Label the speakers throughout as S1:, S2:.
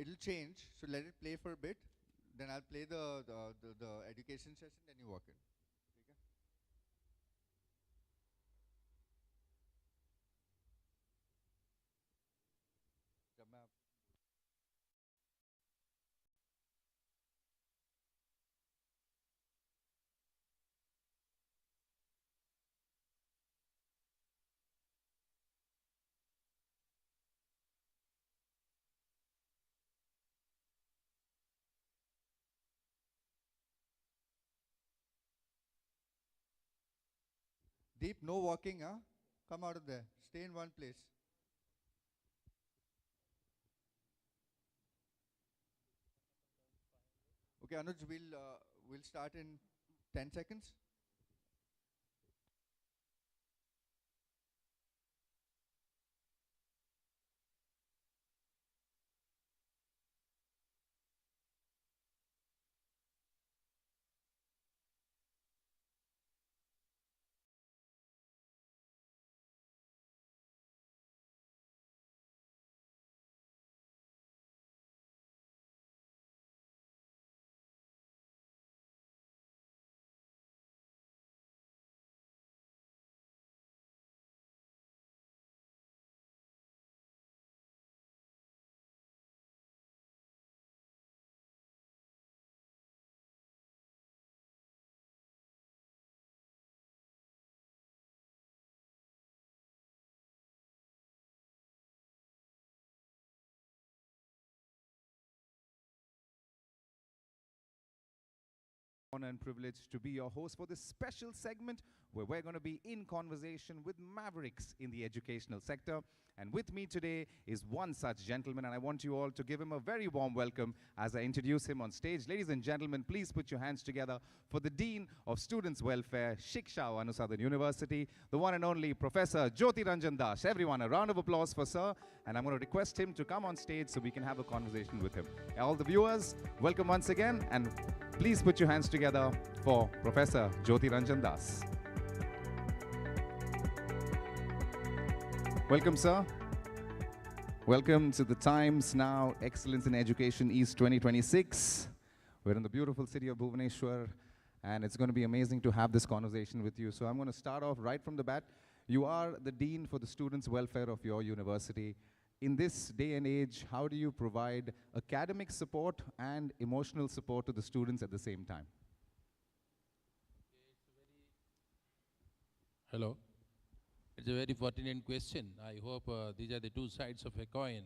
S1: it'll change. So let it play for a bit. Then I'll play the education session. Then you walk in. Okay? जब मैं आप- Deep, no walking, huh? Come out of there. Stay in one place. Okay, Anuj, we'll start in 10 seconds.
S2: Honor and privilege to be your host for this special segment where we're going to be in conversation with mavericks in the educational sector. And with me today is one such gentleman, and I want you all to give him a very warm welcome as I introduce him on stage. Ladies and gentlemen, please put your hands together for the Dean of Students' Welfare, Shiksha Anu Southern University, the one and only Professor Jyoti Ranjan Das. Everyone, a round of applause for sir, and I'm going to request him to come on stage so we can have a conversation with him. All the viewers, welcome once again, and please put your hands together for Professor Jyoti Ranjan Das. Welcome, sir. Welcome to the Times Now Excellence in Education East 2026. We're in the beautiful city of Bhubaneswar, and it's going to be amazing to have this conversation with you. So I'm going to start off right from the bat. You are the Dean for the Students' Welfare of your university. In this day and age, how do you provide academic support and emotional support to the students at the same time?
S3: Hello. It's a very pertinent question. I hope these are the two sides of a coin.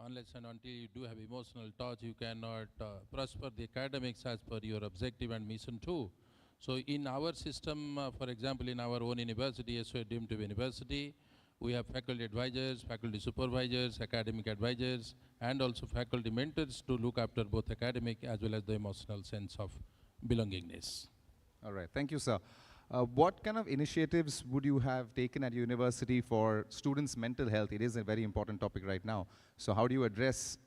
S3: Unless and until you do have emotional touch, you cannot prosper the academics as per your objective and mission too. So in our system, for example, in our own university, SO deemed to be university, we have faculty advisors, faculty supervisors, academic advisors, and also faculty mentors to look after both academic as well as the emotional sense of belongingness.
S2: All right, thank you, sir. What kind of initiatives would you have taken at university for students' mental health? It is a very important topic right now. So how do you address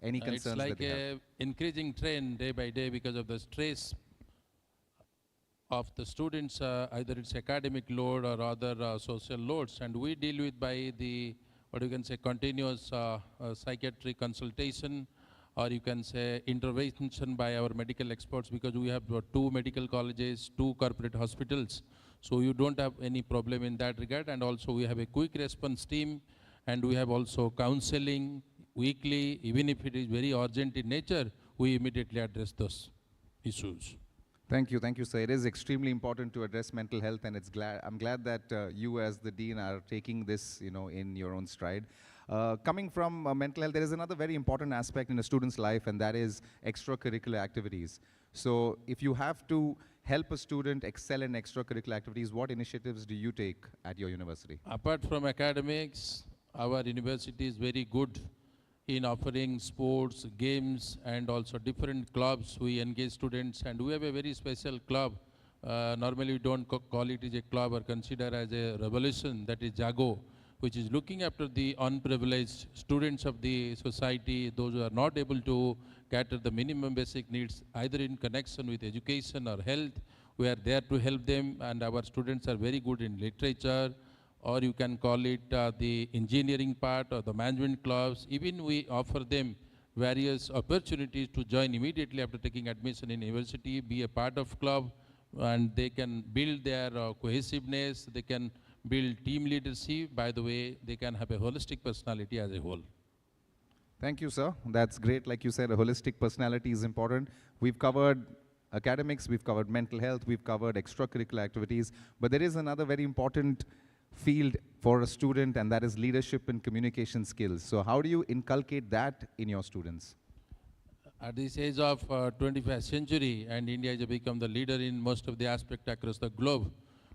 S2: any concerns
S3: it's like
S2: that they have?
S3: increasing trend day by day because of the stress of the students, either it's academic load or other social loads, and we deal with by the, what you can say, continuous psychiatric consultation, or you can say intervention by our medical experts, because we have 2 medical colleges, 2 corporate hospitals. So you don't have any problem in that regard. And also we have a quick response team, and we have also counseling weekly. Even if it is very urgent in nature, we immediately address those issues.
S2: Thank you, sir. It is extremely important to address mental health, and I'm glad that you as the Dean are taking this, in your own stride. Coming from mental health, there is another very important aspect in a student's life, and that is extracurricular activities. So if you have to help a student excel in extracurricular activities, what initiatives do you take at your university?
S3: Apart from academics, our university is very good in offering sports, games, and also different clubs. We engage students, and we have a very special club. Normally we don't call it as a club or consider as a revolution, that is Jago, which is looking after the unprivileged students of the society, those who are not able to cater the minimum basic needs, either in connection with education or health. We are there to help them, and our students are very good in literature, or you can call it the engineering part or the management clubs. Even we offer them various opportunities to join immediately after taking admission in university, be a part of club, and they can build their cohesiveness, they can build team leadership. By the way, they can have a holistic personality as a whole.
S2: Thank you, sir. That's great. Like you said, a holistic personality is important. We've covered academics, we've covered mental health, we've covered extracurricular activities, but there is another very important field for a student, and that is leadership and communication skills. So how do you inculcate that in your students?
S3: At this age of 21st century, and India has become the leader in most of the aspects across the globe,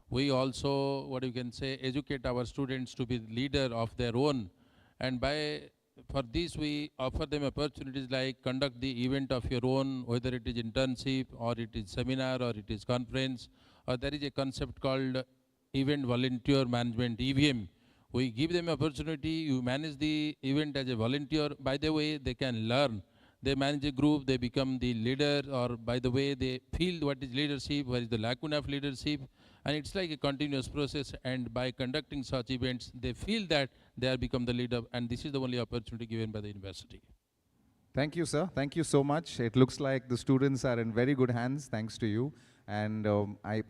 S3: we also, what you can say, educate our students to be leader of their own. And for this, we offer them opportunities like conduct the event of your own, whether it is internship or it is seminar or it is conference, or there is a concept called event volunteer management, EVM. We give them opportunity, you manage the event as a volunteer. By the way, they can learn. They manage a group, they become the leader, or by the way, they feel what is leadership, where is the lacuna of leadership. And it's like a continuous process, and by conducting such events, they feel that they have become the leader, and this is the only opportunity given by the university.
S2: Thank you, sir. Thank you so much. It looks like the students are in very good hands, thanks to you. And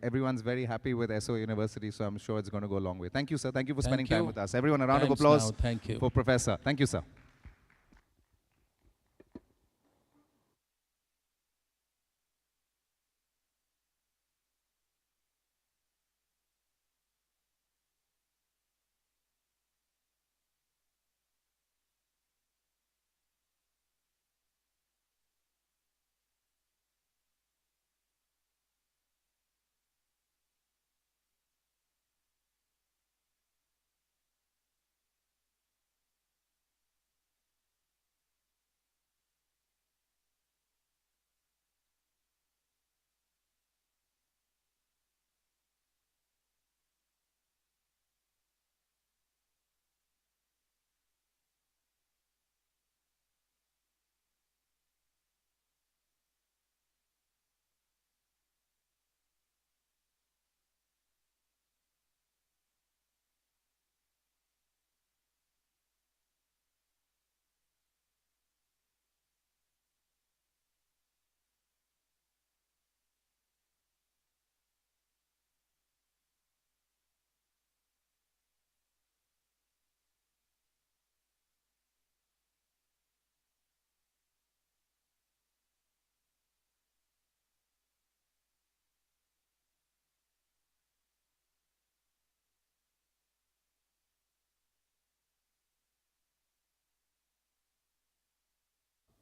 S2: everyone's very happy with SO University, so I'm sure it's going to go a long way. Thank you, sir. Thank you for spending time with us. Everyone, a round of applause
S3: Thank you.
S2: for Professor. Thank you, sir.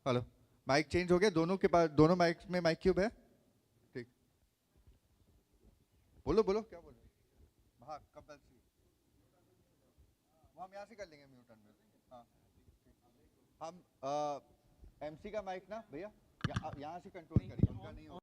S1: Hello, mic change हो गया, दोनों के पास, दोनों mic में mic cube है? ठीक, बोलो बोलो क्या बोल रहे? हाँ, कंपल्सरी, वो हम यहाँ से कर लेंगे म्यूट अनम्यूट। हाँ, हम एमसी का माइक ना भैया यहाँ से कंट्रोल करिए, उनका नहीं होगा।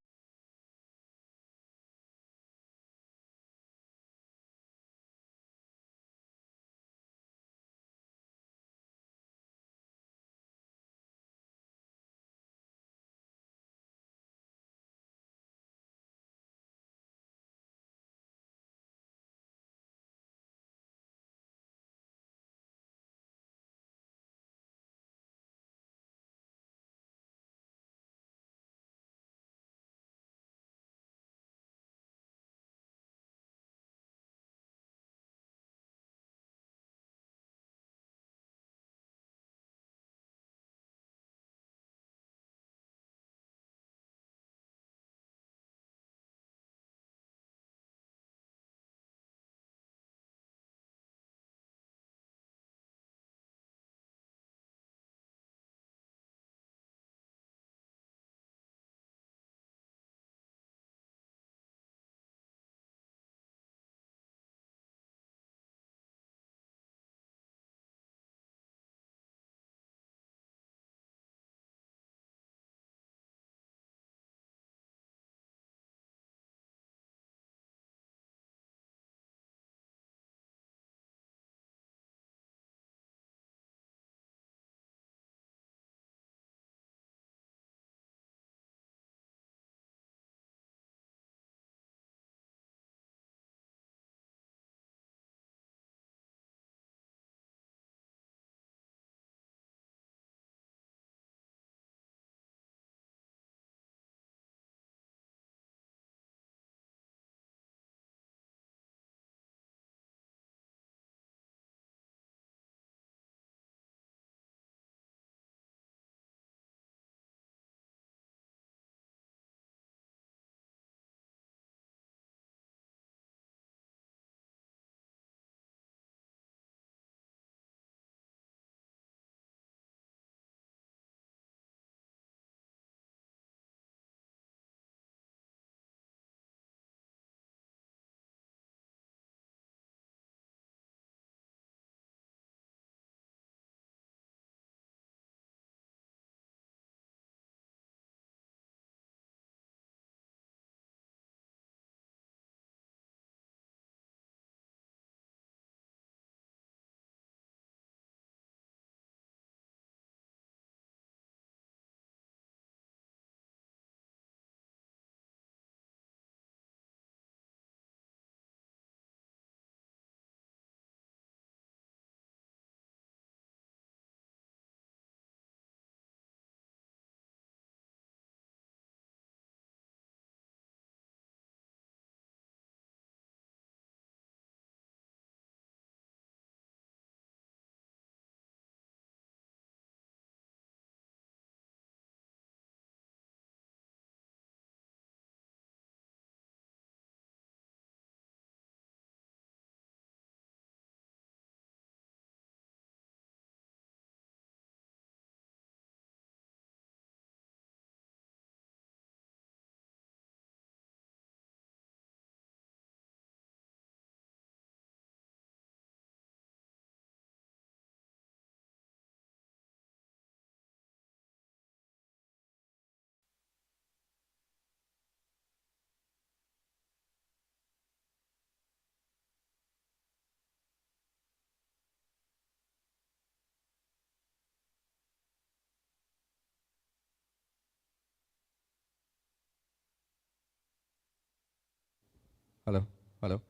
S1: Hello, hello.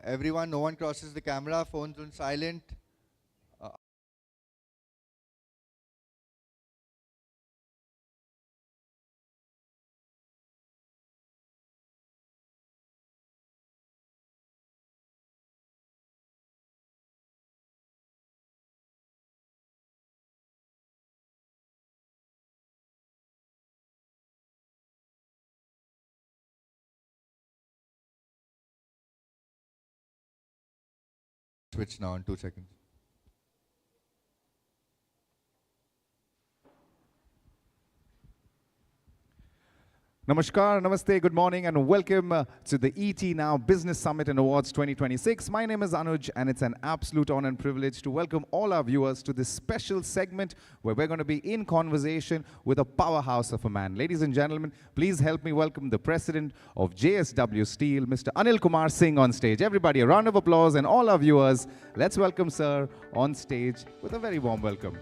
S1: Everyone, no one crosses the camera, phones on silent. Switch now in 2 seconds.
S2: Namaskar, namaste, good morning, and welcome to the ET Now Business Summit and Awards 2026. My name is Anuj, and it's an absolute honor and privilege to welcome all our viewers to this special segment where we're going to be in conversation with a powerhouse of a man. Ladies and gentlemen, please help me welcome the president of JSW Steel, Mr. Anil Kumar Singh, on stage. Everybody, a round of applause, and all our viewers, let's welcome sir on stage with a very warm welcome.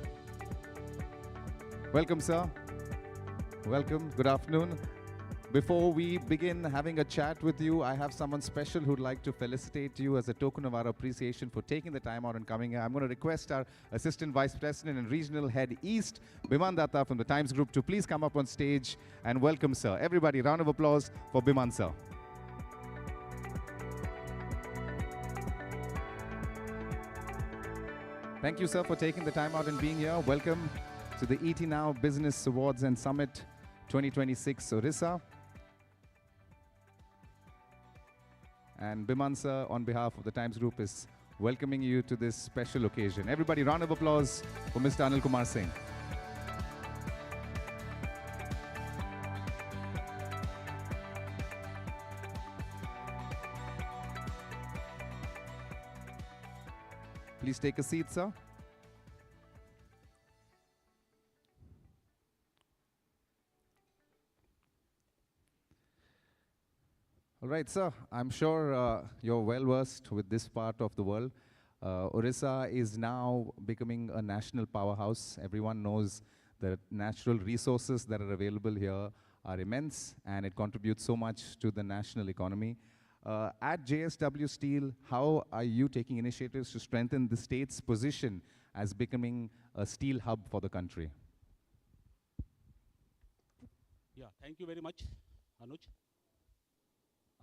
S2: Welcome, sir. Welcome. Good afternoon. Before we begin having a chat with you, I have someone special who'd like to felicitate you as a token of our appreciation for taking the time out and coming here. I'm going to request our Assistant Vice President and Regional Head East, Biman Datta from the Times Group, to please come up on stage and welcome sir. Everybody, round of applause for Biman sir. Thank you, sir, for taking the time out and being here. Welcome to the ET Now Business Awards and Summit 2026 Odisha. And Biman sir, on behalf of the Times Group, is welcoming you to this special occasion. Everybody, round of applause for Mr. Anil Kumar Singh. Please take a seat, sir. All right, sir. I'm sure you're well versed with this part of the world. Odisha is now becoming a national powerhouse. Everyone knows the natural resources that are available here are immense, and it contributes so much to the national economy. At JSW Steel, how are you taking initiatives to strengthen the state's position as becoming a steel hub for the country?
S4: Yeah, thank you very much, Anuj.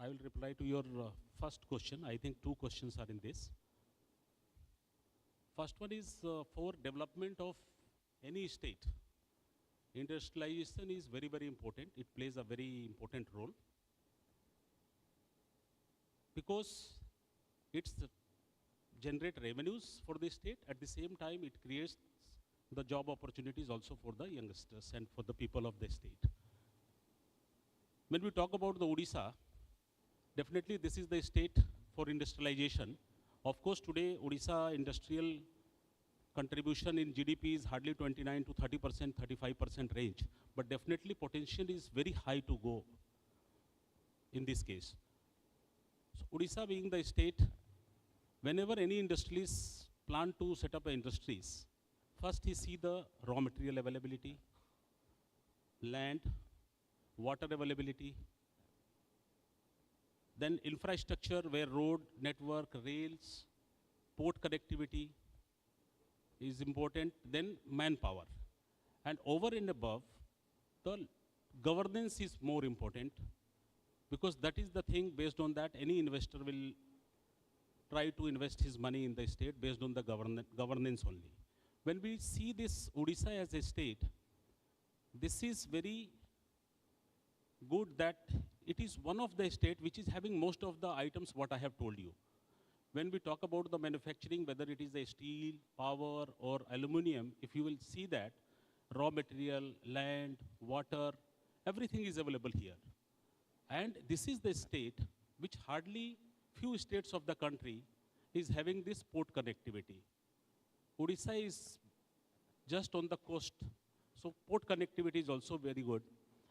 S4: I will reply to your first question. I think two questions are in this. First one is for development of any state. Industrialization is very, very important. It plays a very important role because it's generate revenues for the state. At the same time, it creates the job opportunities also for the youngsters and for the people of the state. When we talk about the Odisha, definitely this is the state for industrialization. Of course, today Odisha industrial contribution in GDP is hardly 29 to 30%, 35% range. But definitely potential is very high to go in this case. So Odisha being the state, whenever any industries plan to set up industries, first he see the raw material availability, land, water availability, then infrastructure where road, network, rails, port connectivity is important, then manpower. And over and above, the governance is more important because that is the thing based on that any investor will try to invest his money in the state based on the governance only. When we see this Odisha as a state, this is very good that it is one of the state which is having most of the items what I have told you. When we talk about the manufacturing, whether it is a steel, power or aluminum, if you will see that raw material, land, water, everything is available here. And this is the state which hardly few states of the country is having this port connectivity. Odisha is just on the coast, so port connectivity is also very good.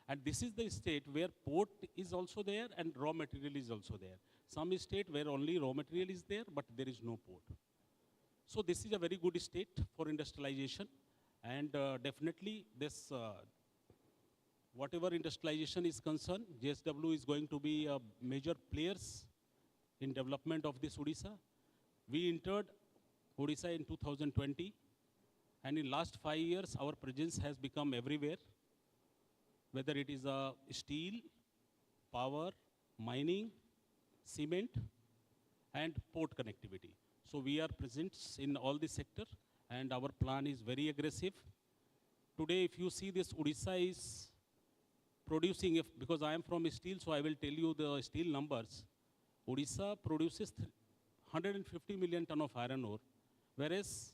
S4: And this is the state where port is also there and raw material is also there. Some state where only raw material is there, but there is no port. So this is a very good state for industrialization. And definitely this whatever industrialization is concerned, JSW is going to be a major players in development of this Odisha. We entered Odisha in 2020, and in last 5 years, our presence has become everywhere, whether it is steel, power, mining, cement, and port connectivity. So we are present in all the sector, and our plan is very aggressive. Today, if you see this, Odisha is producing, because I am from steel, so I will tell you the steel numbers. Odisha produces 150 million ton of iron ore, whereas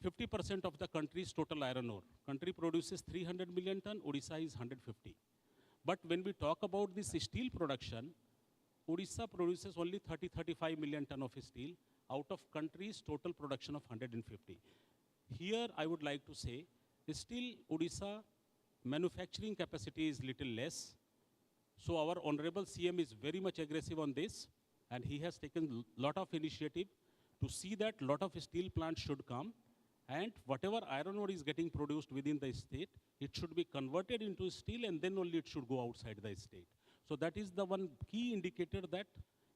S4: 50% of the country's total iron ore. Country produces 300 million ton, Odisha is 150. But when we talk about this steel production, Odisha produces only 30-35 million ton of steel out of country's total production of 150. Here I would like to say, still Odisha manufacturing capacity is little less. So our Honorable CM is very much aggressive on this, and he has taken lot of initiative to see that lot of steel plants should come, and whatever iron ore is getting produced within the state, it should be converted into steel, and then only it should go outside the state. So that is the one key indicator that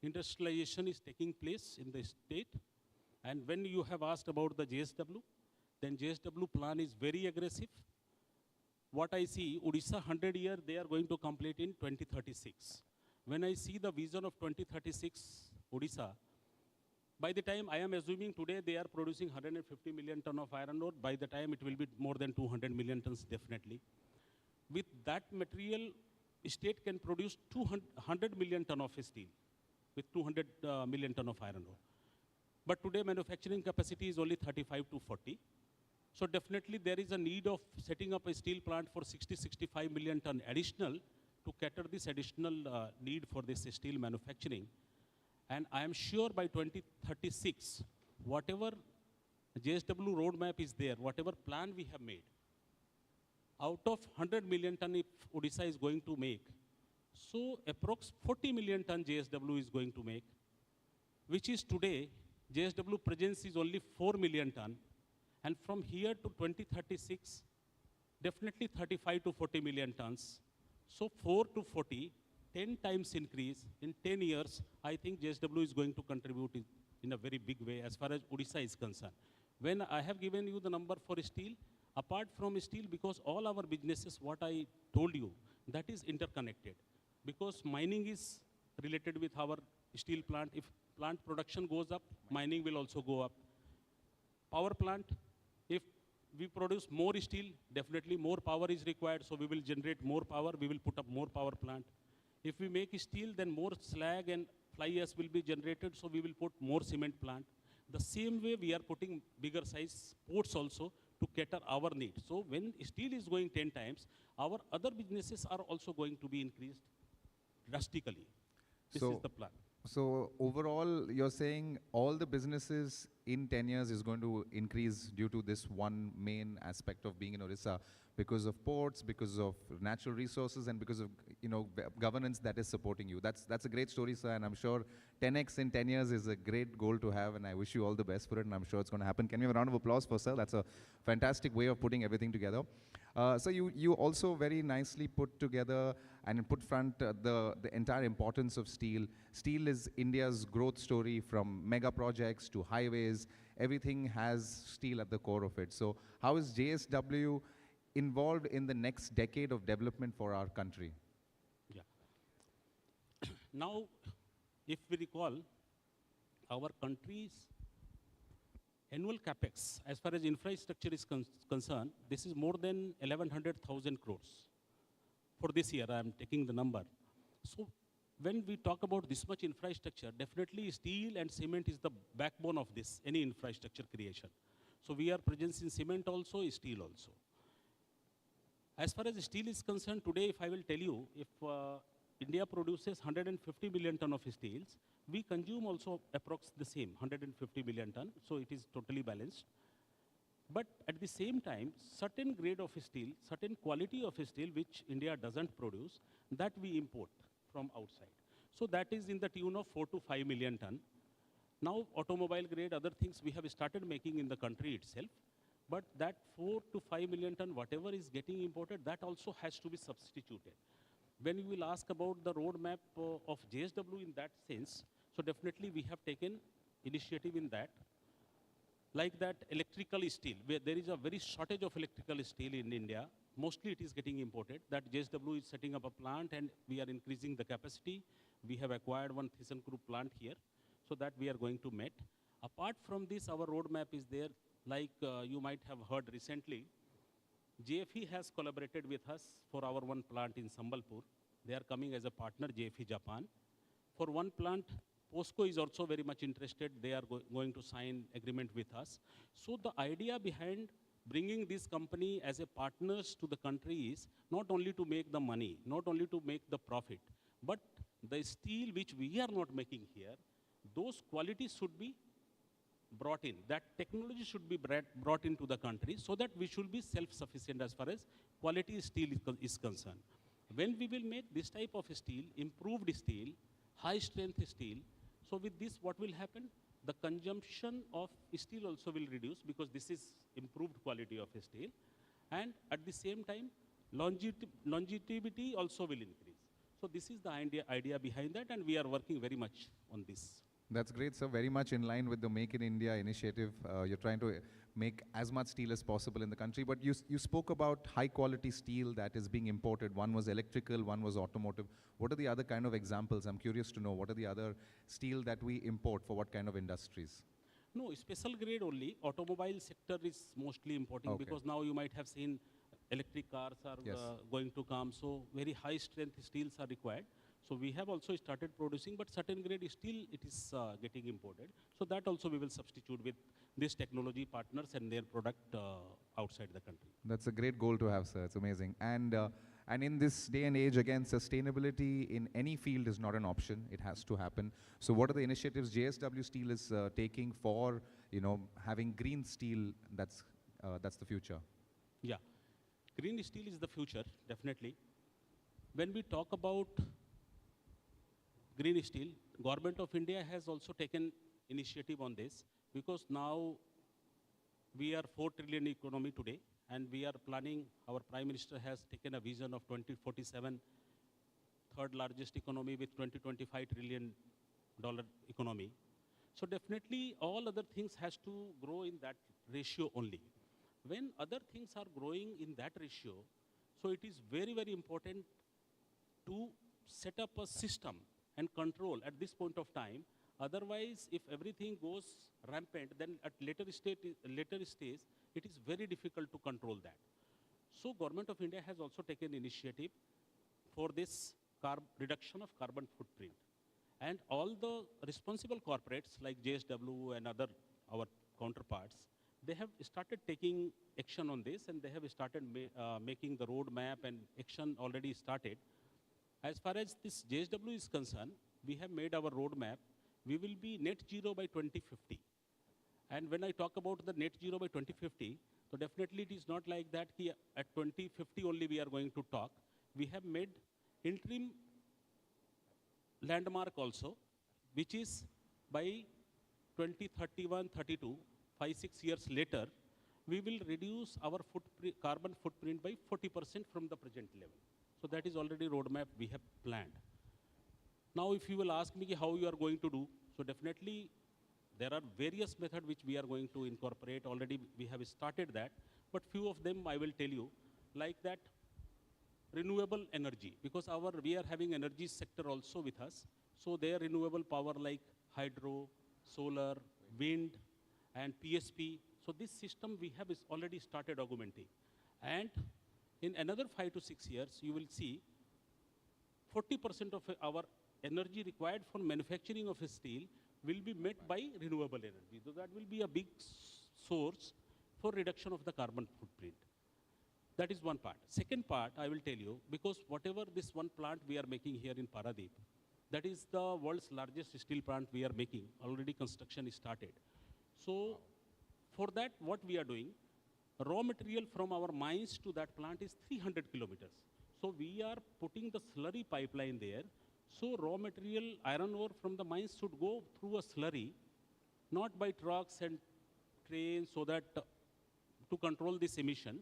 S4: industrialization is taking place in the state. And when you have asked about the JSW, then JSW plan is very aggressive. What I see, Odisha 100 year, they are going to complete in 2036. When I see the vision of 2036 Odisha, by the time I am assuming today they are producing 150 million ton of iron ore, by the time it will be more than 200 million tons definitely. With that material, state can produce 100 million ton of steel with 200 million ton of iron ore. But today manufacturing capacity is only 35 to 40. So definitely there is a need of setting up a steel plant for 60-65 million ton additional to cater this additional need for this steel manufacturing. And I am sure by 2036, whatever JSW roadmap is there, whatever plan we have made, out of 100 million ton if Odisha is going to make, so approx 40 million ton JSW is going to make, which is today, JSW presence is only 4 million ton. And from here to 2036, definitely 35 to 40 million tons. So 4 to 40, 10 times increase in 10 years, I think JSW is going to contribute in a very big way as far as Odisha is concerned. When I have given you the number for steel, apart from steel, because all our businesses, what I told you, that is interconnected. Because mining is related with our steel plant. If plant production goes up, mining will also go up. Power plant, if we produce more steel, definitely more power is required, so we will generate more power, we will put up more power plant. If we make steel, then more slag and fly ash will be generated, so we will put more cement plant. The same way we are putting bigger size ports also to cater our need. So when steel is going 10 times, our other businesses are also going to be increased drastically. This is the plan.
S2: So overall, you're saying all the businesses in 10 years is going to increase due to this one main aspect of being in Odisha, because of ports, because of natural resources, and because of governance that is supporting you. That's a great story, sir, and I'm sure 10x in 10 years is a great goal to have, and I wish you all the best for it, and I'm sure it's going to happen. Can we have a round of applause for sir? That's a fantastic way of putting everything together. So you also very nicely put together and put front the entire importance of steel. Steel is India's growth story, from mega projects to highways. Everything has steel at the core of it. So how is JSW involved in the next decade of development for our country?
S4: Yeah. Now, if we recall, our country's annual capex, as far as infrastructure is concerned, this is more than 1100,000 crores. For this year, I am taking the number. So when we talk about this much infrastructure, definitely steel and cement is the backbone of this, any infrastructure creation. So we are present in cement also, steel also. As far as steel is concerned, today, if I will tell you, if India produces 150 million ton of steels, we consume also approx the same, 150 million ton, so it is totally balanced. But at the same time, certain grade of steel, certain quality of steel which India doesn't produce, that we import from outside. So that is in the tune of 4 to 5 million ton. Now automobile grade, other things we have started making in the country itself. But that 4 to 5 million ton, whatever is getting imported, that also has to be substituted. When you will ask about the roadmap of JSW in that sense, so definitely we have taken initiative in that. Like that electrical steel, where there is a very shortage of electrical steel in India, mostly it is getting imported. That JSW is setting up a plant and we are increasing the capacity. We have acquired one ThyssenKrupp plant here, so that we are going to meet. Apart from this, our roadmap is there, like you might have heard recently, JFE has collaborated with us for our one plant in Sambalpur. They are coming as a partner, JFE Japan. For one plant, POSCO is also very much interested. They are going to sign agreement with us. So the idea behind bringing this company as a partners to the country is not only to make the money, not only to make the profit, but the steel which we are not making here, those qualities should be brought in. That technology should be brought into the country so that we should be self-sufficient as far as quality steel is concerned. When we will make this type of steel, improved steel, high strength steel, so with this what will happen? The consumption of steel also will reduce because this is improved quality of steel. And at the same time, longevity also will increase. So this is the idea behind that, and we are working very much on this.
S2: That's great, sir. Very much in line with the Make in India initiative. You're trying to make as much steel as possible in the country. But you spoke about high quality steel that is being imported. One was electrical, one was automotive. What are the other kind of examples? I'm curious to know. What are the other steel that we import for what kind of industries?
S4: No, special grade only. Automobile sector is mostly importing because now you might have seen electric cars are going to come. So very high strength steels are required. So we have also started producing, but certain grade steel it is getting imported. So that also we will substitute with these technology partners and their product outside the country.
S2: That's a great goal to have, sir. It's amazing. And in this day and age, again, sustainability in any field is not an option. It has to happen. So what are the initiatives JSW Steel is taking for, having green steel that's the future?
S4: Yeah, green steel is the future, definitely. When we talk about green steel, Government of India has also taken initiative on this because now we are 4 trillion economy today and we are planning, our Prime Minister has taken a vision of 2047, third largest economy with $25 trillion economy. So definitely all other things has to grow in that ratio only. When other things are growing in that ratio, so it is very, very important to set up a system and control at this point of time. Otherwise, if everything goes rampant, then at later stage, it is very difficult to control that. So Government of India has also taken initiative for this reduction of carbon footprint. And all the responsible corporates like JSW and other our counterparts, they have started taking action on this and they have started making the roadmap and action already started. As far as this JSW is concerned, we have made our roadmap. We will be net zero by 2050. And when I talk about the net zero by 2050, so definitely it is not like that at 2050 only we are going to talk. We have made interim landmark also, which is by 2031-32, 5-6 years later, we will reduce our carbon footprint by 40% from the present level. So that is already roadmap we have planned. Now if you will ask me how you are going to do, so definitely there are various methods which we are going to incorporate. Already we have started that, but few of them I will tell you, like that renewable energy, because we are having energy sector also with us. So their renewable power like hydro, solar, wind, and PSP. So this system we have already started augmenting. And in another 5 to 6 years, you will see 40% of our energy required for manufacturing of steel will be met by renewable energy. So that will be a big source for reduction of the carbon footprint. That is one part. Second part, I will tell you, because whatever this one plant we are making here in Paradeep, that is the world's largest steel plant we are making. Already construction is started. So for that, what we are doing, raw material from our mines to that plant is 300 kilometers. So we are putting the slurry pipeline there. So raw material, iron ore from the mines should go through a slurry, not by trucks and trains, so that to control this emission.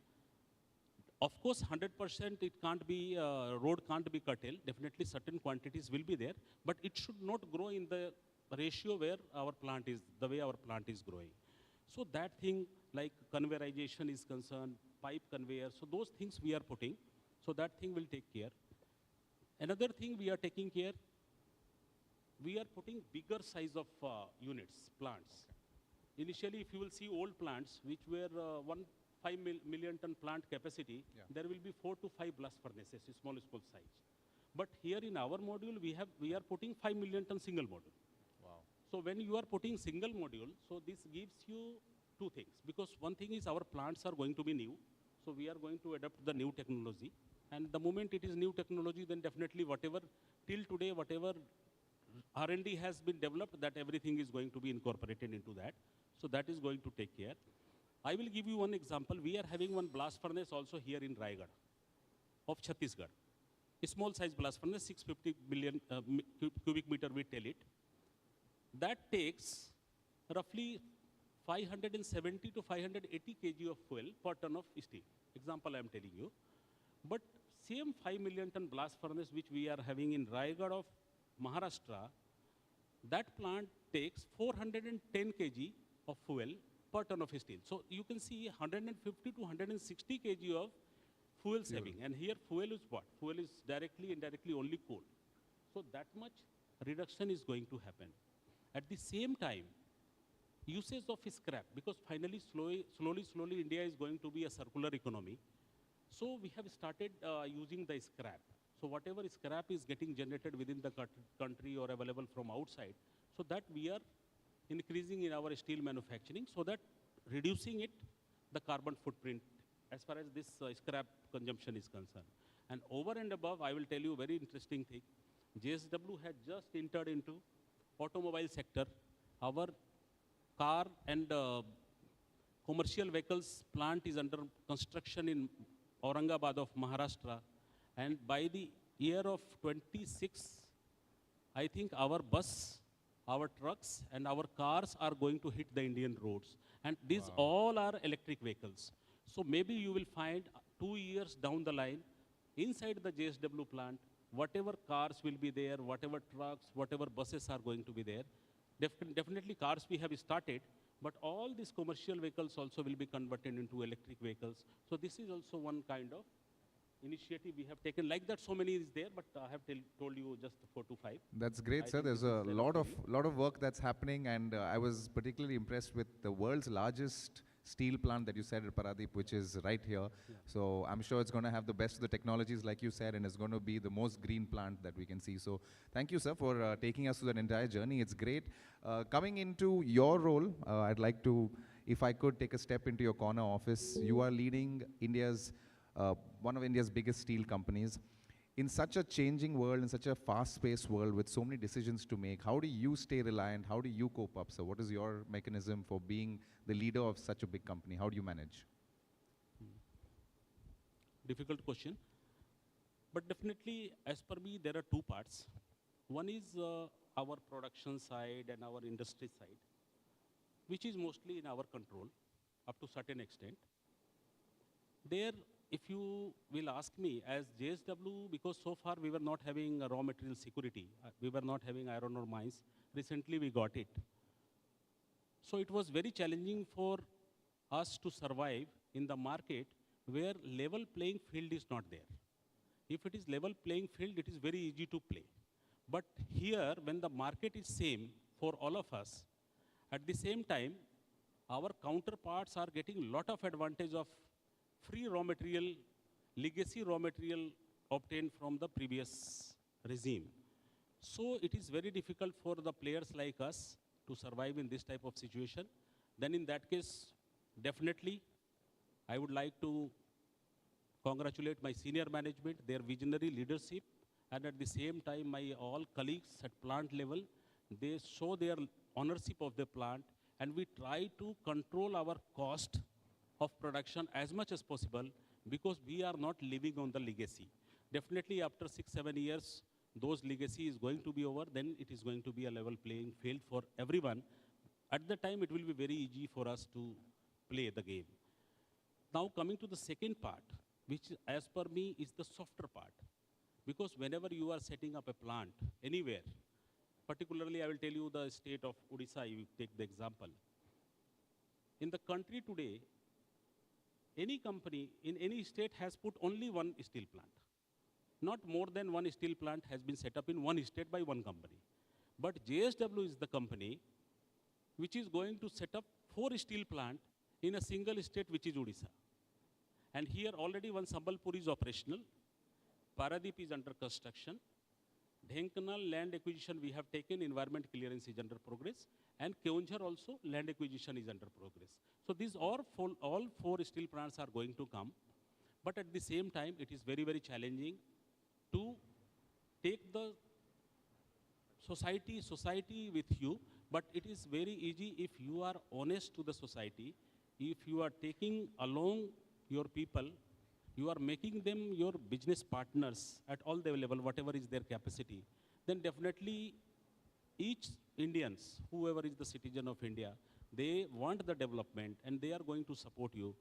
S4: Of course, 100% it can't be, road can't be curtailed. Definitely certain quantities will be there, but it should not grow in the ratio where our plant is, the way our plant is growing. So that thing like conveyorization is concerned, pipe conveyor, so those things we are putting. So that thing will take care. Another thing we are taking care, we are putting bigger size of units, plants. Initially, if you will see old plants, which were 5 million ton plant capacity, there will be 4 to 5 blast furnaces, small size. But here in our module, we are putting 5 million ton single module.
S2: Wow.
S4: So when you are putting single module, so this gives you two things. Because one thing is our plants are going to be new. So we are going to adapt the new technology. And the moment it is new technology, then definitely whatever, till today, whatever R&D has been developed, that everything is going to be incorporated into that. So that is going to take care. I will give you one example. We are having one blast furnace also here in Raigad of Chhattisgarh. A small size blast furnace, 650 million cubic meter we tell it. That takes roughly 570 to 580 kg of fuel per ton of steel. Example I am telling you. But same 5 million ton blast furnace which we are having in Raigad of Maharashtra, that plant takes 410 kg of fuel per ton of steel. So you can see 150 to 160 kg of fuel saving. And here fuel is what? Fuel is directly, indirectly only coal. So that much reduction is going to happen. At the same time, usage of scrap, because finally, slowly, India is going to be a circular economy. So we have started using the scrap. So whatever scrap is getting generated within the country or available from outside, so that we are increasing in our steel manufacturing, so that reducing it, the carbon footprint, as far as this scrap consumption is concerned. And over and above, I will tell you a very interesting thing. JSW had just entered into automobile sector. Our car and commercial vehicles plant is under construction in Aurangabad of Maharashtra. And by the year of 26, I think our bus, our trucks, and our cars are going to hit the Indian roads. And these all are electric vehicles. So maybe you will find 2 years down the line, inside the JSW plant, whatever cars will be there, whatever trucks, whatever buses are going to be there. Definitely cars we have started, but all these commercial vehicles also will be converted into electric vehicles. So this is also one kind of initiative we have taken. Like that, so many is there, but I have told you just 4 to 5.
S2: That's great, sir. There's a lot of work that's happening, and I was particularly impressed with the world's largest steel plant that you said at Paradip, which is right here. Yeah. So I'm sure it's going to have the best of the technologies, like you said, and it's going to be the most green plant that we can see. So thank you, sir, for taking us through that entire journey. It's great. Coming into your role, I'd like to, if I could take a step into your corner office. You are leading one of India's biggest steel companies. In such a changing world, in such a fast-paced world with so many decisions to make, how do you stay reliant? How do you cope up? So what is your mechanism for being the leader of such a big company? How do you manage?
S4: Difficult question. But definitely, as per me, there are two parts. One is our production side and our industry side, which is mostly in our control up to certain extent. There, if you will ask me, as JSW, because so far we were not having raw material security, we were not having iron ore mines. Recently we got it. So it was very challenging for us to survive in the market where level playing field is not there. If it is level playing field, it is very easy to play. But here, when the market is same for all of us, at the same time, our counterparts are getting lot of advantage of free raw material, legacy raw material obtained from the previous regime. So it is very difficult for the players like us to survive in this type of situation. Then in that case, definitely, I would like to congratulate my senior management, their visionary leadership, and at the same time, my all colleagues at plant level, they show their ownership of the plant, and we try to control our cost of production as much as possible, because we are not living on the legacy. Definitely after 6-7 years, those legacy is going to be over, then it is going to be a level playing field for everyone. At the time, it will be very easy for us to play the game. Now coming to the second part, which as per me is the softer part. Because whenever you are setting up a plant anywhere, particularly I will tell you the state of Odisha, you take the example. In the country today, any company in any state has put only one steel plant. Not more than one steel plant has been set up in one state by one company. But JSW is the company which is going to set up 4 steel plants in a single state, which is Odisha. And here already one Sambalpur is operational, Paradeep is under construction, Dhenkanal land acquisition we have taken, environment clearance is under progress, and Keonjhar also land acquisition is under progress. So these all 4 steel plants are going to come, but at the same time it is very, very challenging to take the society with you, but it is very easy if you are honest to the society, if you are taking along your people, you are making them your business partners at all the level, whatever is their capacity, then definitely each Indians, whoever is the citizen of India, they want the development and they are going to support you,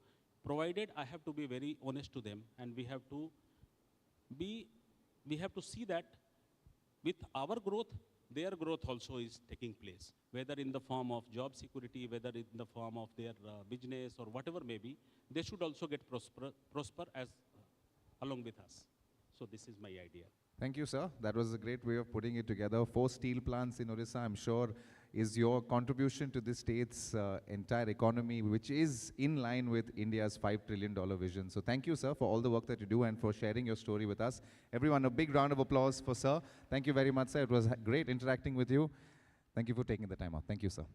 S4: provided I have to be very honest to them, and we have to see that with our growth, their growth also is taking place, whether in the form of job security, whether in the form of their business or whatever may be, they should also get prosper as along with us. So this is my idea.
S2: Thank you, sir. That was a great way of putting it together. 4 steel plants in Odisha, I'm sure, is your contribution to this state's entire economy, which is in line with India's $5 trillion vision. So thank you, sir, for all the work that you do and for sharing your story with us. Everyone, a big round of applause for sir. Thank you very much, sir. It was great interacting with you. Thank you for taking the time out. Thank you, sir.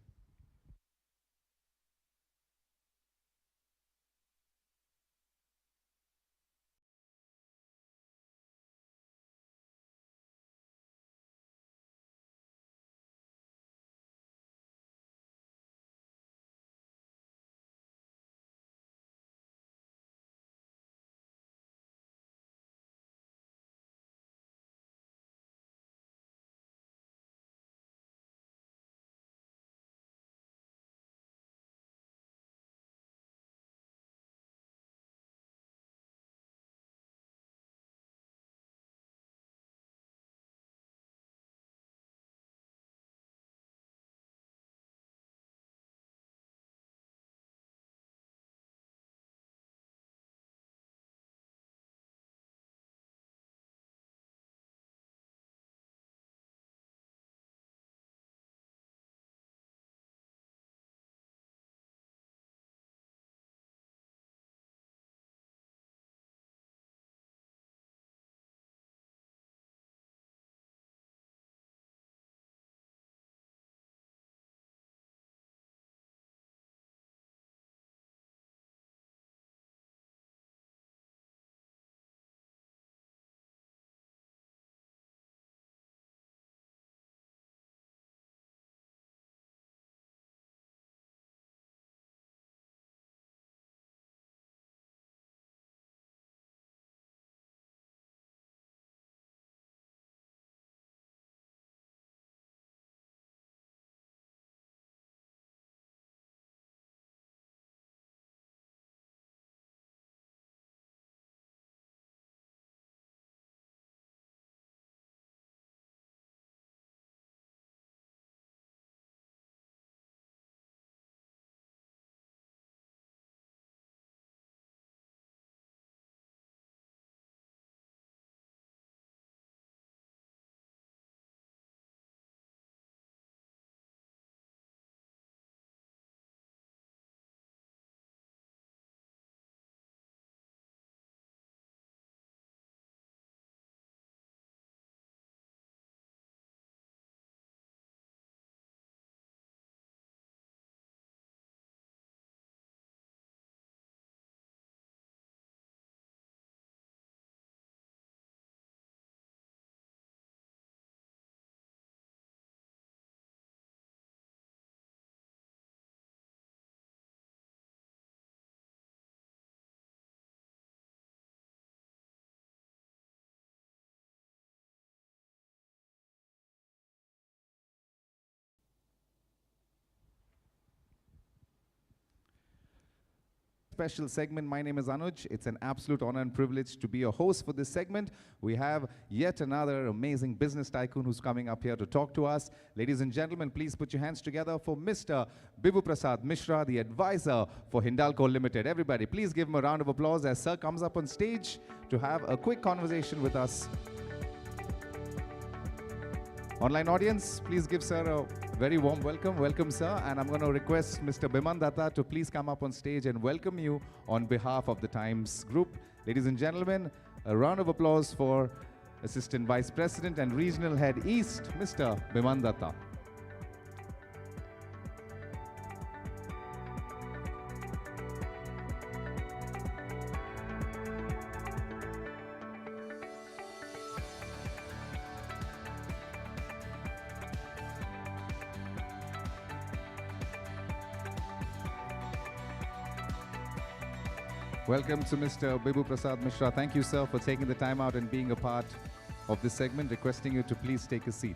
S2: Special segment. My name is Anuj. It's an absolute honor and privilege to be your host for this segment. We have yet another amazing business tycoon who's coming up here to talk to us. Ladies and gentlemen, please put your hands together for Mr. Bibu Prasad Mishra, the advisor for Hindalco Limited. Everybody, please give him a round of applause as Sir comes up on stage to have a quick conversation with us. Online audience, please give Sir a very warm welcome. Welcome, Sir. And I'm going to request Mr. Biman Datta to please come up on stage and welcome you on behalf of the Times Group. Ladies and gentlemen, a round of applause for Assistant Vice President and Regional Head East, Mr. Biman Datta. Welcome to Mr. Bibu Prasad Mishra. Thank you, sir, for taking the time out and being a part of this segment. Requesting you to please take a seat.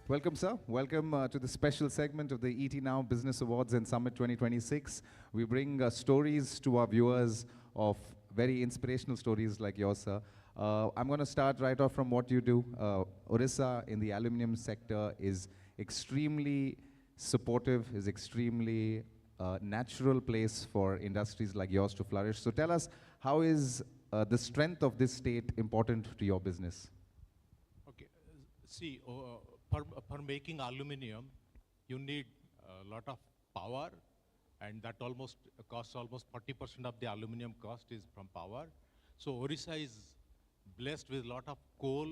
S2: Welcome, sir. Welcome to the special segment of the ET Now Business Awards and Summit 2026. We bring stories to our viewers of very inspirational stories like yours, sir. I'm going to start right off from what you do. Odisha in the aluminum sector is extremely supportive, is extremely natural place for industries like yours to flourish. So tell us, how is the strength of this state important to your business?
S5: Okay, see, for making aluminum, you need a lot of power, and that almost costs almost 40% of the aluminum cost is from power. So Odisha is blessed with a lot of coal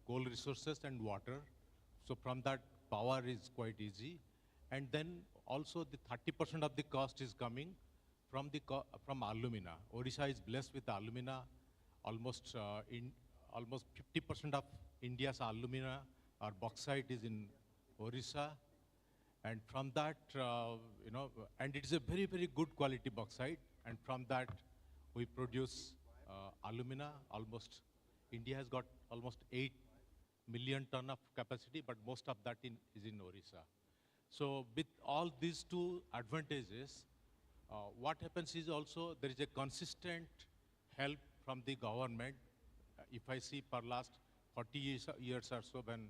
S5: resources and water. So from that, power is quite easy. And then also the 30% of the cost is coming from from alumina. Odisha is blessed with alumina. Almost 50% of India's alumina or bauxite is in Odisha. And from that, and it is a very, very good quality bauxite. And from that, we produce alumina. India has got almost 8 million ton of capacity, but most of that is in Odisha. So with all these two advantages, what happens is also there is a consistent help from the government. If I see for last 40 years or so, when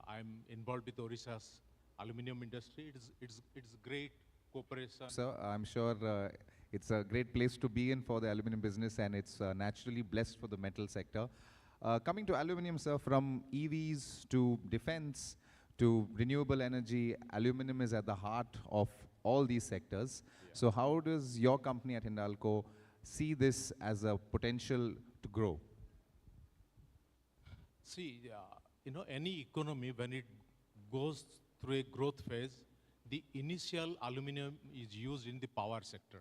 S5: I'm involved with Odisha's aluminum industry, it's great cooperation.
S2: Sir, I'm sure it's a great place to be in for the aluminum business, and it's naturally blessed for the metal sector. Coming to aluminum, sir, from EVs to defense to renewable energy, aluminum is at the heart of all these sectors. Yeah. So how does your company at Hindalco see this as a potential to grow?
S5: See, any economy, when it goes through a growth phase, the initial aluminum is used in the power sector.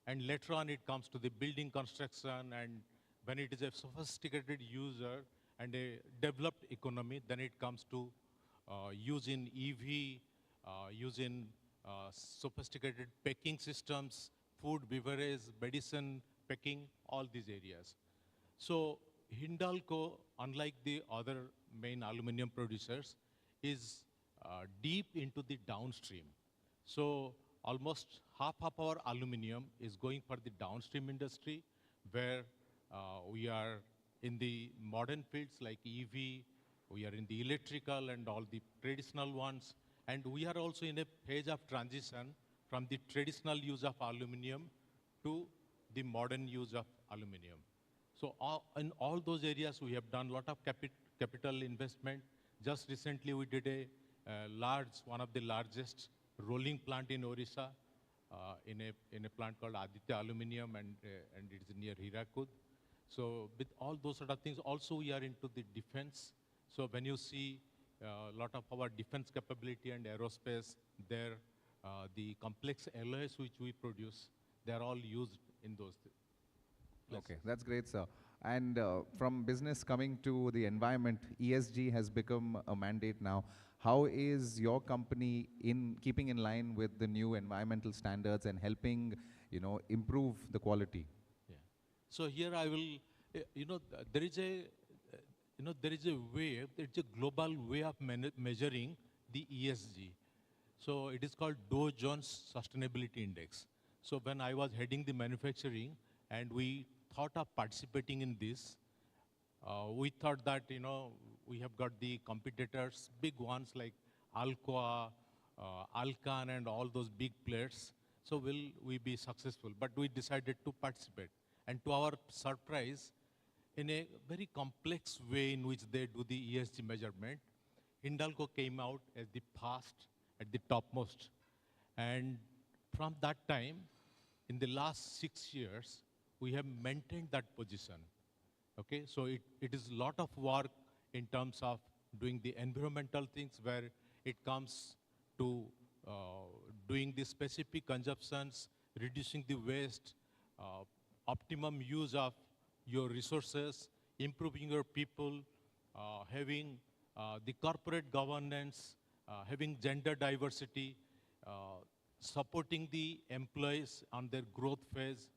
S5: And later on, it comes to the building construction, and when it is a sophisticated user and a developed economy, then it comes to use in EV, use in sophisticated packing systems, food, beverage, medicine, packing, all these areas. So Hindalco, unlike the other main aluminum producers, is deep into the downstream. So almost half of our aluminum is going for the downstream industry, where we are in the modern fields like EV, we are in the electrical and all the traditional ones, and we are also in a phase of transition from the traditional use of aluminum to the modern use of aluminum. So in all those areas, we have done a lot of capital investment. Just recently, we did one of the largest rolling plant in Odisha, in a plant called Aditya Aluminium, and it is near Hirakud. So with all those sort of things, also we are into the defense. So when you see a lot of our defense capability and aerospace, there, the complex alloys which we produce, they are all used in those places.
S2: Okay, that's great, sir. And from business coming to the environment, ESG has become a mandate now. How is your company keeping in line with the new environmental standards and helping, improve the quality?
S5: Yeah. So here I will, there is a, there is a way, it's a global way of measuring the ESG. So it is called Dow Jones Sustainability Index. So when I was heading the manufacturing and we thought of participating in this, we thought that, we have got the competitors, big ones like Alcoa, Alcan and all those big players. So will we be successful? But we decided to participate. And to our surprise, in a very complex way in which they do the ESG measurement, Hindalco came out as the first at the topmost. And from that time, in the last 6 years, we have maintained that position. Okay, so it is a lot of work in terms of doing the environmental things where it comes to doing the specific consumptions, reducing the waste, optimum use of your resources, improving your people, having the corporate governance, having gender diversity, supporting the employees on their growth phase,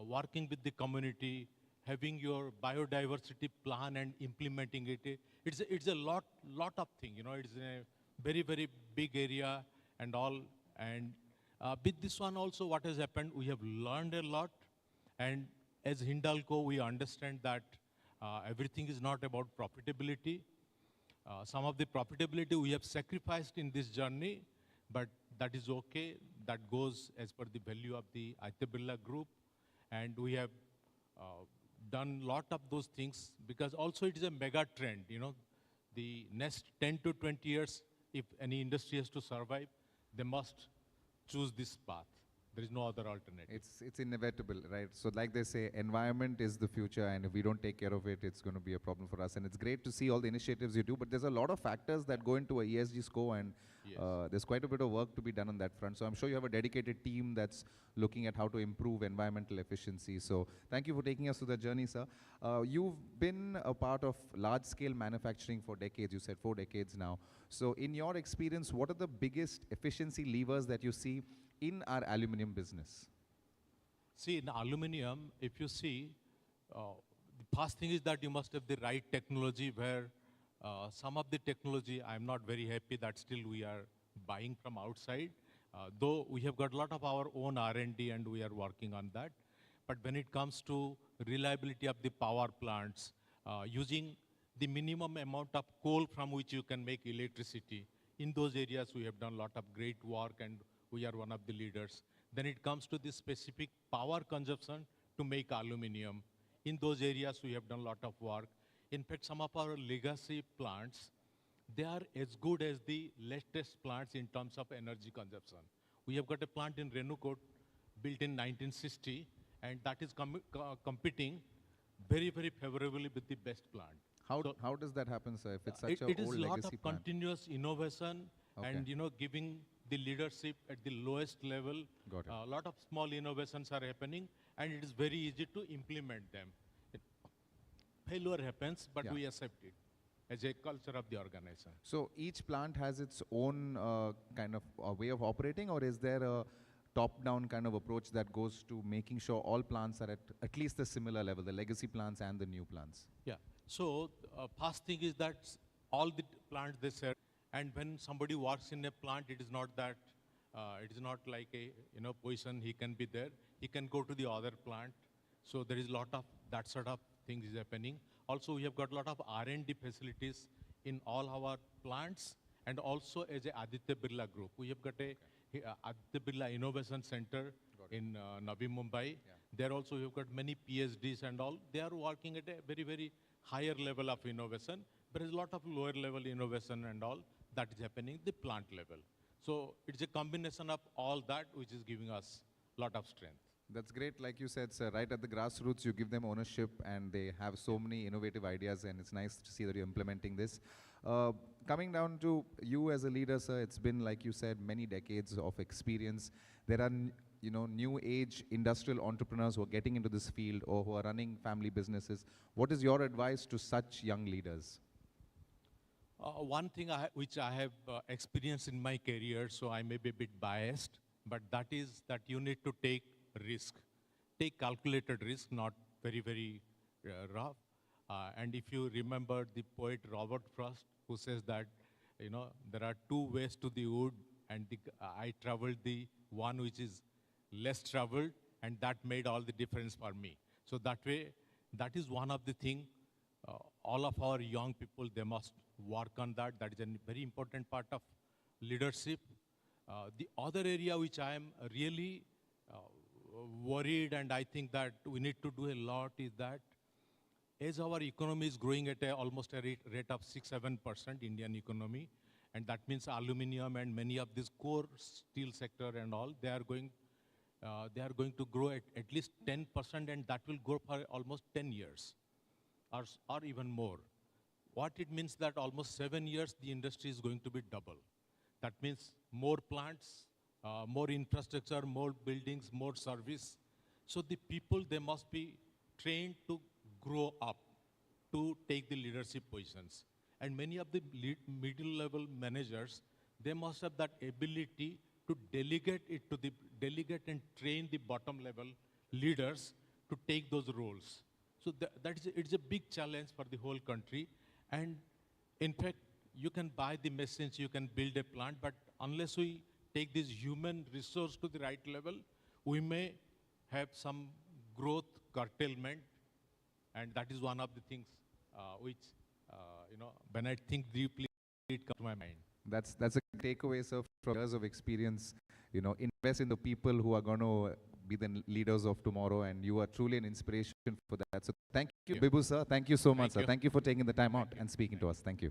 S5: working with the community, having your biodiversity plan and implementing it. It's a lot of things, it's a very, very big area and all. And with this one also, what has happened, we have learned a lot. And as Hindalco, we understand that everything is not about profitability. Some of the profitability we have sacrificed in this journey, but that is okay. That goes as per the value of the Aditya Birla Group. And we have done a lot of those things because also it is a mega trend. The next 10 to 20 years, if any industry has to survive, they must choose this path. There is no other alternative.
S2: It's inevitable, right? So like they say, environment is the future, and if we don't take care of it, it's going to be a problem for us. And it's great to see all the initiatives you do, but there's a lot of factors that go into a ESG score, and
S5: Yes.
S2: there's quite a bit of work to be done on that front. So I'm sure you have a dedicated team that's looking at how to improve environmental efficiency. So thank you for taking us through the journey, sir. You've been a part of large-scale manufacturing for decades. You said 4 decades now. So in your experience, what are the biggest efficiency levers that you see in our aluminum business?
S5: See, in aluminum, if you see, the first thing is that you must have the right technology where some of the technology, I'm not very happy that still we are buying from outside, though we have got a lot of our own R&D and we are working on that. But when it comes to reliability of the power plants, using the minimum amount of coal from which you can make electricity, in those areas we have done a lot of great work and we are one of the leaders. Then it comes to the specific power consumption to make aluminum. In those areas, we have done a lot of work. In fact, some of our legacy plants, they are as good as the latest plants in terms of energy consumption. We have got a plant in Renukot built in 1960, and that is competing very, very favorably with the best plant.
S2: How does that happen, sir, if it's such an
S5: It is
S2: old
S5: a lot
S2: legacy
S5: of
S2: plant?
S5: continuous innovation and giving the leadership at the lowest level.
S2: Got it.
S5: A lot of small innovations are happening, and it is very easy to implement them. Failure happens, but we accept it as a culture of the organization.
S2: So each plant has its own kind of way of operating, or is there a top-down kind of approach that goes to making sure all plants are at least the similar level, the legacy plants and the new plants?
S5: Yeah. So first thing is that all the plants they said, and when somebody works in a plant, it is not that it is not like a position he can be there. He can go to the other plant. So there is a lot of that sort of things is happening. Also, we have got a lot of R&D facilities in all our plants, and also as a Aditya Birla Group, we have got a Aditya Birla Innovation Center in Navi Mumbai. There also we have got many PhDs and all. They are working at a very, very higher level of innovation. There is a lot of lower level innovation and all that is happening at the plant level. So it's a combination of all that which is giving us a lot of strength.
S2: That's great. Like you said, sir, right at the grassroots, you give them ownership and they have so many innovative ideas, and it's nice to see that you're implementing this. Coming down to you as a leader, sir, it's been, like you said, many decades of experience. There are new age industrial entrepreneurs who are getting into this field or who are running family businesses. What is your advice to such young leaders?
S5: One thing which I have experienced in my career, so I may be a bit biased, but that is that you need to take risk. Take calculated risk, not very, very rough. And if you remember the poet Robert Frost, who says that, there are two ways to the wood, and I traveled the one which is less traveled, and that made all the difference for me. So that way, that is one of the things all of our young people, they must work on that. That is a very important part of leadership. The other area which I am really worried, and I think that we need to do a lot, is that as our economy is growing at almost a rate of 6-7%, Indian economy, and that means aluminum and many of these core steel sector and all, they are going to grow at least 10%, and that will grow for almost 10 years or even more. What it means that almost 7 years, the industry is going to be double. That means more plants, more infrastructure, more buildings, more service. So the people, they must be trained to grow up, to take the leadership positions. And many of the middle-level managers, they must have that ability to delegate and train the bottom-level leaders to take those roles. So it's a big challenge for the whole country. And in fact, you can buy the machines, you can build a plant, but unless we take this human resource to the right level, we may have some growth curtailment. And that is one of the things which, when I think deeply, it comes to my mind.
S2: That's a takeaway, sir, from years of experience. Invest in the people who are going to be the leaders of tomorrow, and you are truly an inspiration for that. So thank you, Bibu, sir. Thank you so much, sir. Thank you for taking the time out and speaking to us. Thank you.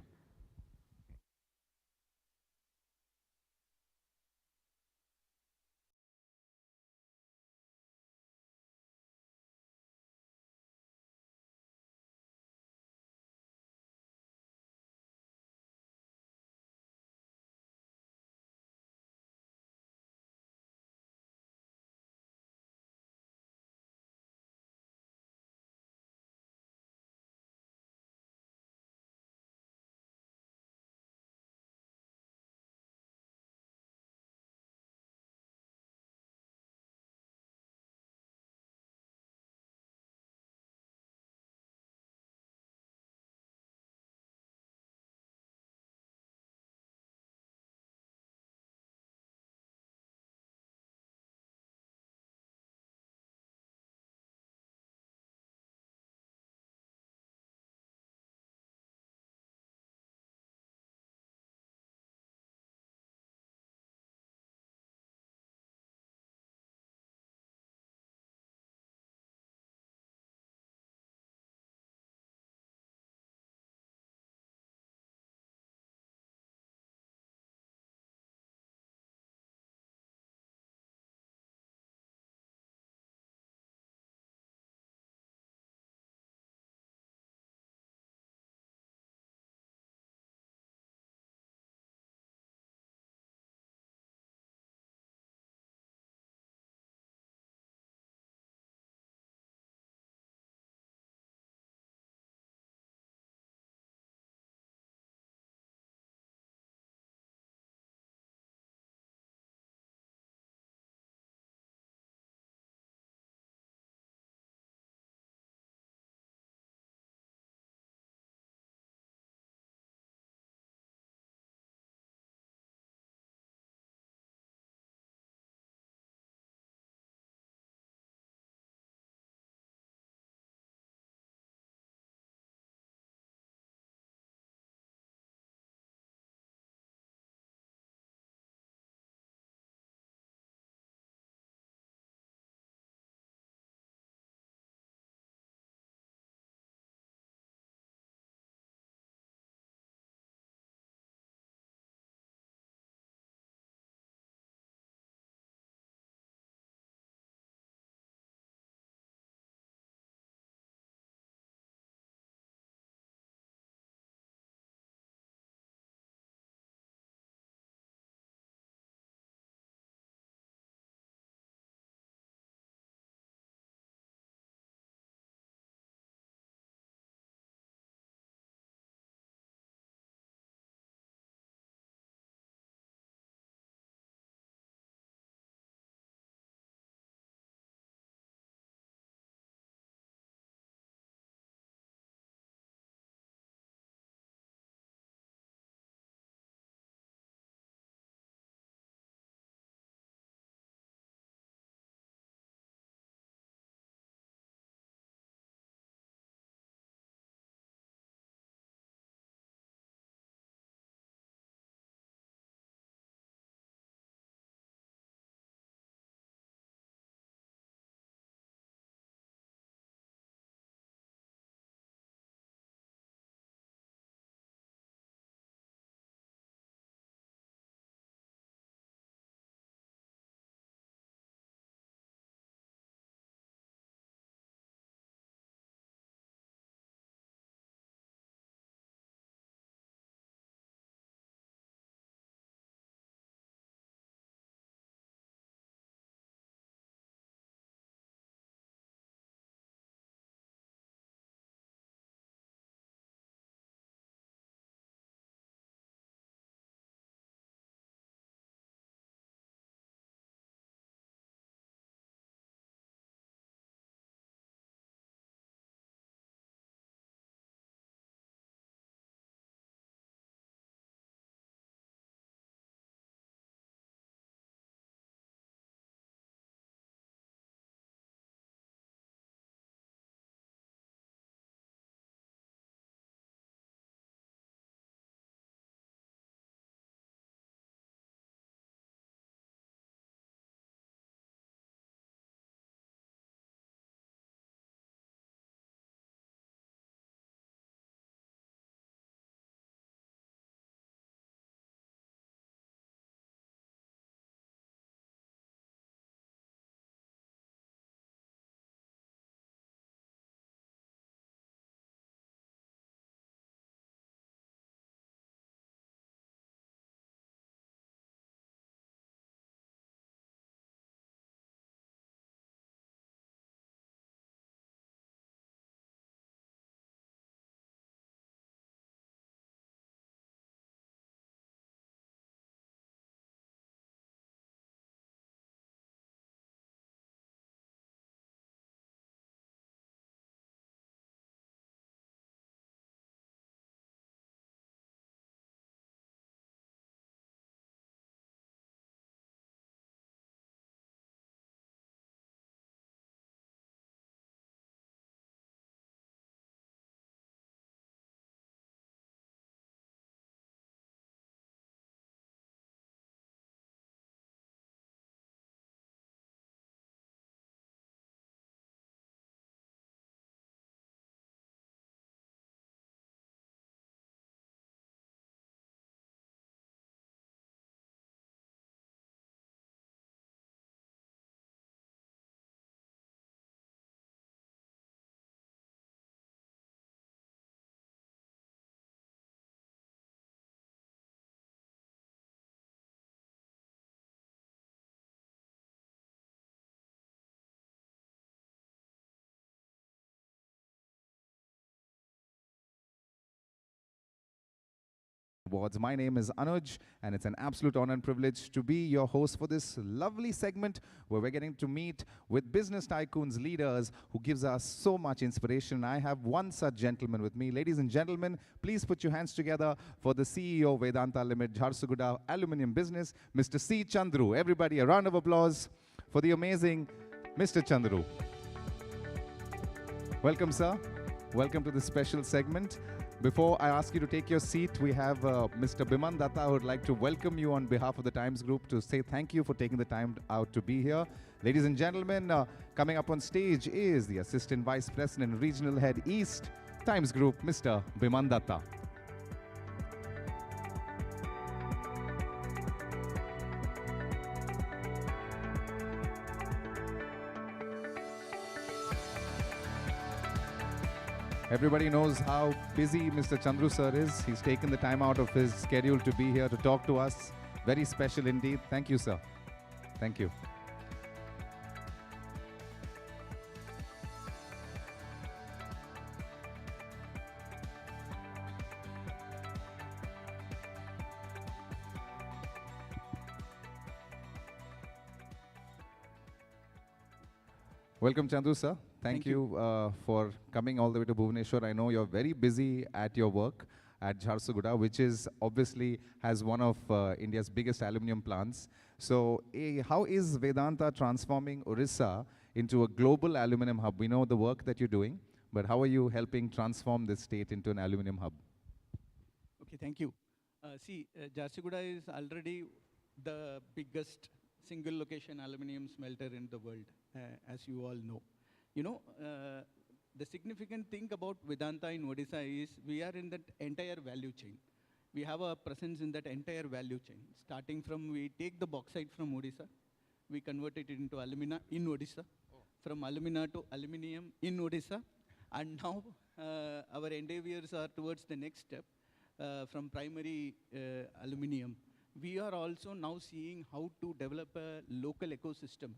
S2: Awards. My name is Anuj, and it's an absolute honor and privilege to be your host for this lovely segment where we're getting to meet with business tycoons, leaders who gives us so much inspiration. I have one such gentleman with me. Ladies and gentlemen, please put your hands together for the CEO of Vedanta Limited, Jharsuguda Aluminium Business, Mr. C. Chandru. Everybody, a round of applause for the amazing Mr. Chandru. Welcome, sir. Welcome to this special segment. Before I ask you to take your seat, we have Mr. Biman Datta who would like to welcome you on behalf of the Times Group to say thank you for taking the time out to be here. Ladies and gentlemen, coming up on stage is the Assistant Vice President and Regional Head East, Times Group, Mr. Biman Datta. Everybody knows how busy Mr. Chandru sir is. He's taken the time out of his schedule to be here to talk to us. Very special indeed. Thank you, sir. Thank you. Welcome, Chandru sir. Thank you for coming all the way to Bhubaneswar. I know you're very busy at your work at Jharsuguda, which is obviously has one of India's biggest aluminium plants. So how is Vedanta transforming Odisha into a global aluminium hub? We know the work that you're doing, but how are you helping transform this state into an aluminium hub?
S6: Okay, thank you. Jharsuguda is already the biggest single location aluminium smelter in the world, as you all know. You know, the significant thing about Vedanta in Odisha is we are in that entire value chain. We have a presence in that entire value chain. Starting from, we take the bauxite from Odisha, we convert it into alumina in Odisha, from alumina to aluminium in Odisha, and now our endeavors are towards the next step, from primary aluminium. We are also now seeing how to develop a local ecosystem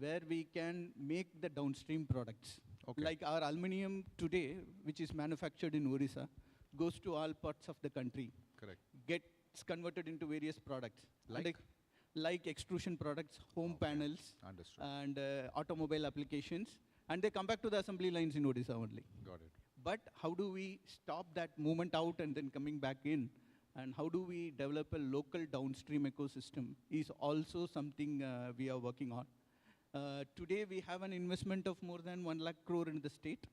S6: where we can make the downstream products. Okay. Like our aluminium today, which is manufactured in Odisha, goes to all parts of the country. Correct. Gets converted into various products. Like extrusion products, home panels, and automobile applications. And they come back to the assembly lines in Odisha only. Got it. But how do we stop that movement out and then coming back in? And how do we develop a local downstream ecosystem is also something we are working on. Today we have an investment of more than 1 lakh crore in the state,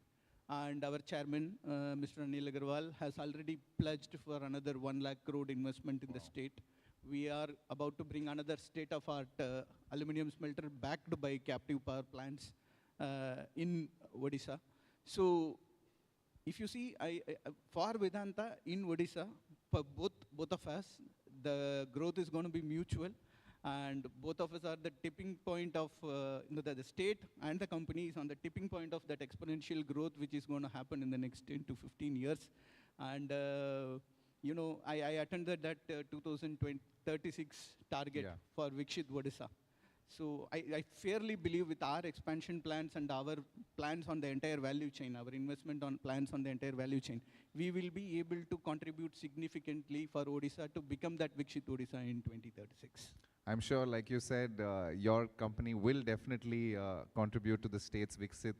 S6: and our chairman, Mr. Anil Agarwal, has already pledged for another 1 lakh crore investment in the state. We are about to bring another state-of-art aluminium smelter backed by captive power plants in Odisha. So if you see, for Vedanta in Odisha, for both of us, the growth is going to be mutual. And both of us are the tipping point of, the state and the company is on the tipping point of that exponential growth, which is going to happen in the next 10 to 15 years. And, I attended that 2036 target for Vikshit Odisha. So I fairly believe with our expansion plans and our plans on the entire value chain, our investment on plans on the entire value chain, we will be able to contribute significantly for Odisha to become that Vikshit Odisha in 2036.
S2: I'm sure, like you said, your company will definitely contribute to the state's Viksit,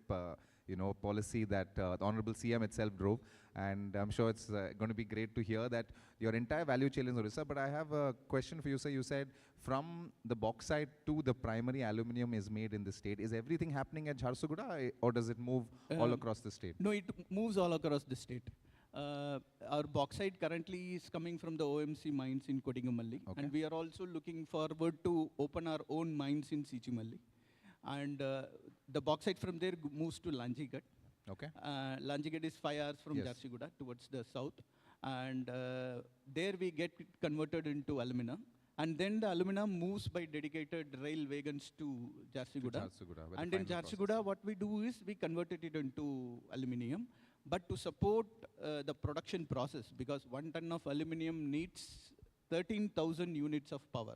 S2: policy that the Honorable CM itself drove. And I'm sure it's going to be great to hear that your entire value chain is Odisha. But I have a question for you, sir. You said from the bauxite to the primary aluminium is made in the state. Is everything happening at Jharsuguda, or does it move all across the state?
S6: No, it moves all across the state. Our bauxite currently is coming from the OMC mines in Kodingamalli. Okay. And we are also looking forward to open our own mines in Sichimalli. And the bauxite from there moves to Lanjigat. Okay. Lanjigat is 5 hours from Jharsuguda towards the south. And there we get it converted into alumina. And then the alumina moves by dedicated rail wagons to Jharsuguda. And in Jharsuguda, what we do is we converted it into aluminium. But to support the production process, because 1 ton of aluminium needs 13,000 units of power.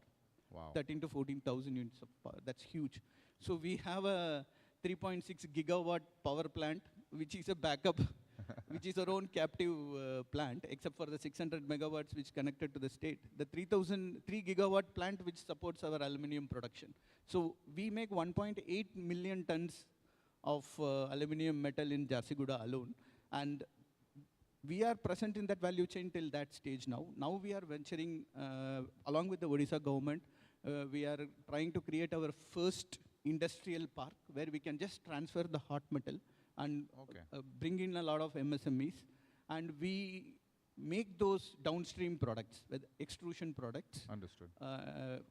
S6: Wow. 13 to 14,000 units of power. That's huge. So we have a 3.6 gigawatt power plant, which is a backup which is our own captive plant, except for the 600 megawatts which connected to the state. The 3 gigawatt plant which supports our aluminum production. So we make 1.8 million tons of aluminum metal in Jharsuguda alone. And we are present in that value chain till that stage now. Now we are venturing, along with the Odisha government, we are trying to create our first industrial park where we can just transfer the hot metal and bring in a lot of MSMEs. And we make those downstream products, with extrusion products.
S2: Understood.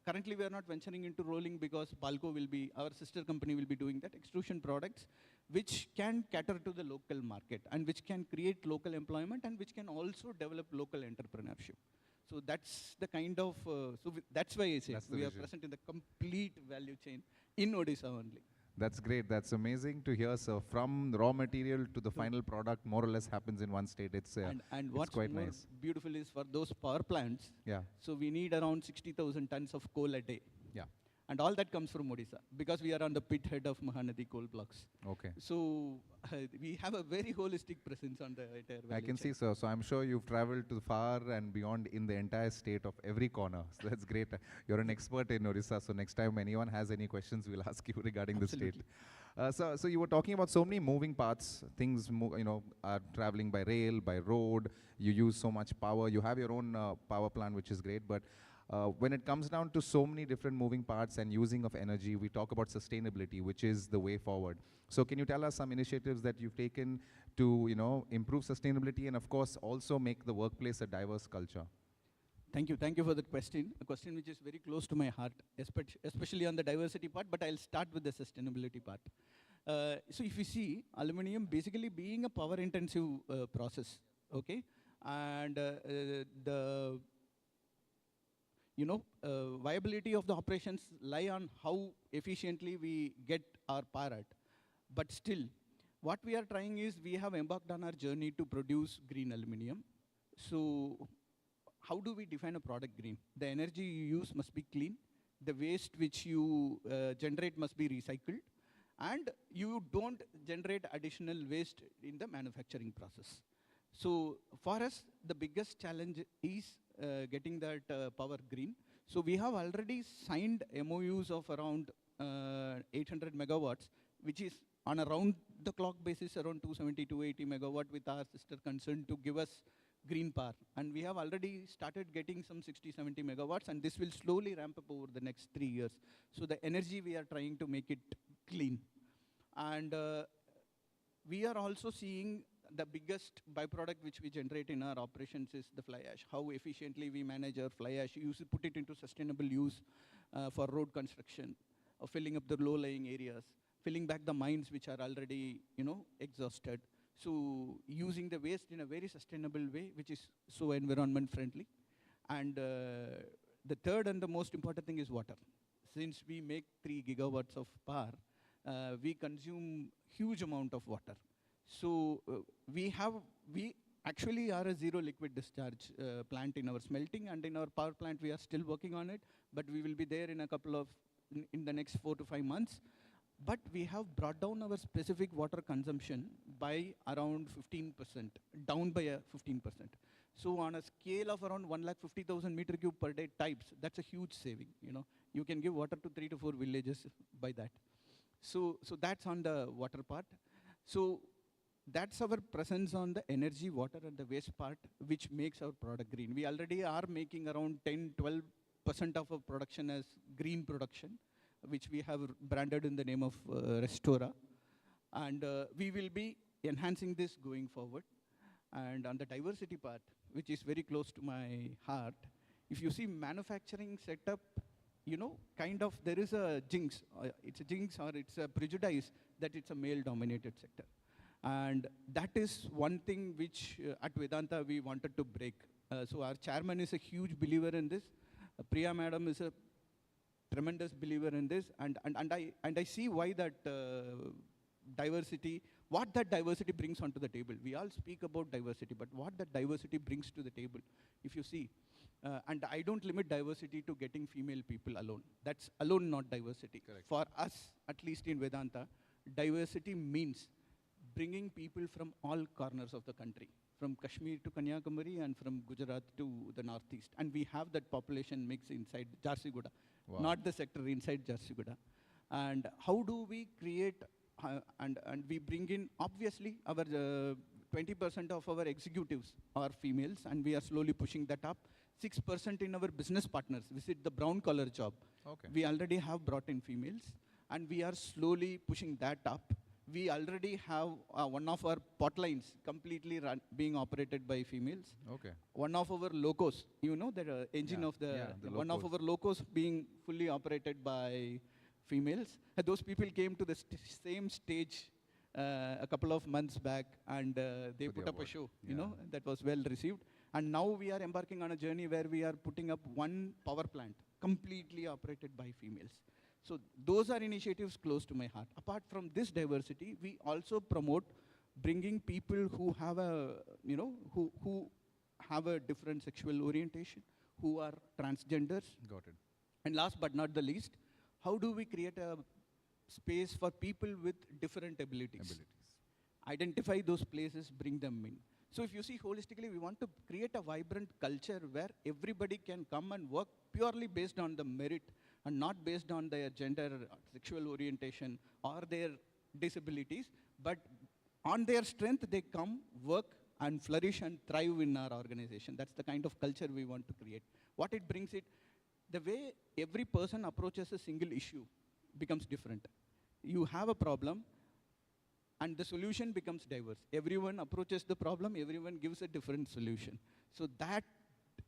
S6: Currently, we are not venturing into rolling because Balco will be, our sister company will be doing that, extrusion products, which can cater to the local market and which can create local employment and which can also develop local entrepreneurship. So that's the kind of, that's why I say we are present in the complete value chain in Odisha only.
S2: That's great. That's amazing to hear. So from the raw material to the final product, more or less happens in one state. It's
S6: what's
S2: quite
S6: more
S2: nice.
S6: Beautiful is for those power plants.
S2: Yeah.
S6: So we need around 60,000 tons of coal a day.
S2: Yeah.
S6: And all that comes from Odisha because we are on the pit head of Mahanadi coal blocks.
S2: Okay.
S6: So we have a very holistic presence on the entire valley
S2: I can
S6: chain.
S2: see so. So I'm sure you've traveled to far and beyond in the entire state of every corner. So that's great. You're an expert in Odisha. So next time anyone has any questions, we'll ask you regarding the state. So you were talking about so many moving parts. Things are traveling by rail, by road. You use so much power. You have your own power plant, which is great. But when it comes down to so many different moving parts and using of energy, we talk about sustainability, which is the way forward. So can you tell us some initiatives that you've taken to, improve sustainability and, of course, also make the workplace a diverse culture?
S6: Thank you. Thank you for that question. A question which is very close to my heart, especially on the diversity part, but I'll start with the sustainability part. So if you see, aluminum basically being a power-intensive process, okay? And the viability of the operations lie on how efficiently we get our power at. But still, what we are trying is we have embarked on our journey to produce green aluminum. So how do we define a product green? The energy you use must be clean. The waste which you generate must be recycled. And you don't generate additional waste in the manufacturing process. So for us, the biggest challenge is getting that power green. So we have already signed MOUs of around 800 megawatts, which is on a round-the-clock basis around 270, 280 megawatt with our sister concern to give us green power. And we have already started getting some 60, 70 megawatts, and this will slowly ramp up over the next 3 years. So the energy, we are trying to make it clean. And we are also seeing the biggest byproduct which we generate in our operations is the fly ash. How efficiently we manage our fly ash, put it into sustainable use for road construction, of filling up the low-lying areas, filling back the mines which are already, exhausted. So using the waste in a very sustainable way, which is so environment friendly. And the third and the most important thing is water. Since we make 3 gigawatts of power, we consume huge amount of water. So we actually are a zero liquid discharge plant in our smelting, and in our power plant we are still working on it, but we will be there in in the next 4 to 5 months. But we have brought down our specific water consumption by around 15%, down by 15%. So on a scale of around 150,000 meter cube per day types, that's a huge saving. You can give water to 3 to 4 villages by that. So that's on the water part. So that's our presence on the energy, water, and the waste part, which makes our product green. We already are making around 10-12% of our production as green production, which we have branded in the name of Restora. And we will be enhancing this going forward. And on the diversity part, which is very close to my heart, if you see manufacturing setup, kind of there is a jinx. It's a jinx or it's a prejudice that it's a male-dominated sector. And that is one thing which at Vedanta we wanted to break. So our chairman is a huge believer in this. Priya madam is a tremendous believer in this. And I see why that diversity, what that diversity brings onto the table. We all speak about diversity, but what that diversity brings to the table, if you see. And I don't limit diversity to getting female people alone. That's alone not diversity.
S2: Correct.
S6: For us, at least in Vedanta, diversity means bringing people from all corners of the country, from Kashmir to Kanyakumari and from Gujarat to the northeast. And we have that population mix inside Jharsuguda, not the sector, inside Jharsuguda. And how do we create, and we bring in, obviously, our 20% of our executives are females, and we are slowly pushing that up. 6% in our business partners visit the brown collar job.
S2: Okay.
S6: We already have brought in females, and we are slowly pushing that up. We already have one of our pot lines completely being operated by females.
S2: Okay.
S6: One of our locos, you know, the engine of the one of our locos being fully operated by females. And those people came to the same stage a couple of months back, and they put up a show, you know, that was well received. And now we are embarking on a journey where we are putting up one power plant completely operated by females. So those are initiatives close to my heart. Apart from this diversity, we also promote bringing people who have a, you know, who have a different sexual orientation, who are transgenders.
S2: Got it.
S6: And last but not the least, how do we create a space for people with different abilities? Identify those places, bring them in. So if you see holistically, we want to create a vibrant culture where everybody can come and work purely based on the merit and not based on their gender, sexual orientation, or their disabilities, but on their strength, they come, work, and flourish and thrive in our organization. That's the kind of culture we want to create. What it brings it, the way every person approaches a single issue becomes different. You have a problem, and the solution becomes diverse. Everyone approaches the problem, everyone gives a different solution. So that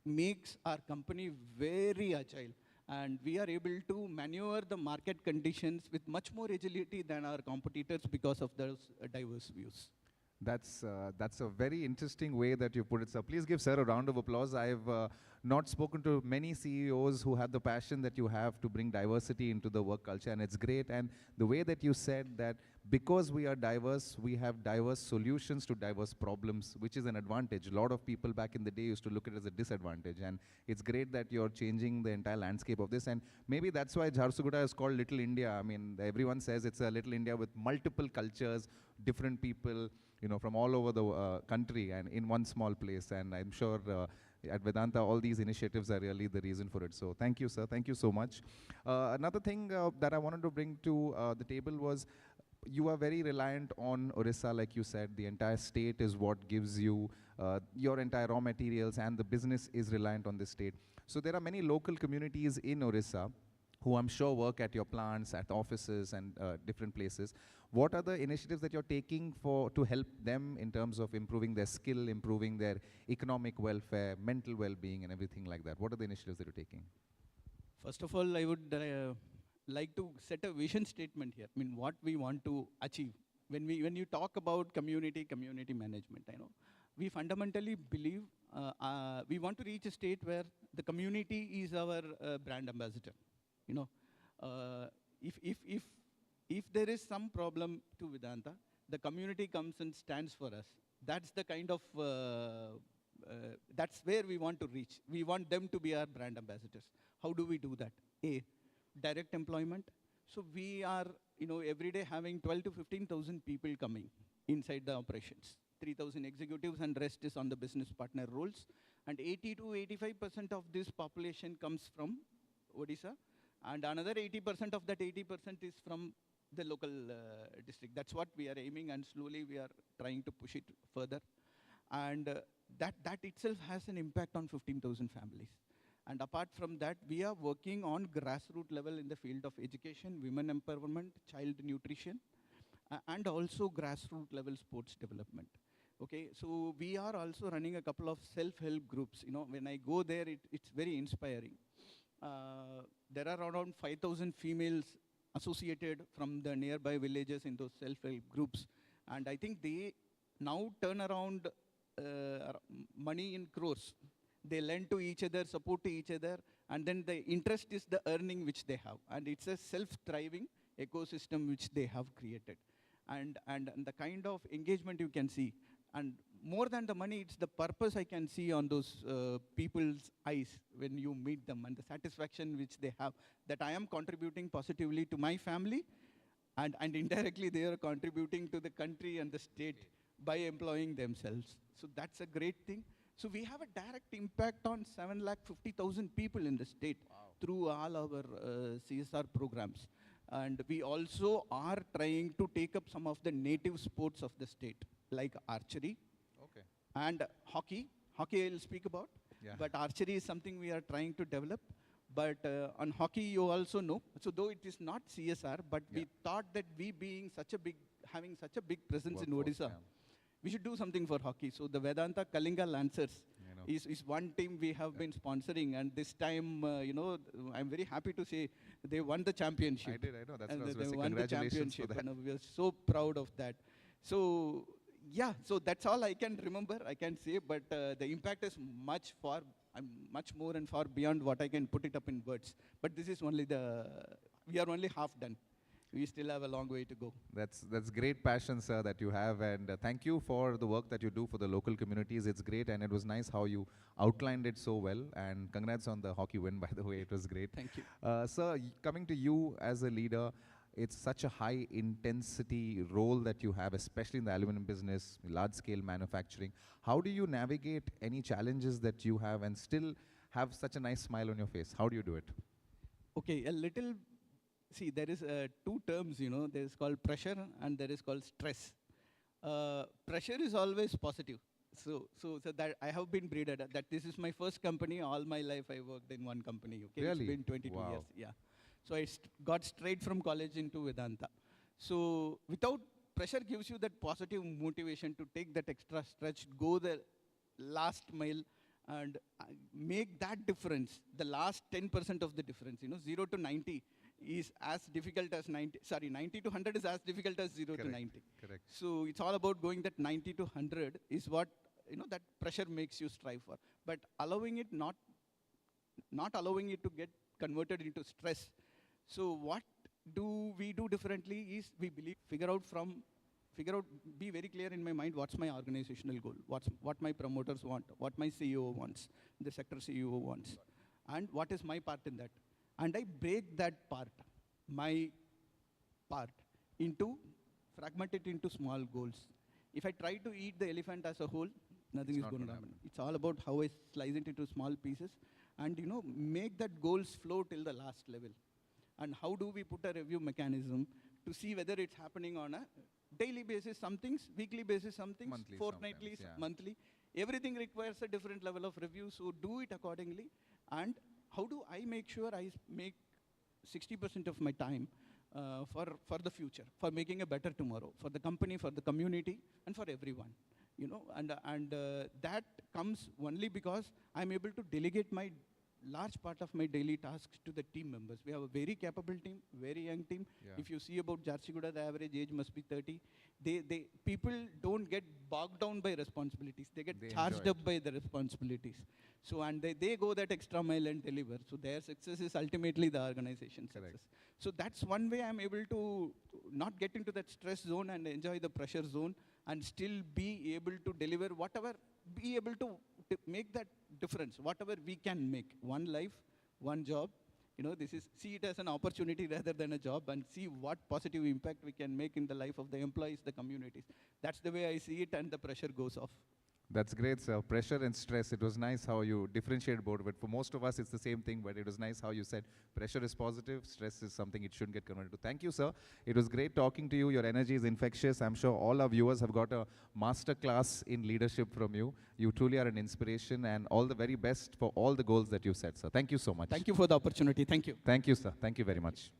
S6: makes our company very agile. And we are able to maneuver the market conditions with much more agility than our competitors because of those diverse views.
S2: That's a very interesting way that you put it, sir. Please give sir a round of applause. I've not spoken to many CEOs who have the passion that you have to bring diversity into the work culture, and it's great. And the way that you said that because we are diverse, we have diverse solutions to diverse problems, which is an advantage. A lot of people back in the day used to look at it as a disadvantage, and it's great that you're changing the entire landscape of this. And maybe that's why Jharsuguda is called Little India. I mean, everyone says it's a little India with multiple cultures, different people, you know, from all over the country and in one small place. And I'm sure at Vedanta, all these initiatives are really the reason for it. So thank you, sir. Thank you so much. Another thing that I wanted to bring to the table was you are very reliant on Odisha, like you said. The entire state is what gives you your entire raw materials, and the business is reliant on the state. So there are many local communities in Odisha who I'm sure work at your plants, at offices, and different places. What are the initiatives that you're taking to help them in terms of improving their skill, improving their economic welfare, mental well-being, and everything like that? What are the initiatives that you're taking?
S6: First of all, I would like to set a vision statement here. I mean, what we want to achieve. When you talk about community management, I know, we fundamentally believe we want to reach a state where the community is our brand ambassador. You know, if there is some problem to Vedanta, the community comes and stands for us. That's the kind of, that's where we want to reach. We want them to be our brand ambassadors. How do we do that? Direct employment. So we are, you know, every day having 12 to 15,000 people coming inside the operations. 3,000 executives, and rest is on the business partner roles. And 80 to 85% of this population comes from Odisha. And another 80% of that 80% is from the local district. That's what we are aiming, and slowly we are trying to push it further. And that itself has an impact on 15,000 families. And apart from that, we are working on grassroots level in the field of education, women empowerment, child nutrition, and also grassroots level sports development. Okay, so we are also running a couple of self-help groups. You know, when I go there, it's very inspiring. There are around 5,000 females associated from the nearby villages in those self-help groups. And I think they now turn around money in crores. They lend to each other, support to each other, and then the interest is the earning which they have. And it's a self-thriving ecosystem which they have created. And the kind of engagement you can see, and more than the money, it's the purpose I can see on those people's eyes when you meet them, and the satisfaction which they have, that I am contributing positively to my family and indirectly they are contributing to the country and the state by employing themselves. So that's a great thing. So we have a direct impact on 7,50,000 people in the state through all our CSR programs. And we also are trying to take up some of the native sports of the state, like archery
S2: Okay.
S6: and hockey. Hockey I'll speak about,
S2: Yeah.
S6: but archery is something we are trying to develop. But on hockey, you also know, so though it is not CSR, but we thought that we being such a big, having such a big presence in
S2: Workforce,
S6: Odisha,
S2: yeah.
S6: we should do something for hockey. So the Vedanta Kalinga Lancers
S2: You know.
S6: is one team we have been sponsoring, and this time, I'm very happy to say they won the championship.
S2: I know. That's
S6: And
S2: what I was
S6: they
S2: gonna say.
S6: won the
S2: Congratulations for
S6: championship,
S2: that.
S6: and we are so proud of that. So yeah, so that's all I can remember, I can say, but the impact is much more and far beyond what I can put it up in words. But this is only we are only half done. We still have a long way to go.
S2: That's great passion, sir, that you have, and thank you for the work that you do for the local communities. It's great, and it was nice how you outlined it so well. And congrats on the hockey win, by the way. It was great.
S6: Thank you.
S2: Sir, coming to you as a leader, it's such a high intensity role that you have, especially in the aluminum business, large scale manufacturing. How do you navigate any challenges that you have and still have such a nice smile on your face? How do you do it?
S6: Okay, a little, see, there is two terms, there is called pressure and there is called stress. Pressure is always positive. So that I have been bred at that. This is my first company. All my life I worked in one company. Okay,
S2: Really?
S6: it's been 22
S2: Wow.
S6: years. Yeah. So I got straight from college into Vedanta. So without pressure gives you that positive motivation to take that extra stretch, go the last mile, and make that difference, the last 10% of the difference. 0 to 90 is as difficult as 90 to 100 is as difficult as 0 to
S2: Correct,
S6: 90.
S2: correct.
S6: So it's all about going that 90 to 100 is what, that pressure makes you strive for. But allowing it, not allowing it to get converted into stress. So what do we do differently is we believe, figure out, be very clear in my mind what's my organizational goal, what my promoters want, what my CEO wants, the sector CEO wants, and what is my part in that. And I break that my part, fragment it into small goals. If I try to eat the elephant as a whole, nothing is
S2: not
S6: going to
S2: gonna
S6: happen. It's all about how I slice it into small pieces and, make that goals flow till the last level. And how do we put a review mechanism to see whether it's happening on a daily basis, some things, weekly basis, some things,
S2: Monthly
S6: fortnightly,
S2: sometimes, yeah.
S6: monthly. Everything requires a different level of review, so do it accordingly. And how do I make sure I make 60% of my time for the future, for making a better tomorrow, for the company, for the community, and for everyone. That comes only because I'm able to delegate my large part of my daily tasks to the team members. We have a very capable team, very young team.
S2: Yeah.
S6: If you see about Jarchiguda, the average age must be 30. People don't get bogged down by responsibilities. They get
S2: They
S6: charged
S2: enjoy
S6: up by the responsibilities. So, and they go that extra mile and deliver. So their success is ultimately the organization's
S2: Correct.
S6: success. So that's one way I'm able to not get into that stress zone and enjoy the pressure zone and still be able to deliver be able to make that difference, whatever we can make. One life, one job. See it as an opportunity rather than a job, and see what positive impact we can make in the life of the employees, the communities. That's the way I see it, and the pressure goes off.
S2: That's great, sir. Pressure and stress. It was nice how you differentiate both. But for most of us, it's the same thing. But it was nice how you said pressure is positive, stress is something it shouldn't get converted to. Thank you, sir. It was great talking to you. Your energy is infectious. I'm sure all our viewers have got a master class in leadership from you. You truly are an inspiration, and all the very best for all the goals that you set, sir. Thank you so much.
S6: Thank you for the opportunity. Thank you.
S2: Thank you, sir. Thank you very much.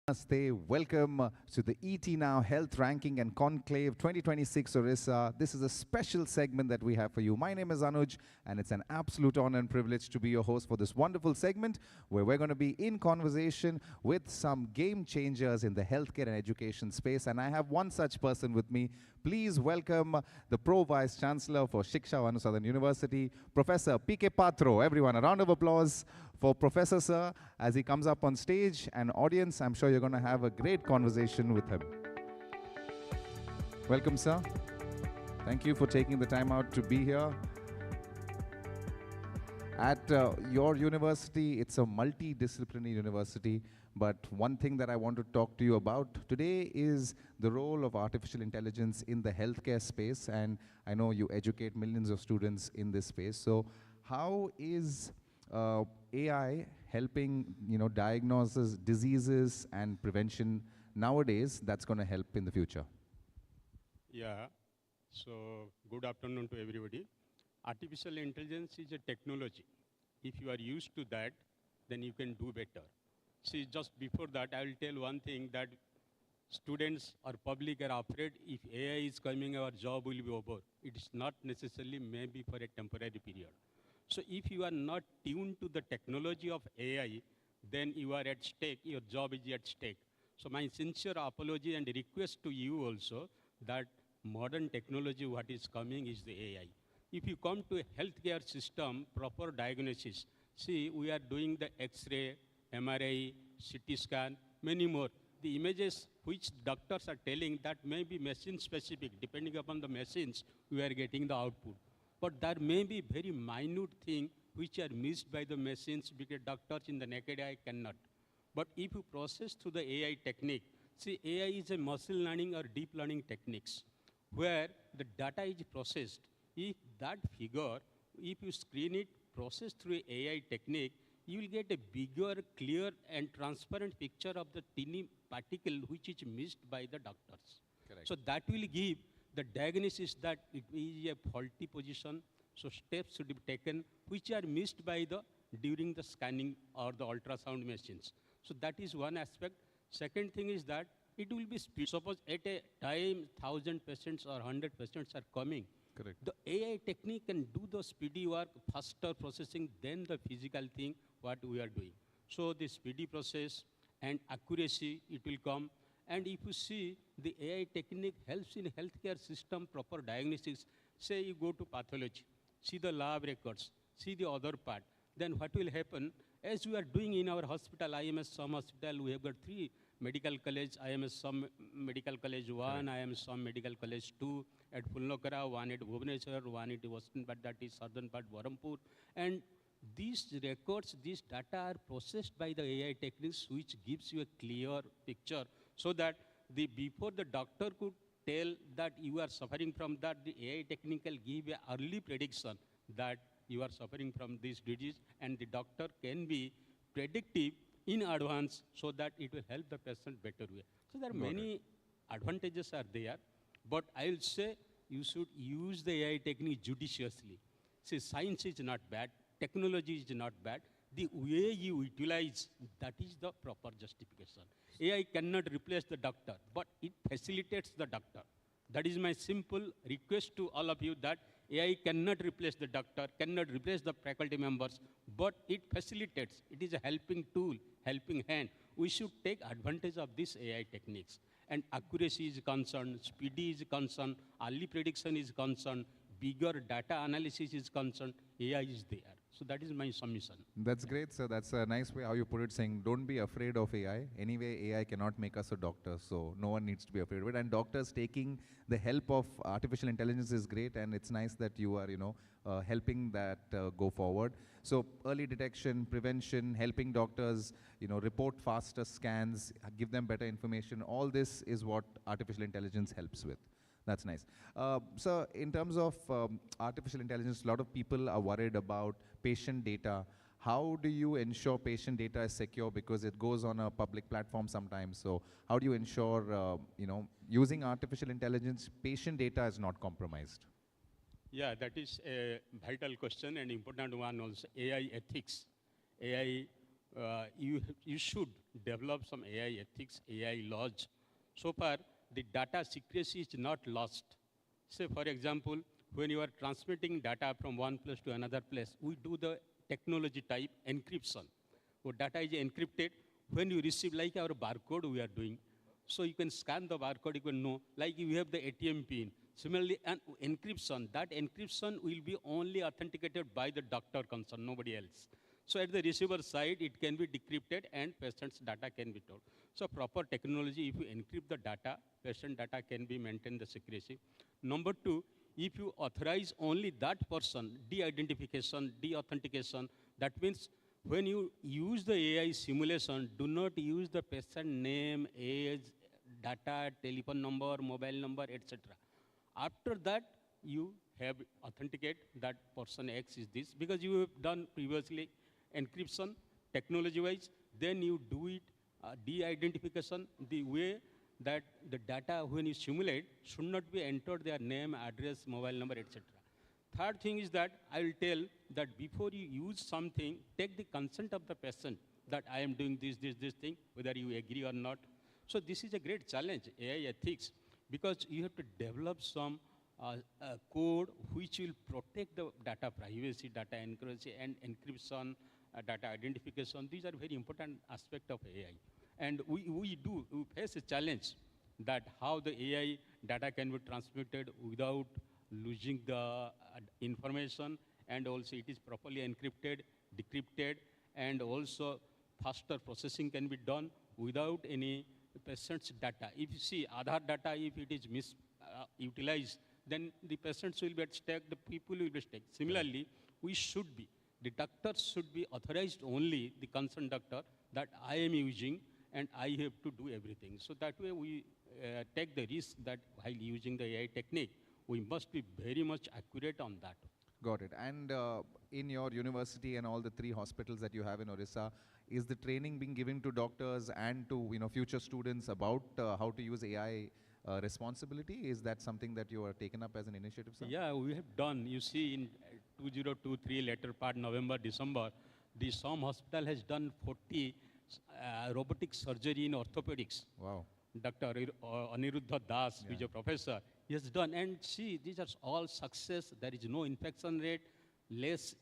S2: Namaste. Welcome to the ET Now Health Ranking and Conclave 2026 Odisha. This is a special segment that we have for you. My name is Anuj, and it's an absolute honor and privilege to be your host for this wonderful segment where we're going to be in conversation with some game changers in the healthcare and education space. And I have one such person with me. Please welcome the Pro Vice Chancellor for Shiksha Vanu Southern University, Professor P.K. Patro. Everyone, a round of applause for Professor Sir as he comes up on stage. And audience, I'm sure you're going to have a great conversation with him. Welcome, sir. Thank you for taking the time out to be here. At your university, it's a multidisciplinary university, but one thing that I want to talk to you about today is the role of artificial intelligence in the healthcare space, and I know you educate millions of students in this space. So how is AI helping, diagnosis diseases and prevention nowadays that's going to help in the future?
S7: Yeah, so good afternoon to everybody. Artificial intelligence is a technology. If you are used to that, then you can do better. See, just before that, I will tell one thing that students or public are afraid if AI is coming, our job will be over. It is not necessarily maybe for a temporary period. So if you are not tuned to the technology of AI, then you are at stake, your job is at stake. So my sincere apology and request to you also that modern technology, what is coming is the AI. If you come to a healthcare system, proper diagnosis, see, we are doing the X-ray, MRI, CT scan, many more. The images which doctors are telling that may be machine specific, depending upon the machines, we are getting the output. But there may be very minute thing which are missed by the machines because doctors in the naked eye cannot. But if you process through the AI technique, see, AI is a machine learning or deep learning techniques where the data is processed. If that figure, if you screen it, process through AI technique, you will get a bigger, clear, and transparent picture of the tiny particle which is missed by the doctors.
S2: Correct.
S7: So that will give the diagnosis that it is a faulty position, so steps should be taken which are missed by the during the scanning or the ultrasound machines. So that is one aspect. Second thing is that it will be speed. Suppose at a time 1,000 patients or 100 patients are coming.
S2: Correct.
S7: The AI technique can do the speedy work, faster processing than the physical thing what we are doing. So the speedy process and accuracy, it will come. And if you see, the AI technique helps in healthcare system proper diagnosis. Say you go to pathology, see the lab records, see the other part. Then what will happen? As we are doing in our hospital, IMS some hospital, we have got 3 medical college, IMS some medical college 1, IMS some medical college 2, at Pulnokara, 1 at Bhubaneswar, 1 at Western, but that is southern part, Barampur. And these records, these data are processed by the AI techniques, which gives you a clear picture so that before the doctor could tell that you are suffering from that, the AI technique will give an early prediction that you are suffering from this disease, and the doctor can be predictive in advance so that it will help the patient better way. So there are many advantages are there, but I will say you should use the AI technique judiciously. See, science is not bad, technology is not bad. The way you utilize, that is the proper justification. AI cannot replace the doctor, but it facilitates the doctor. That is my simple request to all of you that AI cannot replace the doctor, cannot replace the faculty members, but it facilitates. It is a helping tool, helping hand. We should take advantage of these AI techniques. And accuracy is concerned, speedy is concerned, early prediction is concerned, bigger data analysis is concerned, AI is there. So that is my submission.
S2: That's great, sir. That's a nice way how you put it, saying don't be afraid of AI. Anyway, AI cannot make us a doctor, so no one needs to be afraid of it. And doctors taking the help of artificial intelligence is great, and it's nice that you are, helping that go forward. So early detection, prevention, helping doctors, report faster scans, give them better information. All this is what artificial intelligence helps with. That's nice. So in terms of artificial intelligence, a lot of people are worried about patient data. How do you ensure patient data is secure, because it goes on a public platform sometimes? So how do you ensure, using artificial intelligence, patient data is not compromised?
S7: Yeah, that is a vital question and important one also. AI ethics. AI you should develop some AI ethics, AI laws. So far, the data secrecy is not lost. Say, for example, when you are transmitting data from one place to another place, we do the technology type encryption. So data is encrypted. When you receive, like our barcode we are doing, so you can scan the barcode, you can know, like you have the ATM pin. Similarly, an encryption, that encryption will be only authenticated by the doctor concerned, nobody else. So at the receiver side, it can be decrypted and patient's data can be told. So proper technology, if you encrypt the data, patient data can be maintained the secrecy. Number two, if you authorize only that person, de-identification, de-authentication, that means when you use the AI simulation, do not use the patient name, age, data, telephone number, mobile number, etc. After that, you have authenticate that person X is this, because you have done previously encryption, technology-wise, then you do it, de-identification, the way that the data, when you simulate, should not be entered their name, address, mobile number, etc. Third thing is that I will tell that before you use something, take the consent of the patient that I am doing this thing, whether you agree or not. So this is a great challenge, AI ethics, because you have to develop some code which will protect the data privacy, data accuracy, and encryption, data identification. These are very important aspects of AI. And we face a challenge that how the AI data can be transmitted without losing the information, and also it is properly encrypted, decrypted, and also faster processing can be done without any patient's data. If you see Aadhaar data, if it is misutilized, then the patients will be at stake, the people will be at stake. Similarly, the doctors should be authorized only, the concerned doctor, that I am using and I have to do everything. So that way we take the risk that while using the AI technique, we must be very much accurate on that.
S2: Got it. And in your university and all the 3 hospitals that you have in Odisha, is the training being given to doctors and to future students about how to use AI responsibility? Is that something that you are taken up as an initiative, sir?
S7: Yeah, we have done. You see, in 2023, later part, November, December, the SOM hospital has done 40 robotic surgery in orthopedics.
S2: Wow.
S7: Dr. Aniruddha Das, who is a professor, he has done. And see, these are all success. There is no infection rate, less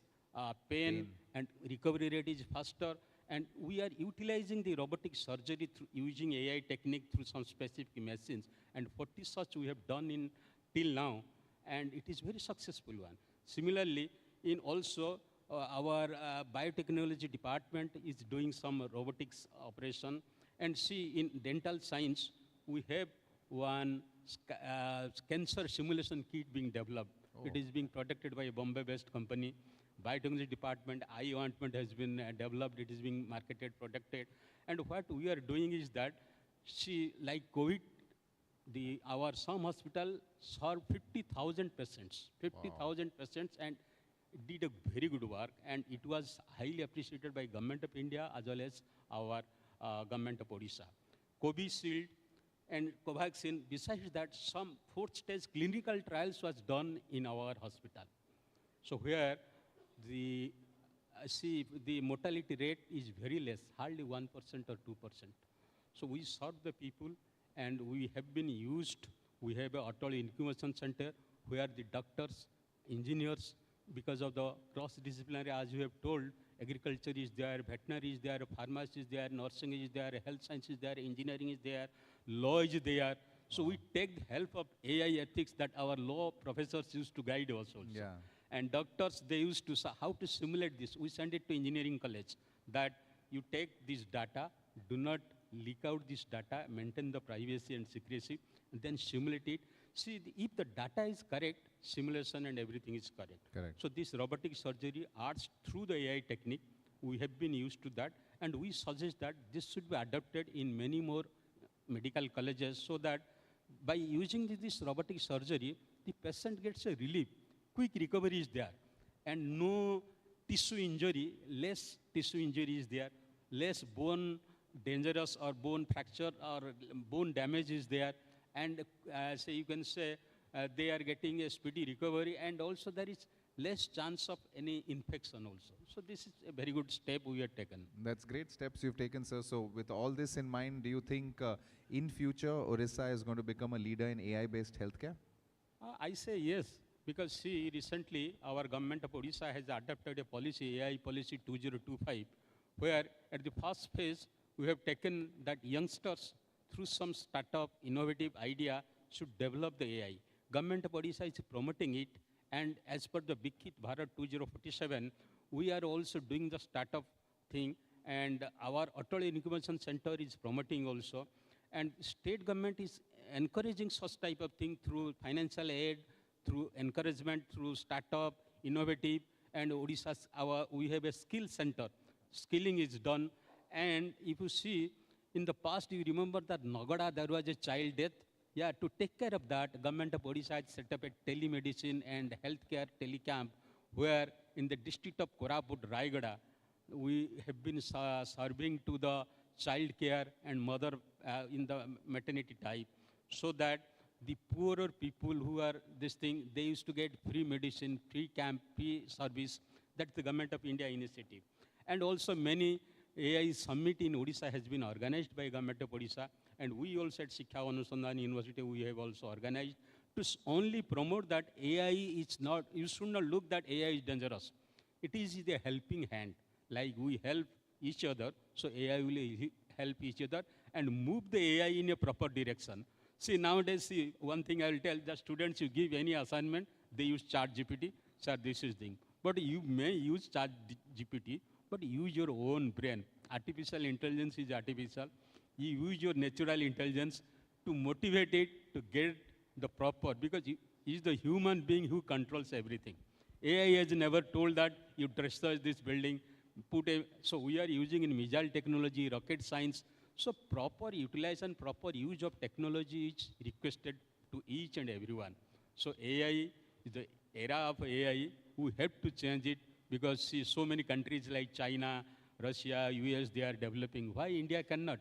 S7: pain, and recovery rate is faster. And we are utilizing the robotic surgery through using AI technique through some specific machines. And 40 such we have done till now, and it is very successful one. Similarly, in also our biotechnology department is doing some robotics operation. And see, in dental science, we have one cancer simulation kit being developed. Oh. It is being protected by a Bombay-based company. Biotechnology department, eye ointment has been developed. It is being marketed, protected. And what we are doing is that, see, like COVID, our SOM hospital saw 50,000 patients, 50,000 patients, and did a very good work. And it was highly appreciated by Government of India as well as our Government of Odisha. Covishield and Covaxin, besides that, some 4th stage clinical trials was done in our hospital. So where the mortality rate is very less, hardly 1% or 2%. So we serve the people, and we have been used. We have a Atal Incubation Center where the doctors, engineers, because of the cross-disciplinary, as you have told, agriculture is there, veterinary is there, pharmacy is there, nursing is there, health science is there, engineering is there, law is there. So we take the help of AI ethics that our law professors used to guide us also.
S2: Yeah.
S7: And doctors, they used to say how to simulate this. We send it to engineering college that you take this data, do not leak out this data, maintain the privacy and secrecy, and then simulate it. See, if the data is correct, simulation and everything is correct.
S2: Correct.
S7: So this robotic surgery arts through the AI technique, we have been used to that, and we suggest that this should be adopted in many more medical colleges, so that by using this robotic surgery, the patient gets a relief. Quick recovery is there, and no tissue injury, less tissue injury is there, less bone dangerous or bone fracture or bone damage is there, and so you can say they are getting a speedy recovery, and also there is less chance of any infection also. So this is a very good step we have taken.
S2: That's great steps you've taken, sir. So with all this in mind, do you think in future Odisha is going to become a leader in AI-based healthcare?
S7: I say yes, because see, recently our government of Odisha has adopted a policy, AI policy 2025, where at the first phase, we have taken that youngsters through some startup innovative idea should develop the AI. Government of Odisha is promoting it, and as per the Viksit Bharat 2047, we are also doing the startup thing, and our Atal Incubation Center is promoting also. And state government is encouraging such type of thing through financial aid, through encouragement, through startup, innovative, and Odisha's, we have a skill center. Skilling is done. And if you see, in the past, you remember that Nagada, there was a child death. Yeah, to take care of that, government of Odisha had set up a telemedicine and healthcare telecamp, where in the district of Koraput, Raigada, we have been serving to the child care and mother in the maternity type, so that the poorer people who are this thing, they used to get free medicine, free camp, free service. That's the government of India initiative. And also many AI summit in Odisha has been organized by government of Odisha, and we also at Shiksha Anusandhan University, we have also organized to only promote that AI is not, you should not look that AI is dangerous. It is the helping hand. Like we help each other, so AI will help each other and move the AI in a proper direction. See, nowadays, see, one thing I will tell the students, you give any assignment, they use chat GPT, sir, this is thing. But you may use chat GPT, but use your own brain. Artificial intelligence is artificial. You use your natural intelligence to motivate it to get the proper, because he is the human being who controls everything. AI has never told that you research this building, so we are using in missile technology, rocket science. So proper utilization, proper use of technology is requested to each and everyone. So AI is the era of AI. We have to change it, because see, so many countries like China, Russia, US, they are developing. Why India cannot?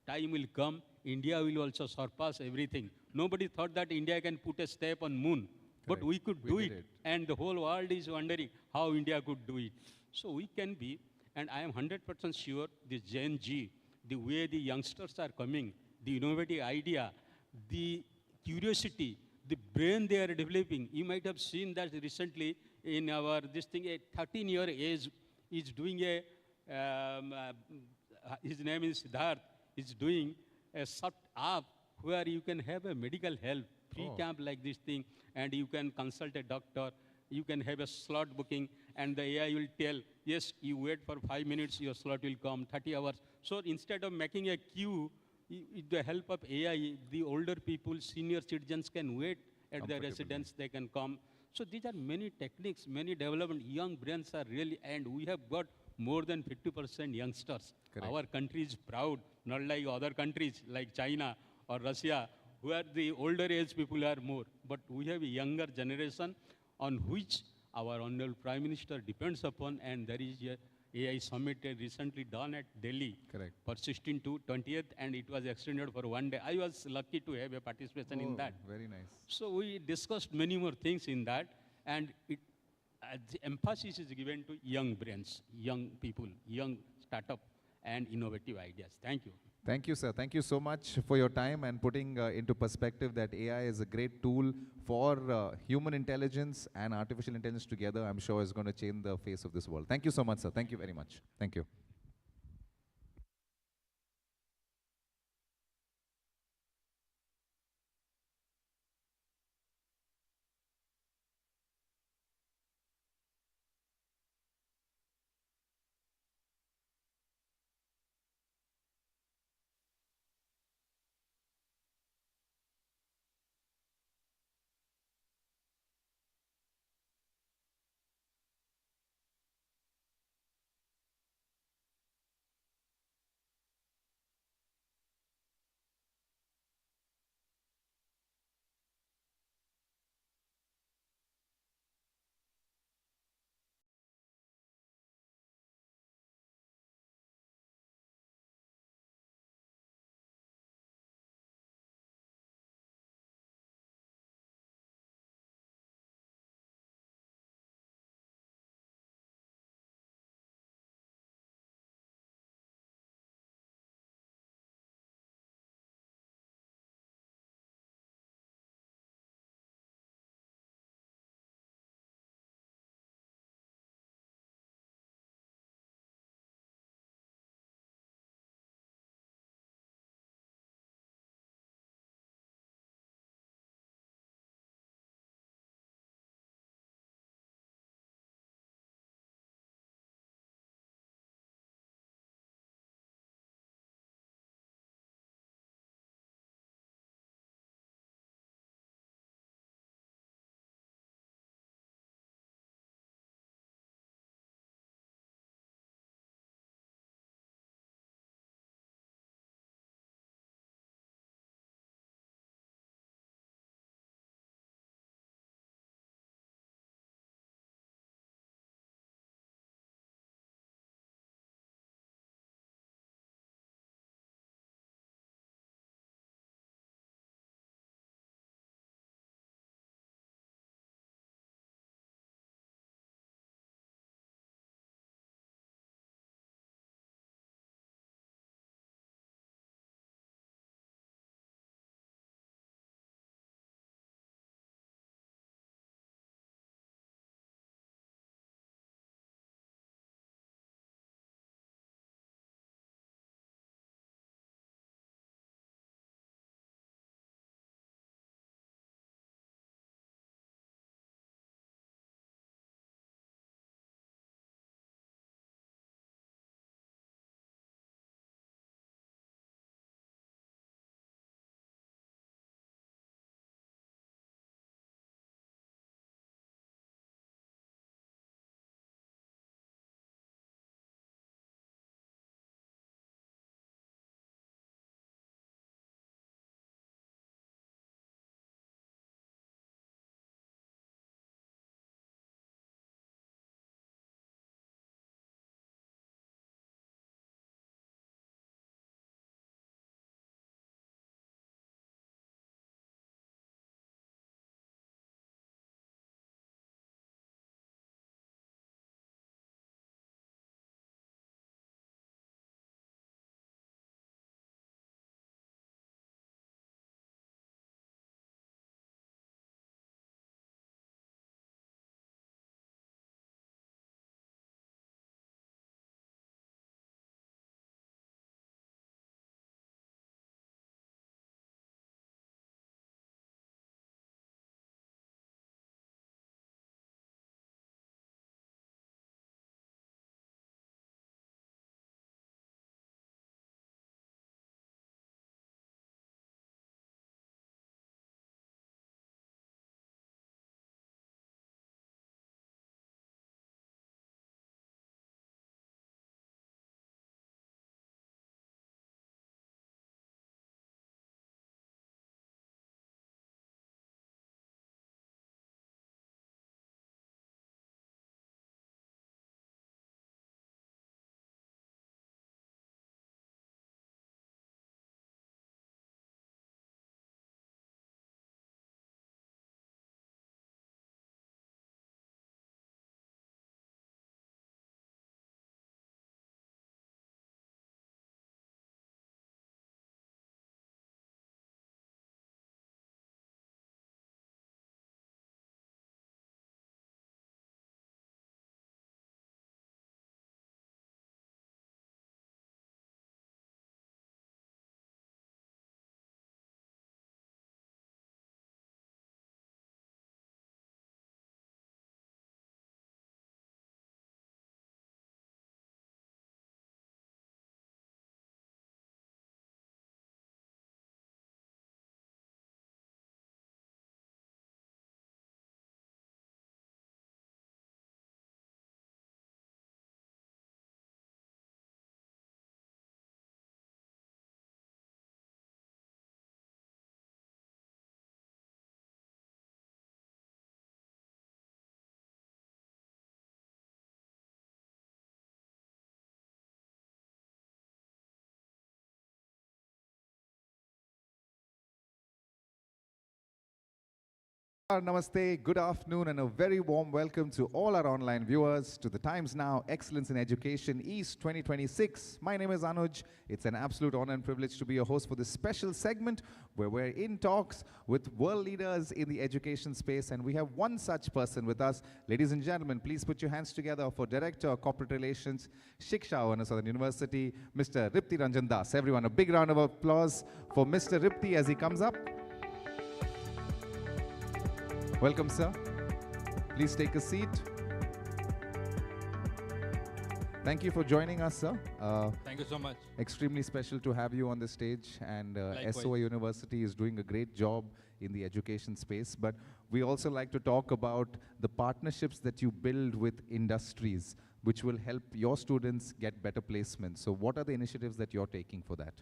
S7: Time will come, India will also surpass everything. Nobody thought that India can put a step on moon, but we could do it. And the whole world is wondering how India could do it. So we can be, and I am 100% sure the Gen Z, the way the youngsters are coming, the innovative idea, the curiosity, the brain they are developing. You might have seen that recently in our, this thing, a 13-year age is doing a, his name is Siddharth, is doing a sort app where you can have a medical help, free camp like this thing, and you can consult a doctor, you can have a slot booking, and the AI will tell, yes, you wait for 5 minutes, your slot will come, 30 hours. So instead of making a queue, with the help of AI, the older people, senior citizens can wait at their residence, they can come. So these are many techniques, many development. Young brains are really, and we have got more than 50% youngsters.
S2: Correct.
S7: Our country is proud, not like other countries like China or Russia, where the older age people are more. But we have a younger generation on which our Honorable Prime Minister depends upon, and there is a AI summit recently done at Delhi.
S2: Correct.
S7: For 16 to 20th, and it was extended for 1 day. I was lucky to have a participation in that.
S2: Very nice.
S7: So we discussed many more things in that, and the emphasis is given to young brains, young people, young startup, and innovative ideas. Thank you.
S2: Thank you, sir. Thank you so much for your time and putting into perspective that AI is a great tool for human intelligence and artificial intelligence together. I'm sure is going to change the face of this world. Thank you so much, sir. Thank you very much. Thank you. Namaste, good afternoon, and a very warm welcome to all our online viewers to the Times Now Excellence in Education East 2026. My name is Anuj. It's an absolute honor and privilege to be your host for this special segment where we're in talks with world leaders in the education space, and we have one such person with us. Ladies and gentlemen, please put your hands together for Director of Corporate Relations, Shiksha, Southern University, Mr. Ripti Ranjan Das. Everyone, a big round of applause for Mr. Ripti as he comes up. Welcome, sir. Please take a seat. Thank you for joining us, sir.
S8: Thank you so much.
S2: Extremely special to have you on the stage, and
S8: Likewise.
S2: SOA University is doing a great job in the education space. But we also like to talk about the partnerships that you build with industries, which will help your students get better placements. So what are the initiatives that you're taking for that?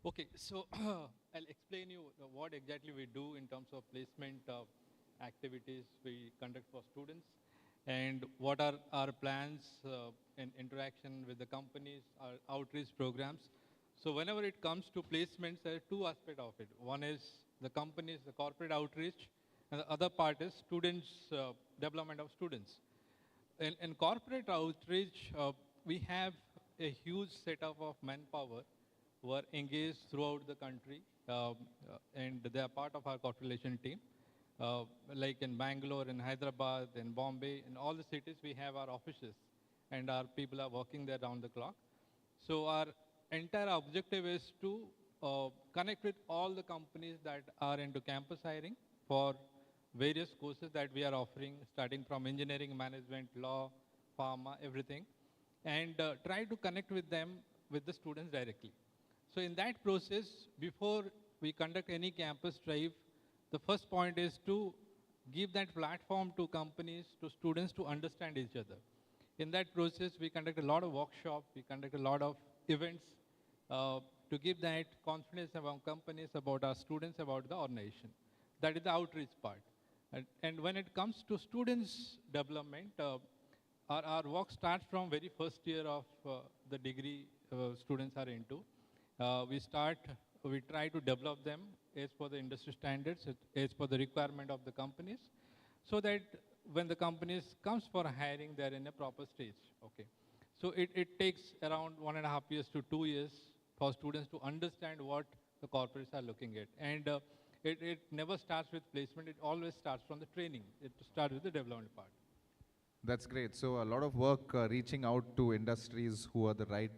S8: Okay, so I'll explain you what exactly we do in terms of placement activities we conduct for students, and what are our plans in interaction with the companies, our outreach programs. So whenever it comes to placements, there are two aspects of it. One is the companies, the corporate outreach, and the other part is students, development of students. In corporate outreach, we have a huge setup of manpower who are engaged throughout the country, and they are part of our corporate relation team. Like in Bangalore, in Hyderabad, in Bombay, in all the cities, we have our offices, and our people are working there round the clock. So our entire objective is to connect with all the companies that are into campus hiring for various courses that we are offering, starting from engineering, management, law, pharma, everything, and try to connect with them, with the students directly. So in that process, before we conduct any campus drive, the first point is to give that platform to companies, to students to understand each other. In that process, we conduct a lot of workshops, we conduct a lot of events to give that confidence among companies, about our students, about the organization. That is the outreach part. And when it comes to students' development, our work starts from very first year of the degree students are into. We try to develop them as per the industry standards, as per the requirement of the companies, so that when the companies comes for hiring, they're in a proper stage. Okay. So it takes around 1.5 years to 2 years for students to understand what the corporates are looking at. And it never starts with placement, it always starts from the training. It starts with the development part.
S2: That's great. So a lot of work reaching out to industries who are the right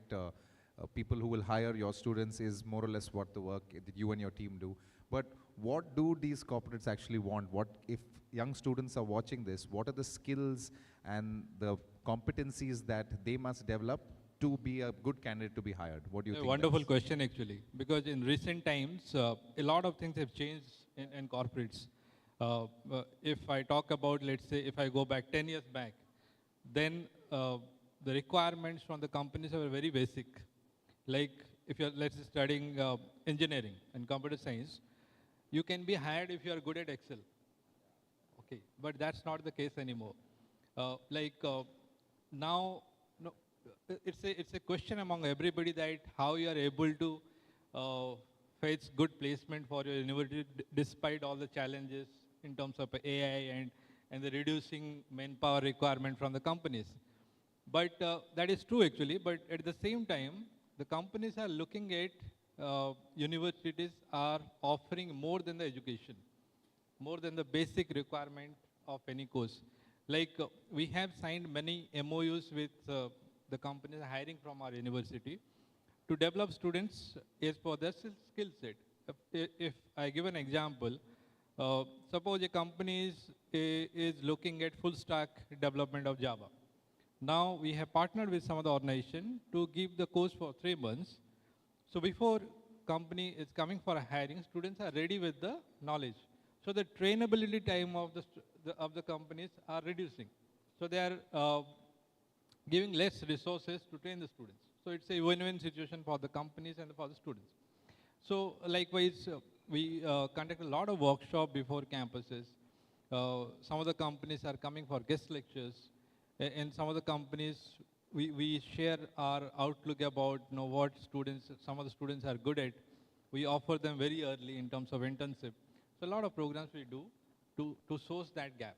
S2: people who will hire your students is more or less what the work that you and your team do. But what do these corporates actually want? What if young students are watching this, what are the skills and the competencies that they must develop to be a good candidate to be hired? What do you think?
S8: Wonderful question, actually, because in recent times, a lot of things have changed in corporates. If I talk about, let's say, if I go back 10 years back, then the requirements from the companies were very basic. Like if you're, let's say, studying engineering and computer science, you can be hired if you are good at Excel. Okay, but that's not the case anymore. Now, no, it's a question among everybody that how you are able to fetch good placement for your university despite all the challenges in terms of AI and the reducing manpower requirement from the companies. But that is true, actually. But at the same time, the companies are looking at universities are offering more than the education, more than the basic requirement of any course. Like we have signed many MOUs with the companies hiring from our university to develop students as per their skill set. If I give an example, suppose a company is looking at full stack development of Java. Now we have partnered with some of the organization to give the course for 3 months. So before company is coming for a hiring, students are ready with the knowledge. So the trainability time of the companies are reducing. So they are giving less resources to train the students. So it's a win-win situation for the companies and for the students. So likewise, we conduct a lot of workshops before campuses. Some of the companies are coming for guest lectures. In some of the companies, we share our outlook about what students, some of the students are good at. We offer them very early in terms of internship. So a lot of programs we do. to source that gap.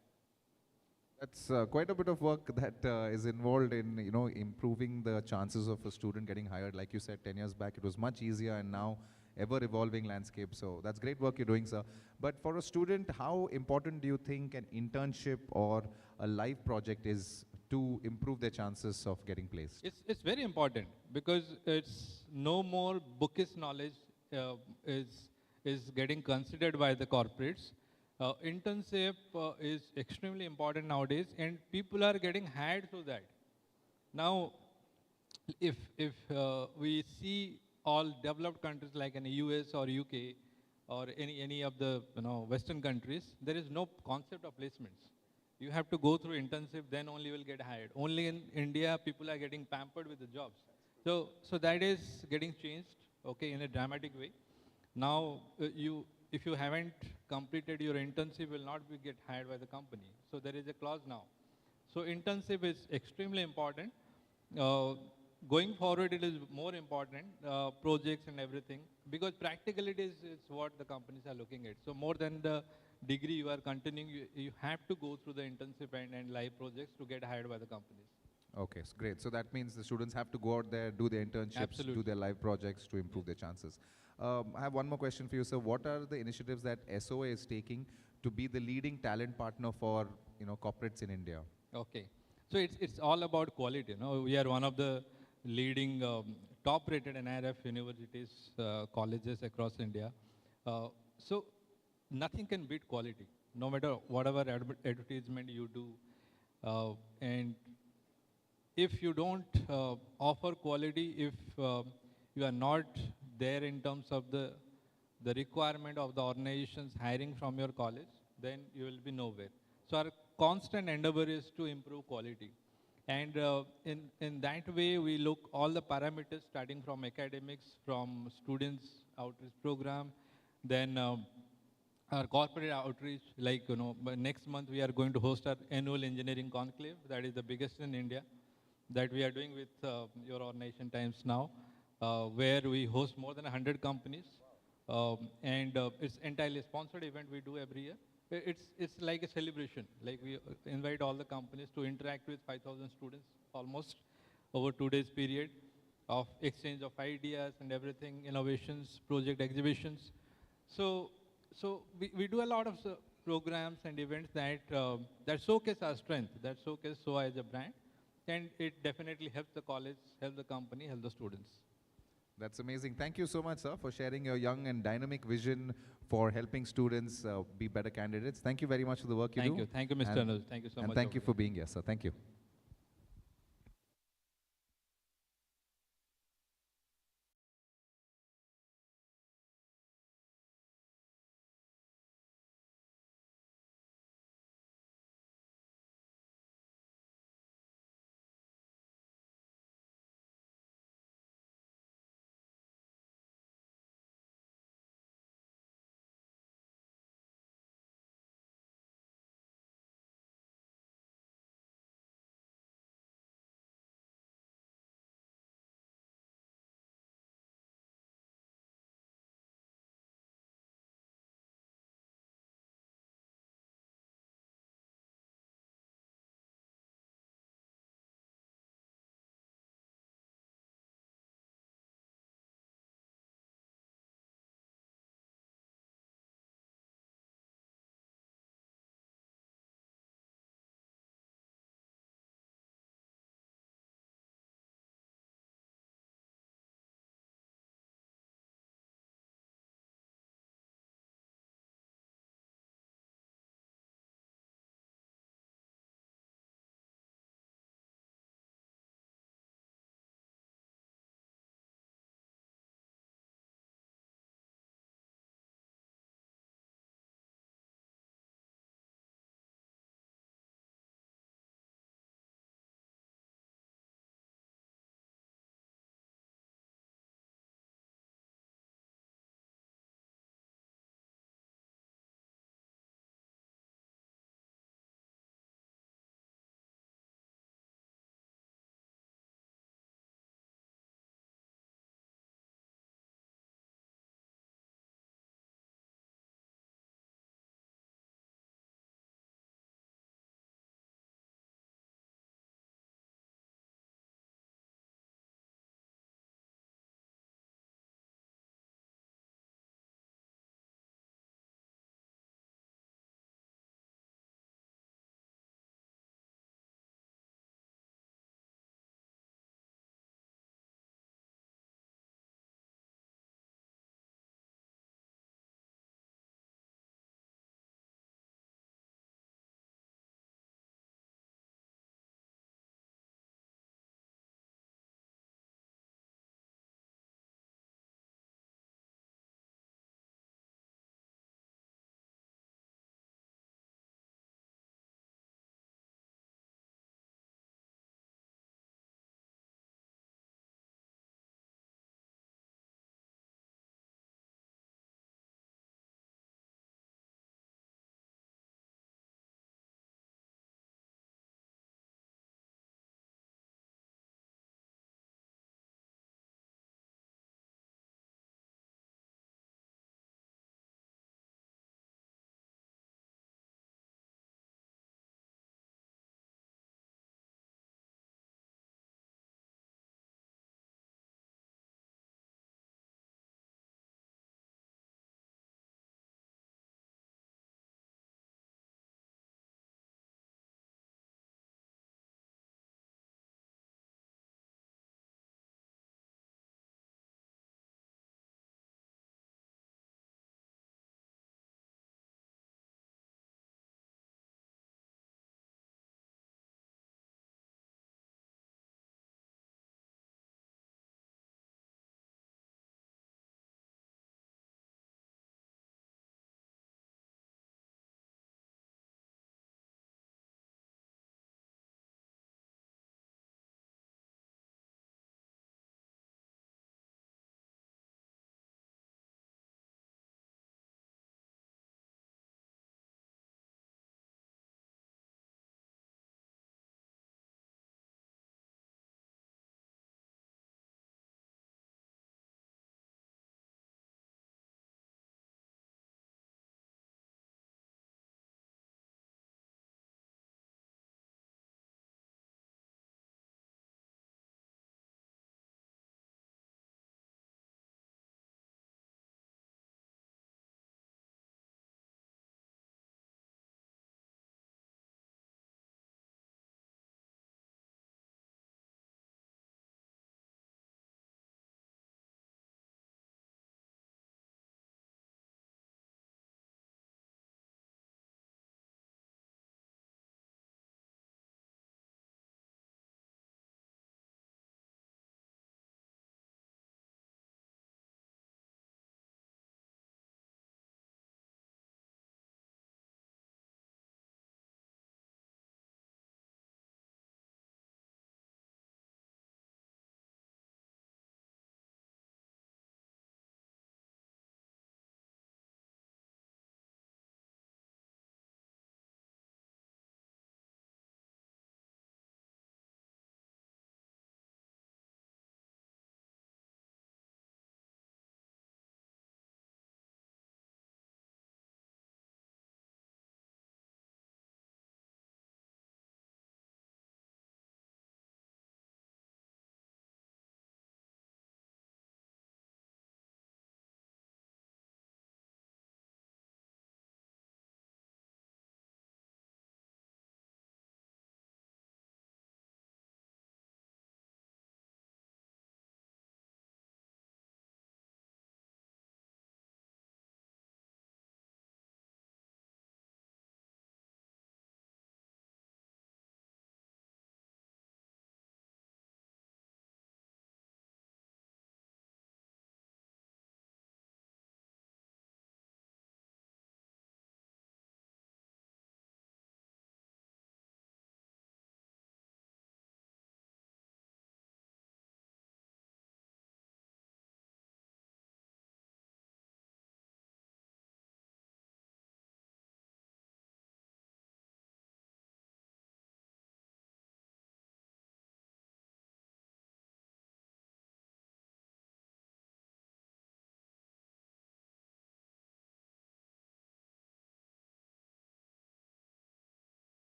S2: That's quite a bit of work that is involved in, improving the chances of a student getting hired. Like you said, 10 years back, it was much easier, and now ever-evolving landscape. So that's great work you're doing, sir. But for a student, how important do you think an internship or a live project is to improve their chances of getting placed?
S8: It's very important because it's no more bookish knowledge uh, is, is getting considered by the corporates. Internship is extremely important nowadays, and people are getting hired through that. Now, if we see all developed countries like in the US or UK or any of the Western countries, there is no concept of placements. You have to go through intensive, then only will get hired. Only in India, people are getting pampered with the jobs. So that is getting changed, okay, in a dramatic way. Now, if you haven't completed your internship, will not be get hired by the company. So there is a clause now. So internship is extremely important. Uh, Going forward, it is more important, projects and everything, because practicality is what the companies are looking at. So more than the degree you are continuing, you have to go through the internship and live projects to get hired by the companies.
S2: Okay, so great. So that means the students have to go out there, do their internships,
S8: Absolutely.
S2: do their live projects to improve their chances. I have one more question for you, sir. What are the initiatives that SOA is taking to be the leading talent partner for corporates in India?
S8: Okay. So it's all about quality. We are one of the leading top-rated NIRF universities, colleges across India. So nothing can beat quality, no matter whatever advertisement you do. And if you don't offer quality, if you are not there in terms of the requirement of the organizations hiring from your college, then you will be nowhere. So our constant endeavor is to improve quality. And in that way, we look all the parameters starting from academics, from students outreach program, then our corporate outreach, like, by next month we are going to host our annual engineering conclave. That is the biggest in India that we are doing with your organization Times Now, where we host more than 100 companies. And it's entirely sponsored event we do every year. It's like a celebration. Like we invite all the companies to interact with 5,000 students almost over 2 days period of exchange of ideas and everything, innovations, project exhibitions. So, so we do a lot of programs and events that showcase our strength, that showcase SOA as a brand, and it definitely helps the college, help the company, help the students.
S2: That's amazing. Thank you so much, sir, for sharing your young and dynamic vision for helping students be better candidates. Thank you very much for the work you do.
S8: Thank you, Mr. Anuj. Thank you so much.
S2: And thank you for being here, sir. Thank you.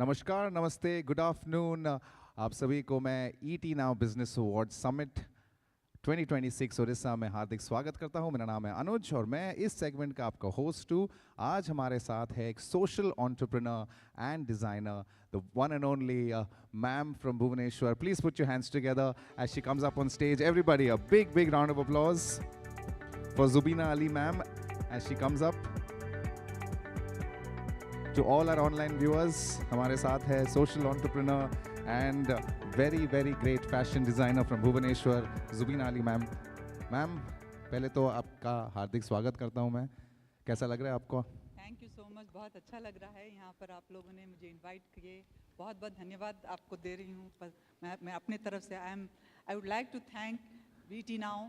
S2: नमस्कार, नमस्ते, good afternoon आप सभी को मैं ET Now business award summit 2026 Orissa में हार्दिक स्वागत करता हूं। मेरा नाम है अनुज और मैं इस सेगमेंट का आपका होस्ट हूं। आज हमारे साथ है एक social entrepreneur and designer, the one and only ma'am from Bhubaneswar. Please put your hands together as she comes up on stage. Everybody a big round of applause for Jubina Ali ma'am as she comes up. To all our online viewers, हमारे साथ है social entrepreneur and very great fashion designer from Bhubaneswar, Zubina Ali ma'am. Ma'am पहले तो आपका हार्दिक स्वागत करता हूँ मैं। कैसा लग रहा है आपको?
S9: थैंक यू सो मच, बहुत अच्छा लग रहा है यहाँ पर आप लोगों ने मुझे इनवाइट किए। बहुत बहुत धन्यवाद आपको दे रही हूँ। मैं अपने तरफ से I would like to thank VT Now.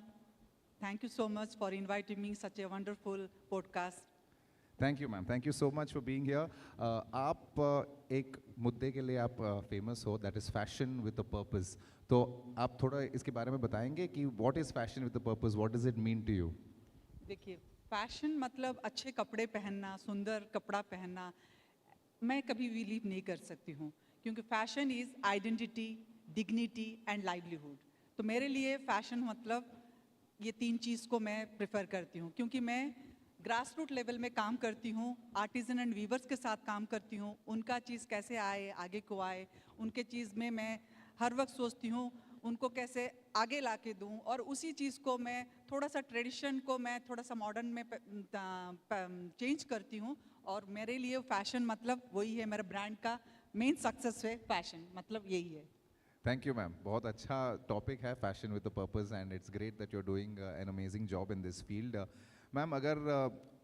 S9: Thank you so much for inviting me such a wonderful podcast.
S2: Thank you ma'am, thank you so much for being here. आप एक मुद्दे के लिए आप फेमस हो, that is fashion with a purpose. तो आप थोड़ा इसके बारे में बताएंगे कि what is fashion with a purpose, what does it mean to you?
S9: देखिए, फैशन मतलब अच्छे कपड़े पहनना, सुंदर कपड़ा पहनना। मैं कभी भी लीव नहीं कर सकती हूँ क्योंकि fashion is identity, dignity and livelihood. तो मेरे लिए फैशन मतलब ये तीन चीज़ को मैं प्रेफर करती हूँ क्योंकि मैं ग्रास रूट लेवल में काम करती हूँ, आर्टिजन एंड वीवर्स के साथ काम करती हूँ। उनका चीज़ कैसे आए, आगे को आए, उनके चीज़ में मैं हर वक्त सोचती हूँ उनको कैसे आगे ला के दूँ, और उसी चीज़ को मैं थोड़ा सा ट्रेडिशन को मैं थोड़ा सा मॉडर्न में चेंज करती हूँ। और मेरे लिए फैशन मतलब वही है, मेरे ब्रांड का मेन सक्सेस है फैशन, मतलब यही है।
S2: थैंक यू मैम, बहुत अच्छा टॉपिक है fashion with a purpose and it's great that you are doing an amazing job in this field. Ma'am अगर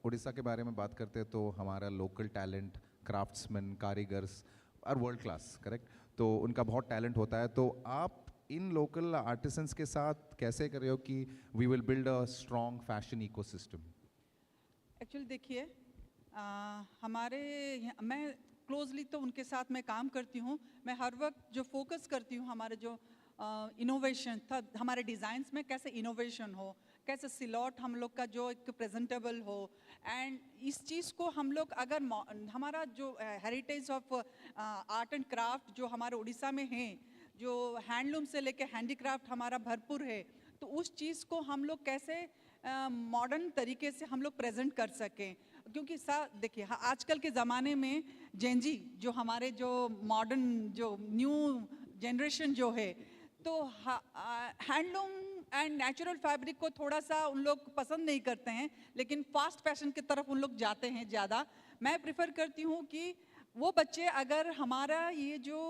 S2: उड़ीसा के बारे में बात करते हैं तो हमारा लोकल टैलेंट, क्राफ्ट्समैन, कारीगर्स आर वर्ल्ड क्लास, करेक्ट? तो उनका बहुत टैलेंट होता है। तो आप इन लोकल आर्टिसंस के साथ कैसे कर रहे हो कि we will build a strong fashion ecosystem?
S9: Actually देखिए, मैं क्लोजली तो उनके साथ मैं काम करती हूँ। मैं हर वक्त जो फोकस करती हूँ हमारे जो इनोवेशन था, हमारे डिज़ाइंस में कैसे इनोवेशन हो, कैसे सिलॉट हम लोग का जो एक प्रेजेंटेबल हो। एंड इस चीज़ को हम लोग अगर हमारा जो heritage of art and craft जो हमारे उड़ीसा में है, जो हैंडलूम से लेके हैंडीक्राफ्ट हमारा भरपूर है, तो उस चीज़ को हम लोग कैसे मॉडर्न तरीके से हम लोग प्रेजेंट कर सकें। क्योंकि देखिए, आजकल के ज़माने में जेंजी जो हमारे जो मॉडर्न जो न्यू जनरेशन जो है, तो हैंडलूम एंड नेचुरल फैब्रिक को थोड़ा सा उन लोग पसंद नहीं करते हैं, लेकिन फास्ट फैशन की तरफ उन लोग जाते हैं ज़्यादा। मैं प्रेफर करती हूँ कि वो बच्चे अगर हमारा ये जो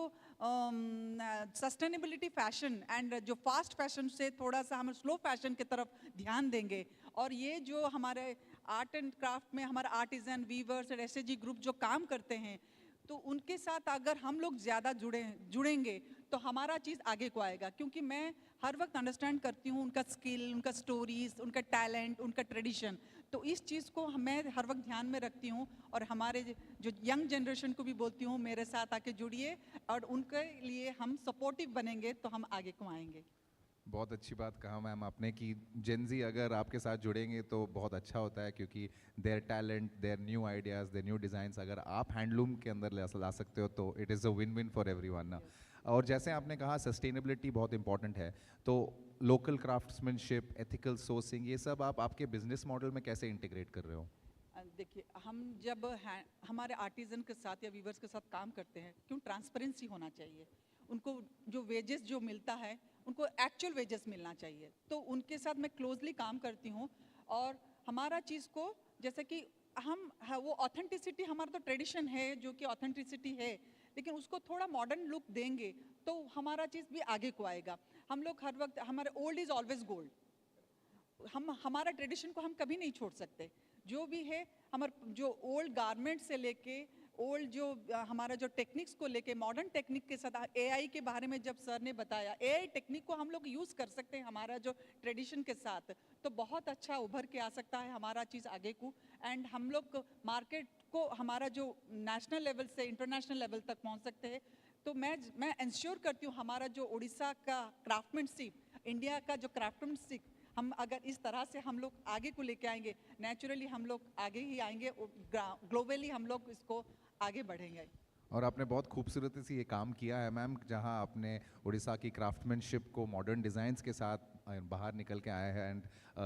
S9: सस्टेनेबिलिटी फैशन एंड जो फास्ट फैशन से थोड़ा सा हम स्लो फैशन की तरफ ध्यान देंगे, और ये जो हमारे आर्ट एंड क्राफ्ट में हमारा आर्टिजन, वीवर्स और SHG ग्रुप जो काम करते हैं, तो उनके साथ अगर हम लोग ज़्यादा जुड़ेंगे तो हमारा चीज़ आगे को आएगा। क्योंकि मैं हर वक्त अंडरस्टैंड करती हूँ उनका स्किल, उनका स्टोरीज, उनका टैलेंट, उनका ट्रेडिशन। तो इस चीज़ को मैं हर वक्त ध्यान में रखती हूँ और हमारे जो यंग जनरेशन को भी बोलती हूँ मेरे साथ आके जुड़िए, और उनके लिए हम सपोर्टिव बनेंगे तो हम आगे को आएंगे।
S2: बहुत अच्छी बात कहा मैम आपने कि जेनजी अगर आपके साथ जुड़ेंगे तो बहुत अच्छा होता है, क्योंकि their talent, their new ideas, their new designs अगर आप हैंडलूम के अंदर ला सकते हो तो it is a win win for everyone ना। और जैसे आपने कहा सस्टेनेबिलिटी बहुत इंपॉर्टेंट है, तो लोकल क्राफ्ट्समैनशिप, एथिकल सोर्सिंग, ये सब आप आपके बिजनेस मॉडल में कैसे इंटीग्रेट कर रहे हो?
S9: देखिए, हम जब हमारे आर्टिजन के साथ या वीवर्स के साथ काम करते हैं, क्यों ट्रांसपेरेंसी होना चाहिए। उनको जो वेजेस जो मिलता है उनको एक्चुअल वेजेस मिलना चाहिए। तो उनके साथ मैं क्लोजली काम करती हूँ, और हमारा चीज़ को जैसे कि वो ऑथेंटिसिटी, हमारा तो ट्रेडिशन है जो कि ऑथेंटिसिटी है, लेकिन उसको थोड़ा मॉडर्न लुक देंगे तो हमारा चीज़ भी आगे को आएगा। हम लोग हर वक्त हमारे ओल्ड इज़ ऑलवेज गोल्ड, हमारा ट्रेडिशन को हम कभी नहीं छोड़ सकते। जो भी है हमारे जो ओल्ड गारमेंट से लेके ओल्ड जो हमारा जो टेक्निक्स को लेके मॉडर्न टेक्निक के साथ, AI के बारे में जब सर ने बताया, AI टेक्निक को हम लोग यूज़ कर सकते हैं हमारा जो ट्रेडिशन के साथ, तो बहुत अच्छा उभर के आ सकता है हमारा चीज़ आगे को। एंड हम लोग मार्केट को हमारा जो नेशनल लेवल से इंटरनेशनल लेवल तक पहुंच सकते हैं। तो मैं इंश्योर करती हूँ हमारा जो उड़ीसा का क्राफ्टमैनशिप, इंडिया का जो क्राफ्टमैनशिप, हम अगर इस तरह से हम लोग आगे को लेके आएंगे, नेचुरली हम लोग आगे ही आएंगे, ग्लोबली हम लोग इसको आगे बढ़ेंगे।
S2: और आपने बहुत खूबसूरती से ये काम किया है मैम, जहां आपने उड़ीसा की क्राफ्टमैनशिप को मॉडर्न डिज़ाइंस के साथ बाहर निकल के आए हैं, and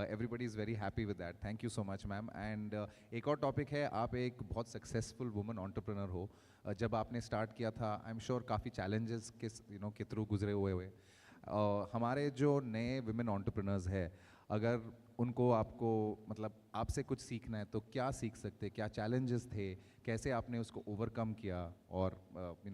S2: everybody is very happy with that. Thank you so much ma'am. And एक और टॉपिक है, आप एक बहुत सक्सेसफुल वुमन एंटरप्रेन्योर हो। जब आपने स्टार्ट किया था, आई एम श्योर काफ़ी चैलेंजेस के थ्रू गुजरे हुए हमारे जो नए वुमेन एंटरप्रेन्योर्स है, अगर उनको आपको मतलब आपसे कुछ सीखना है तो क्या सीख सकते, क्या चैलेंजेस थे, कैसे आपने उसको ओवरकम किया और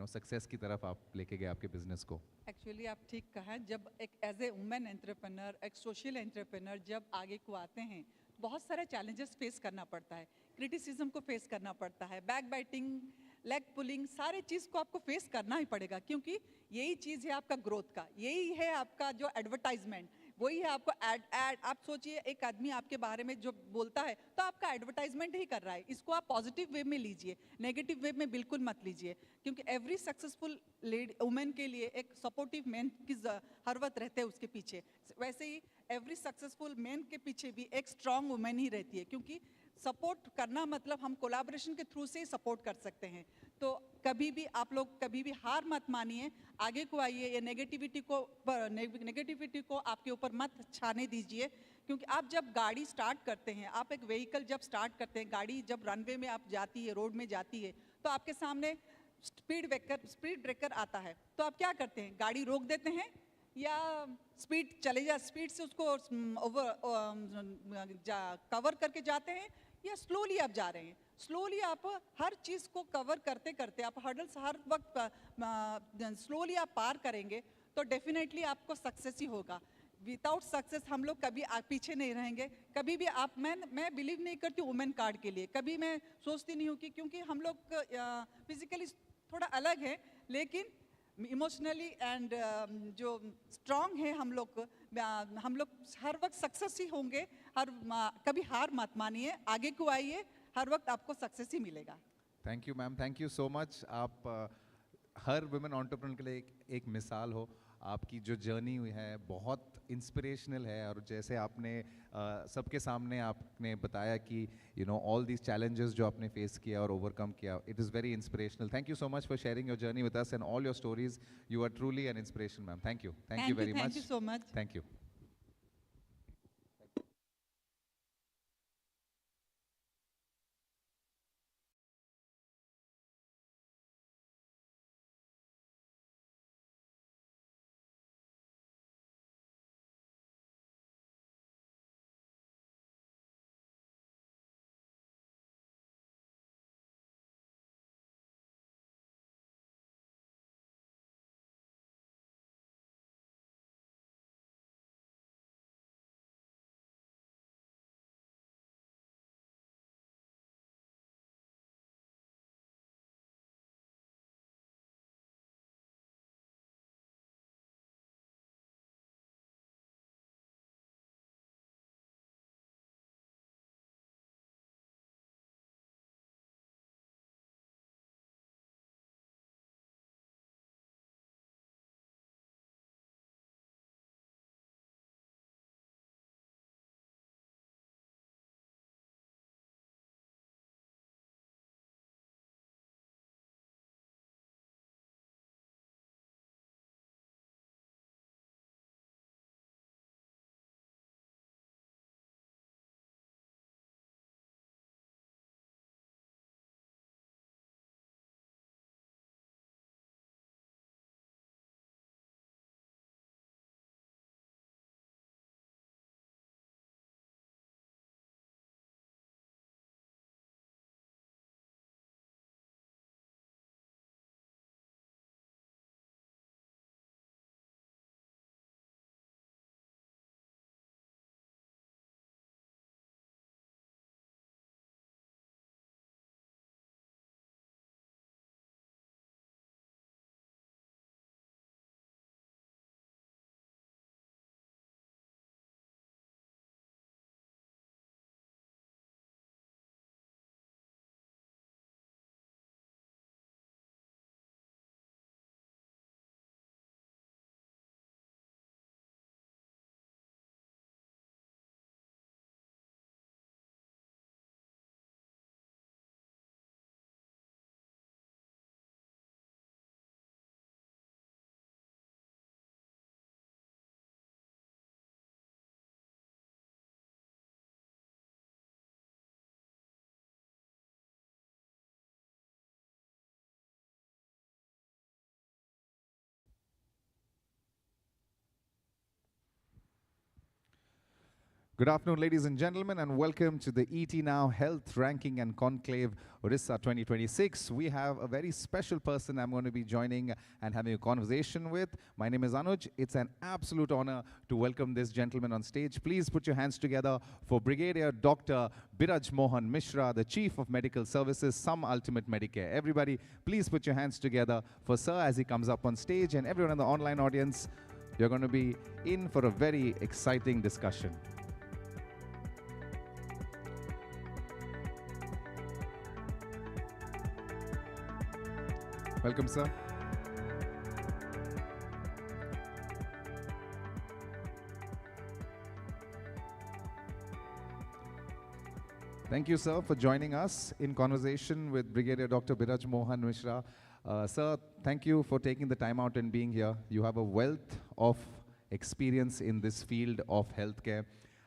S2: सक्सेस की तरफ आप लेके गए आपके बिजनेस को?
S9: एक्चुअली आप ठीक कहा, जब एक एज ए वुमेन एंटरप्रेन्योर, एक सोशल एंटरप्रेन्योर जब आगे को आते हैं, बहुत सारे चैलेंजेस फेस करना पड़ता है, क्रिटिसिज्म को फेस करना पड़ता है, बैक बाइटिंग, लेग पुलिंग, सारे चीज़ को आपको फेस करना ही पड़ेगा, क्योंकि यही चीज़ है आपका ग्रोथ का, यही है आपका जो एडवर्टाइजमेंट, वही है आपको एड। आप सोचिए, एक आदमी आपके बारे में जो बोलता है तो आपका एडवर्टाइजमेंट ही कर रहा है। इसको आप पॉजिटिव वे में लीजिए, नेगेटिव वे में बिल्कुल मत लीजिए, क्योंकि एवरी सक्सेसफुल लेडी वुमेन के लिए एक सपोर्टिव मैन की हर वक्त रहते हैं उसके पीछे। वैसे ही एवरी सक्सेसफुल मैन के पीछे भी एक स्ट्रांग वुमेन ही रहती है, क्योंकि सपोर्ट करना मतलब हम कोलैबोरेशन के थ्रू से ही सपोर्ट कर सकते हैं। तो कभी भी आप लोग कभी भी हार मत मानिए, आगे को आइए, ये नेगेटिविटी को आपके ऊपर मत छाने दीजिए, क्योंकि आप जब गाड़ी स्टार्ट करते हैं, आप एक व्हीकल जब स्टार्ट करते हैं, गाड़ी जब रनवे में आप जाती है, रोड में जाती है, तो आपके सामने स्पीड ब्रेकर आता है, तो आप क्या करते हैं, गाड़ी रोक देते हैं या स्पीड से उसको कवर करके जाते हैं, या स्लोली आप जा रहे हैं। स्लोली आप हर चीज़ को कवर करते करते आप हर्डल्स हर वक्त स्लोली आप पार करेंगे, तो डेफिनेटली आपको सक्सेस ही होगा। विदाउट सक्सेस हम लोग कभी पीछे नहीं रहेंगे। कभी भी आप मैं बिलीव नहीं करती वुमेन कार्ड के लिए, कभी मैं सोचती नहीं हूँ कि, क्योंकि हम लोग फिजिकली थोड़ा अलग है, लेकिन इमोशनली एंड जो स्ट्रांग है हम लोग हर वक्त सक्सेस ही होंगे। कभी हार मत मानिए, आगे को आइए, हर वक्त आपको सक्सेस ही मिलेगा।
S2: Thank you ma'am, thank you so much. आप हर वुमेन एंटरप्रेन्योर के लिए एक मिसाल हो। आपकी जो जर्नी हुई है बहुत इंस्पिरेशनल है, और जैसे आपने सबके सामने आपने बताया कि ऑल दीज चैलेंजेस जो आपने फेस किया और ओवरकम किया, it is very inspirational. Thank you so much for sharing your journey with us and all your stories. You are truly an inspiration ma'am. Thank you very much.
S9: Thank you so much.
S2: Thank you. Good afternoon, ladies and gentlemen, and welcome to the ET Now Health Ranking and Conclave Odisha 2026. We have a very special person I'm going to be joining and having a conversation with. My name is Anuj. It's an absolute honor to welcome this gentleman on stage. Please put your hands together for Brigadier Dr. Biraj Mohan Mishra, the Chief of Medical Services, Some Ultimate Medicare. Everybody, please put your hands together for Sir as he comes up on stage, and everyone in the online audience, you're going to be in for a very exciting discussion. Welcome, sir. Thank you, sir, for joining us in conversation with Brigadier Dr. Biraj Mohan Mishra. Sir, thank you for taking the time out and being here. You have a wealth of experience in this field of healthcare.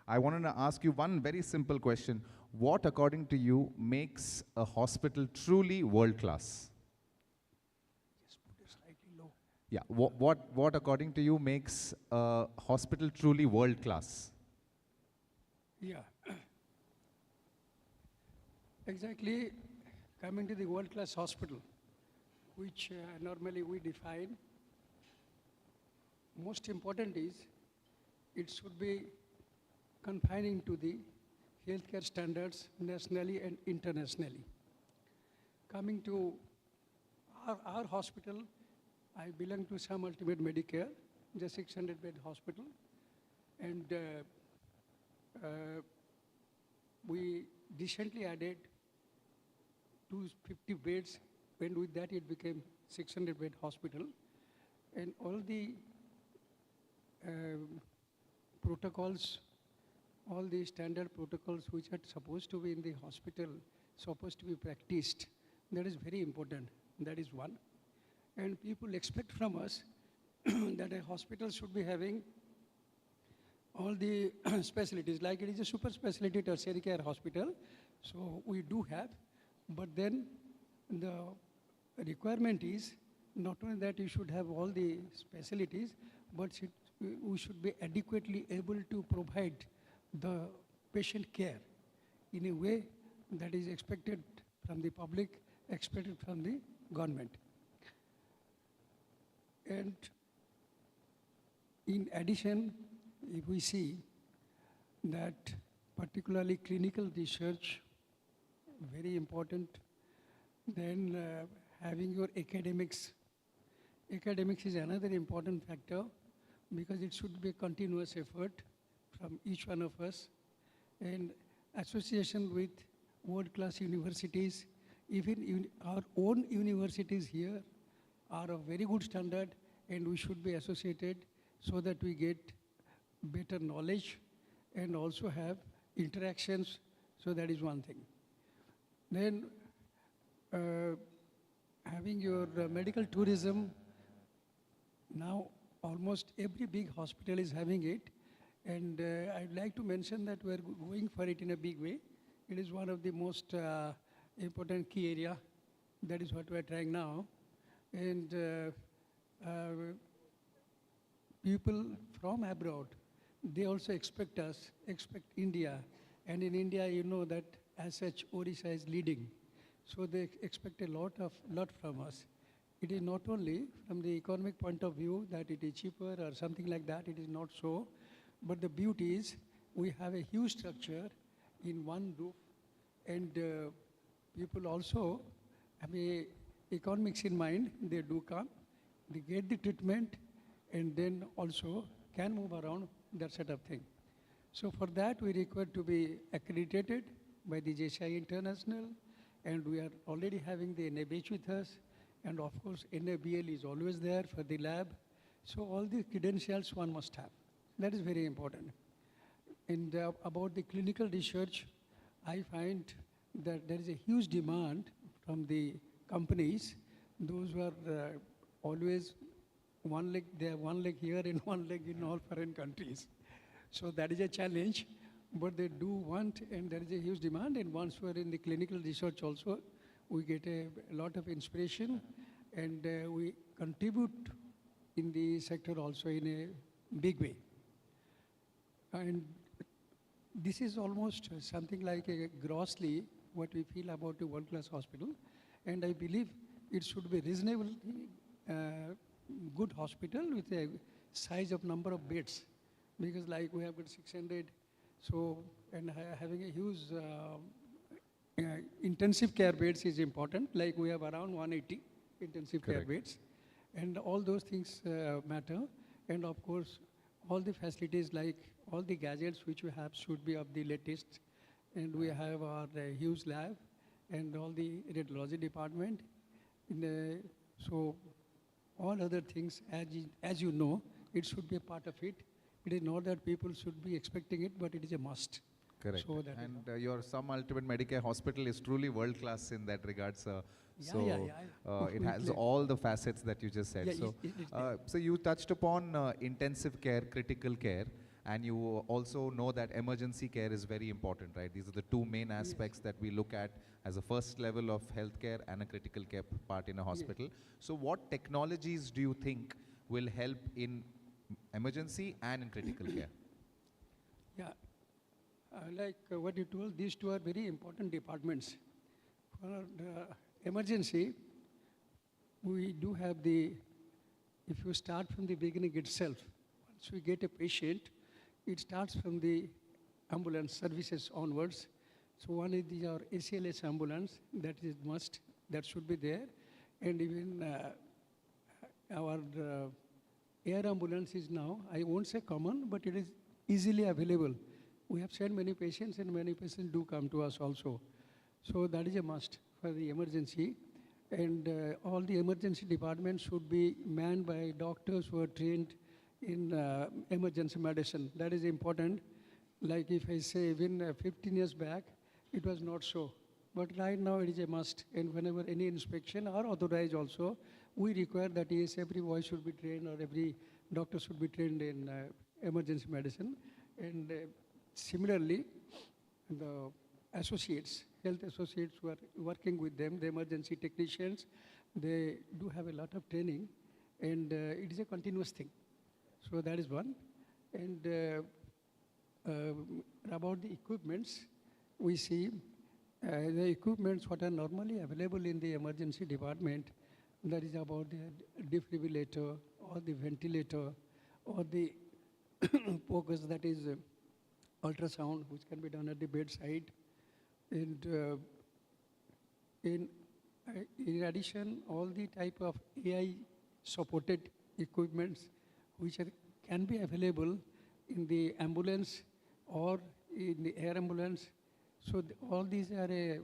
S2: I wanted to ask you one very simple question. What, according to you, makes a hospital truly world-class? Yeah, what according to you makes a hospital truly world-class?
S10: Yeah, exactly. Coming to the world-class hospital, which normally we define, most important is it should be confining to the healthcare standards nationally and internationally. Coming to our hospital, I belong to Some Ultimate Medicare, the 600-bed hospital, and we recently added 250 beds, and with that it became 600-bed hospital, and all the protocols, all the standard protocols which are supposed to be in the hospital, supposed to be practiced, that is very important. That is one. And people expect from us that a hospital should be having all the specialties, like it is a super specialty tertiary care hospital, so we do have, but then the requirement is not only that you should have all the specialties, but we should be adequately able to provide the patient care in a way that is expected from the public, expected from the government. And in addition, if we see that particularly clinical research, very important, then having your academics. Academics is another important factor because it should be a continuous effort from each one of us, and association with world-class universities, even our own universities here are of very good standard, and we should be associated so that we get better knowledge and also have interactions, so that is one thing. Then having your medical tourism, now almost every big hospital is having it, and I'd like to mention that we're going for it in a big way. It is one of the most important key area. That is what we're trying now. And people from abroad, they also expect us, expect India. And in India, you know that as such, Odisha is leading. So they expect a lot from us. It is not only from the economic point of view that it is cheaper or something like that, it is not so. But the beauty is we have a huge structure in one roof, and people also have a economics in mind. They do come, they get the treatment, and then also can move around, that sort of thing. So for that, we require to be accredited by the JCI International, and we are already having the NABH with us, and of course NABL is always there for the lab. So all the credentials one must have. That is very important. And about the clinical research, I find that there is a huge demand from the companies, those who are always one leg, they have one leg here and one leg in all foreign countries. So that is a challenge, but they do want, and there is a huge demand, and once we are in the clinical research also, we get a lot of inspiration, and we contribute in the sector also in a big way. And this is almost something like a grossly what we feel about a world-class hospital. And I believe it should be reasonably good hospital with a size of number of beds. Because like we have got 600, so, and having a huge intensive care beds is important. Like we have around 180 intensive care
S2: Correct.
S10: beds. And all those things matter. And of course, all the facilities like all the gadgets which we have should be of the latest. And we have our huge lab and all the radiology department. So all other things, as you know, it should be a part of it. It is not that people should be expecting it, but it is a must.
S2: Correct.
S10: So that
S2: And your Some Ultimate Medicare Hospital is truly world class in that regard, sir.
S10: Yeah,
S2: So
S10: yeah.
S2: it has all the facets that you just said.
S10: Yeah,
S2: So,
S10: it's
S2: so you touched upon intensive care, critical care, and you also know that emergency care is very important, right? These are the two main aspects that we look at as a first level of healthcare and a critical care part in a hospital. So what technologies do you think will help in emergency and in critical care?
S10: Yeah, like what you told, these two are very important departments. For the emergency, we do have if you start from the beginning itself, once we get a patient, it starts from the ambulance services onwards. So one is our ACLS ambulance, that is must, that should be there. And even our air ambulance is now, I won't say common, but it is easily available. We have sent many patients and many patients do come to us also. So that is a must for the emergency. And all the emergency departments should be manned by doctors who are trained in emergency medicine. That is important. Like if I say even 15 years back, it was not so. But right now it is a must. And whenever any inspection are authorized also, we require that yes, every voice should be trained or every doctor should be trained in emergency medicine. And similarly, the associates, health associates who are working with them, the emergency technicians, they do have a lot of training, and it is a continuous thing. So that is one. And about the equipments, we see the equipments what are normally available in the emergency department, that is about the defibrillator or the ventilator or the focus, that is ultrasound, which can be done at the bedside. And in addition, all the type of AI supported equipments which can be available in the ambulance or in the air ambulance. So all these are a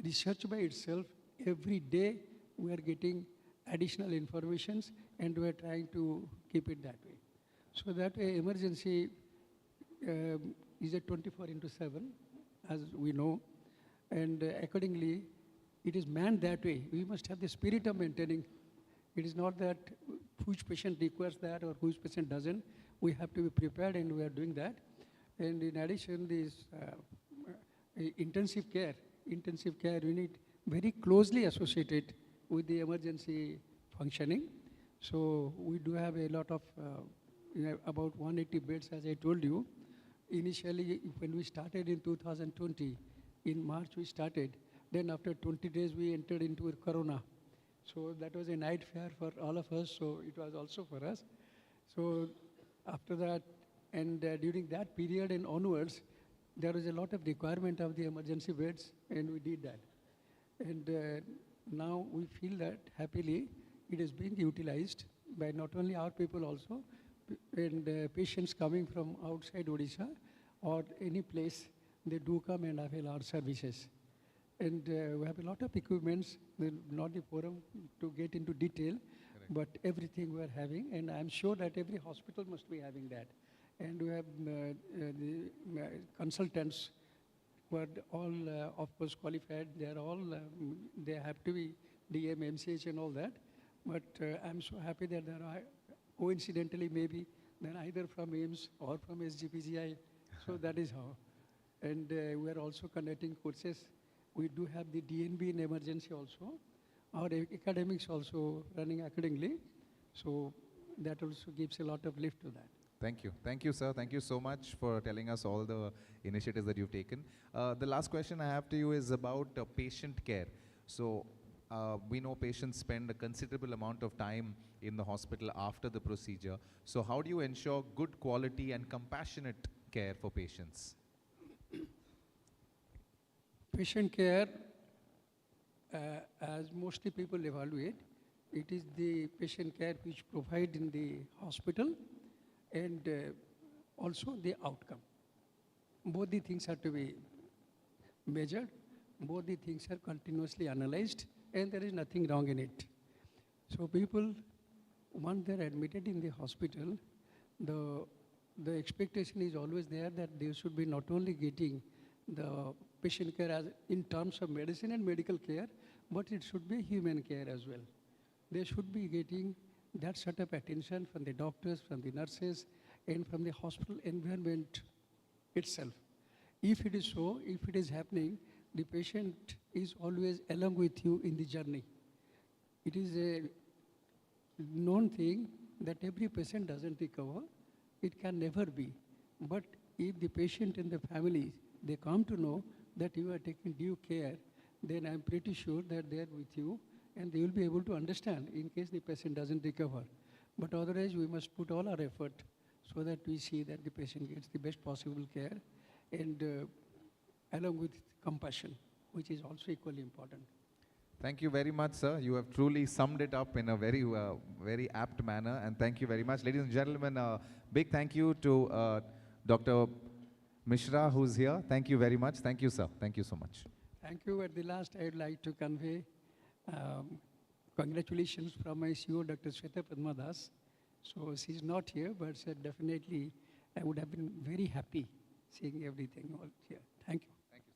S10: research by itself. Every day we are getting additional informations and we are trying to keep it that way. So that way emergency is a 24/7, as we know, and accordingly it is manned that way. We must have the spirit of maintaining. It is not that which patient requires that or which patient doesn't. We have to be prepared, and we are doing that. And in addition, this intensive care unit very closely associated with the emergency functioning. So we do have a lot of, about 180 beds, as I told you. Initially, when we started in 2020, in March we started, then after 20 days we entered into Corona. So that was a nightmare for all of us, so it was also for us. So after that, and during that period and onwards, there was a lot of requirement of the emergency beds, and we did that. And now we feel that happily it is being utilized by not only our people also, and patients coming from outside Odisha or any place, they do come and avail our services. And we have a lot of equipments, not the forum to get into detail, but everything we are having, and I'm sure that every hospital must be having that. And we have the consultants who are all, of course, qualified. They are all, they have to be DM, MCH and all that. But I'm so happy that there are, coincidentally maybe, they're either from AIMS or from SGPGI. So that is how. And we are also conducting courses. We do have the DNB in emergency also. Our academics also running accordingly. So that also gives a lot of lift to that.
S2: Thank you. Thank you, sir. Thank you so much for telling us all the initiatives that you've taken. The last question I have to you is about patient care. So, we know patients spend a considerable amount of time in the hospital after the procedure. So, how do you ensure good quality and compassionate care for patients?
S10: Patient care, as mostly people evaluate, it is the patient care which provide in the hospital and also the outcome. Both the things are to be measured, both the things are continuously analyzed, and there is nothing wrong in it. So people, once they're admitted in the hospital, the expectation is always there that they should be not only getting the patient care as in terms of medicine and medical care, but it should be human care as well. They should be getting that sort of attention from the doctors, from the nurses, and from the hospital environment itself. If it is so, if it is happening, the patient is always along with you in the journey. It is a known thing that every patient doesn't recover. It can never be. But if the patient and the family, they come to know that you are taking due care, then I'm pretty sure that they are with you and they will be able to understand in case the patient doesn't recover. But otherwise, we must put all our effort so that we see that the patient gets the best possible care and along with compassion, which is also equally important.
S2: Thank you very much, sir. You have truly summed it up in a very, very apt manner, and thank you very much. Ladies and gentlemen, big thank you to Dr. Mishra, who's here. Thank you very much. Thank you, sir. Thank you so much.
S10: Thank you. At the last, I would like to convey congratulations from my CEO, Dr. Shweta Padmadas. So she's not here, but definitely I would have been very happy seeing everything all here. Thank you.
S2: Thank you.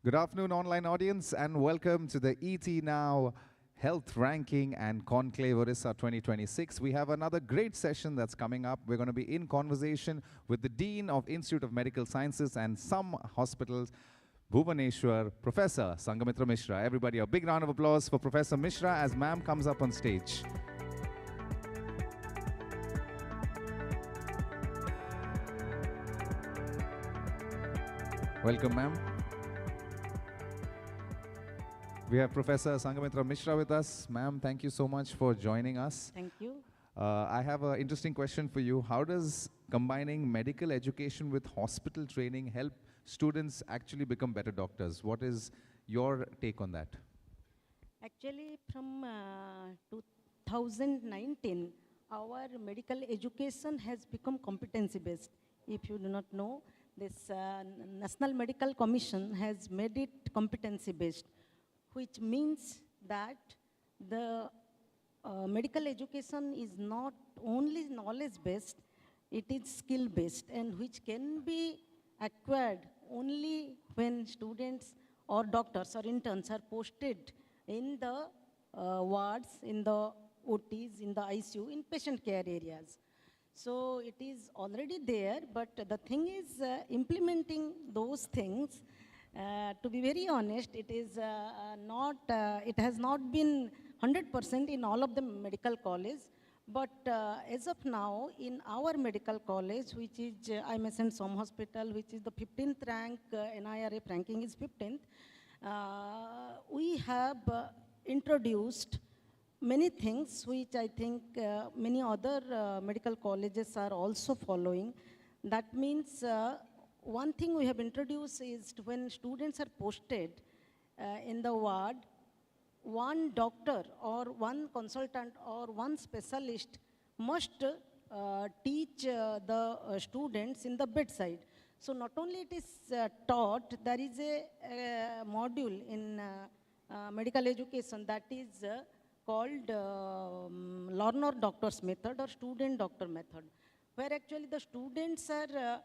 S2: Good afternoon, online audience, and welcome to the ET Now Health Ranking and Conclave Odisha 2026. We have another great session that's coming up. We're going to be in conversation with the Dean of Institute of Medical Sciences and some hospitals, Bhubaneswar, Professor Sangamitra Mishra. Everybody, a big round of applause for Professor Mishra as ma'am comes up on stage. Welcome, ma'am. We have Professor Sangamitra Mishra with us. Ma'am, thank you so much for joining us.
S11: Thank you.
S2: I have an interesting question for you. How does combining medical education with hospital training help students actually become better doctors? What is your take on that?
S11: Actually, from 2019, our medical education has become competency-based. If you do not know, this National Medical Commission has made it competency-based, which means that the medical education is not only knowledge-based, it is skill-based, and which can be acquired only when students or doctors or interns are posted in the wards, in the OTs, in the ICU, in patient care areas. So it is already there, but the thing is implementing those things. To be very honest, it is it has not been 100% in all of the medical colleges. But as of now, in our medical college, which is IMS and Som Hospital, which is the 15th rank, NIRF ranking is 15th, we have introduced many things which I think many other medical colleges are also following. That means one thing we have introduced is when students are posted in the ward, one doctor or one consultant or one specialist must teach the students in the bedside. So not only it is taught, there is a module in medical education that is called learner doctor's method or student doctor method, where actually the students are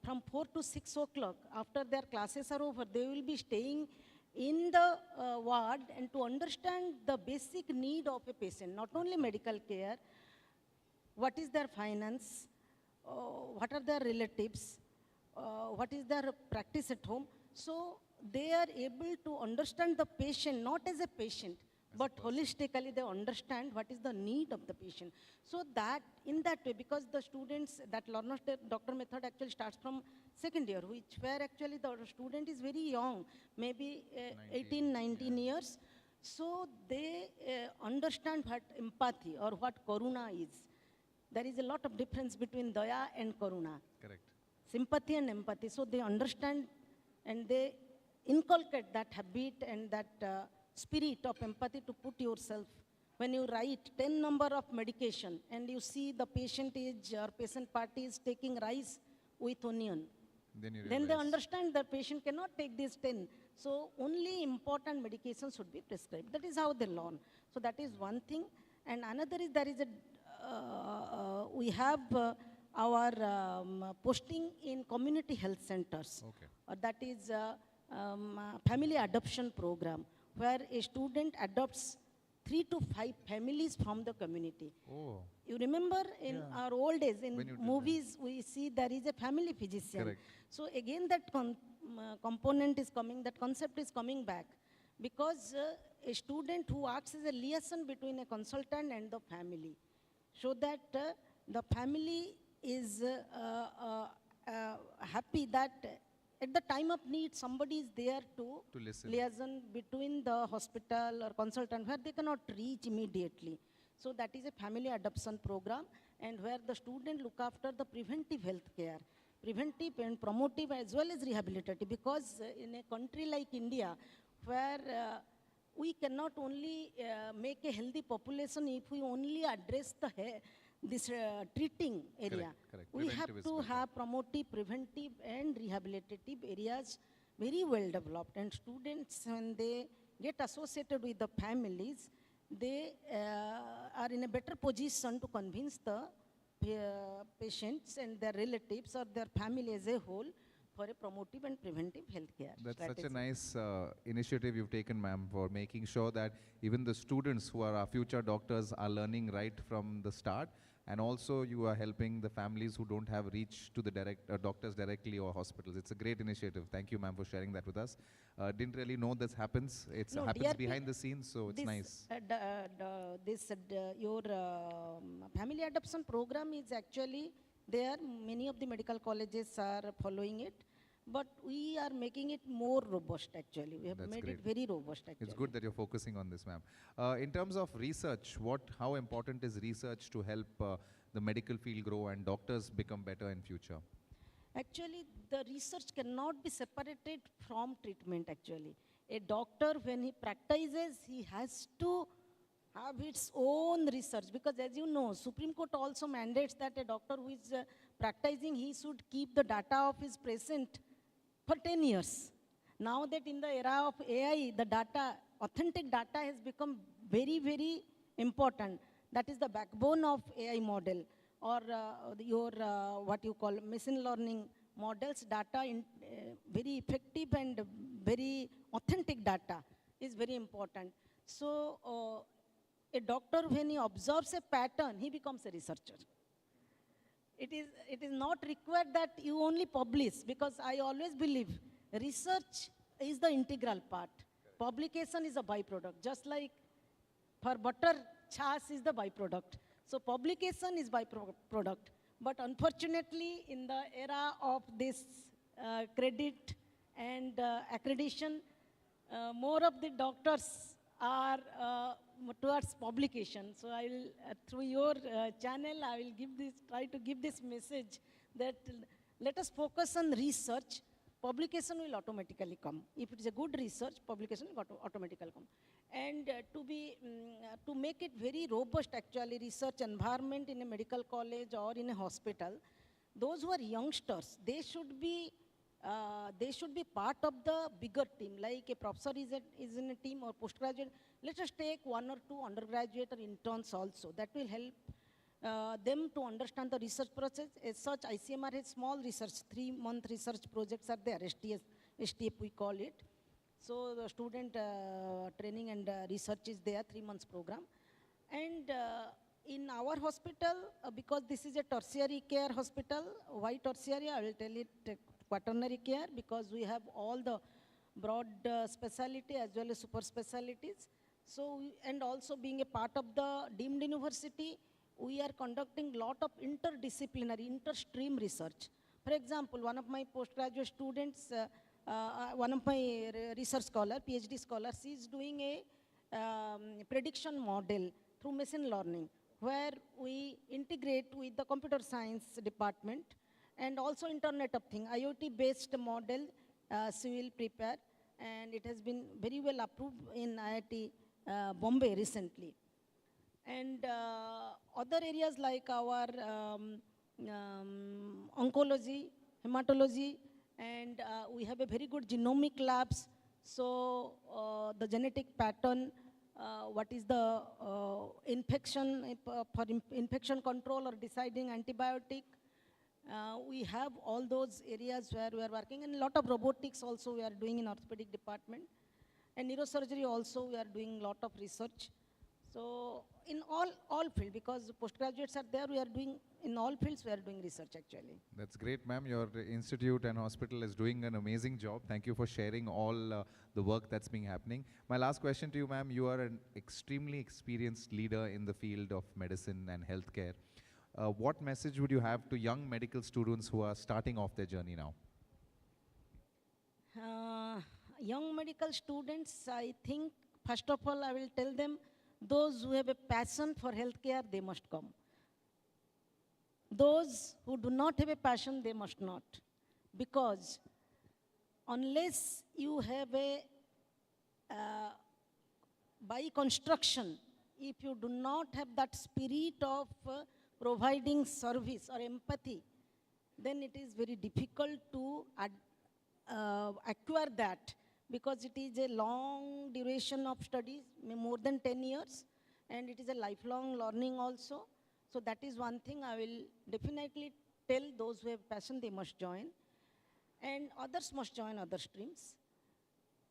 S11: from 4 to 6 o'clock, after their classes are over, they will be staying in the ward and to understand the basic need of a patient, not only medical care, what is their finance, what are their relatives, what is their practice at home. So they are able to understand the patient, not as a patient, but holistically they understand what is the need of the patient. So that, in that way, because the students, that learner doctor method actually starts from second year, where actually the student is very young, maybe 18, 19 years. So they understand what empathy or what karuna is. There is a lot of difference between daya and karuna.
S2: Correct.
S11: Sympathy and empathy. So they understand and they inculcate that habit and that spirit of empathy to put yourself. When you write 10 number of medication and you see the patient age or patient party is taking rice with onion, then they understand the patient cannot take these 10. So only important medication should be prescribed. That is how they learn. So that is one thing. And another is there is a, we have our posting in community health centers.
S2: Okay.
S11: That is family adoption program, where a student adopts 3 to 5 families from the community.
S2: Oh.
S11: You remember in our old days, in movies, we see there is a family physician.
S2: Correct.
S11: So again that component is coming, that concept is coming back. Because a student who acts as a liaison between a consultant and the family, so that the family is happy that at the time of need, somebody is there to liaison between the hospital or consultant where they cannot reach immediately. So that is a family adoption program, and where the student look after the preventive health care, preventive and promotive as well as rehabilitative, because in a country like India, where we cannot only make a healthy population if we only address the this treating area.
S2: Correct.
S11: We have to have promotive, preventive and rehabilitative areas very well developed. And students, when they get associated with the families, they are in a better position to convince the patients and their relatives or their family as a whole for a promotive and preventive healthcare
S2: That's
S11: strategy.
S2: such a nice initiative you've taken, ma'am, for making sure that even the students who are our future doctors are learning right from the start, and also you are helping the families who don't have reach to the doctors directly or hospitals. It's a great initiative. Thank you, ma'am, for sharing that with us. Didn't really know this happens. It happens
S11: DRP,
S2: behind the scenes, so it's nice.
S11: Your family adoption program is actually there. Many of the medical colleges are following it, but we are making it more robust actually. We have made it very robust actually.
S2: It's good that you're focusing on this, ma'am. In terms of research, how important is research to help the medical field grow and doctors become better in future?
S11: Actually, the research cannot be separated from treatment actually. A doctor, when he practices, he has to have its own research, because as you know, Supreme Court also mandates that a doctor who is practicing, he should keep the data of his patient for 10 years. Now that in the era of AI, the data, authentic data has become very, very important. That is the backbone of AI model, or what you call machine learning models. Data very effective and very authentic data is very important. So a doctor, when he observes a pattern, he becomes a researcher. It is not required that you only publish, because I always believe research is the integral part. Publication is a byproduct, just like for butter, chas is the byproduct. So publication is byproduct. But unfortunately, in the era of this credit and accreditation, more of the doctors are towards publication. So I will, through your channel, I will try to give this message that let us focus on research. Publication will automatically come. If it is a good research, publication will automatically come. And to make it very robust, actually, research environment in a medical college or in a hospital, those who are youngsters, they should be part of the bigger team. Like a professor is in a team, or postgraduate. Let us take 1 or 2 undergraduate or interns also. That will help them to understand the research process. As such, ICMR has small research, 3-month research projects are there, STF we call it. So the student training and research is there, 3 months program. And in our hospital, because this is a tertiary care hospital, why tertiary? I will tell it quaternary care, because we have all the broad specialty as well as super specialties. So, and also being a part of the deemed university, we are conducting lot of interdisciplinary, interstream research. For example, one of my postgraduate students, one of my research scholar, PhD scholars, is doing a prediction model through machine learning, where we integrate with the computer science department and also Internet of Things, IoT-based model she will prepare, and it has been very well approved in IIT Bombay recently. And other areas like our oncology, hematology, and we have a very good genomic labs. So the genetic pattern, what is the infection, for infection control or deciding antibiotic. We have all those areas where we are working, and a lot of robotics also we are doing in orthopedic department. And neurosurgery also we are doing a lot of research. So in all fields, because postgraduates are there, we are doing, in all fields we are doing research actually.
S2: That's great, ma'am. Your institute and hospital is doing an amazing job. Thank you for sharing all the work that's been happening. My last question to you, ma'am, you are an extremely experienced leader in the field of medicine and healthcare. What message would you have to young medical students who are starting off their journey now?
S11: Young medical students, I think, first of all, I will tell them, those who have a passion for healthcare, they must come. Those who do not have a passion, they must not. Because unless you have a, by construction, if you do not have that spirit of providing service or empathy, then it is very difficult to acquire that, because it is a long duration of studies, more than 10 years, and it is a lifelong learning also. So that is one thing I will definitely tell those who have passion, they must join. And others must join other streams.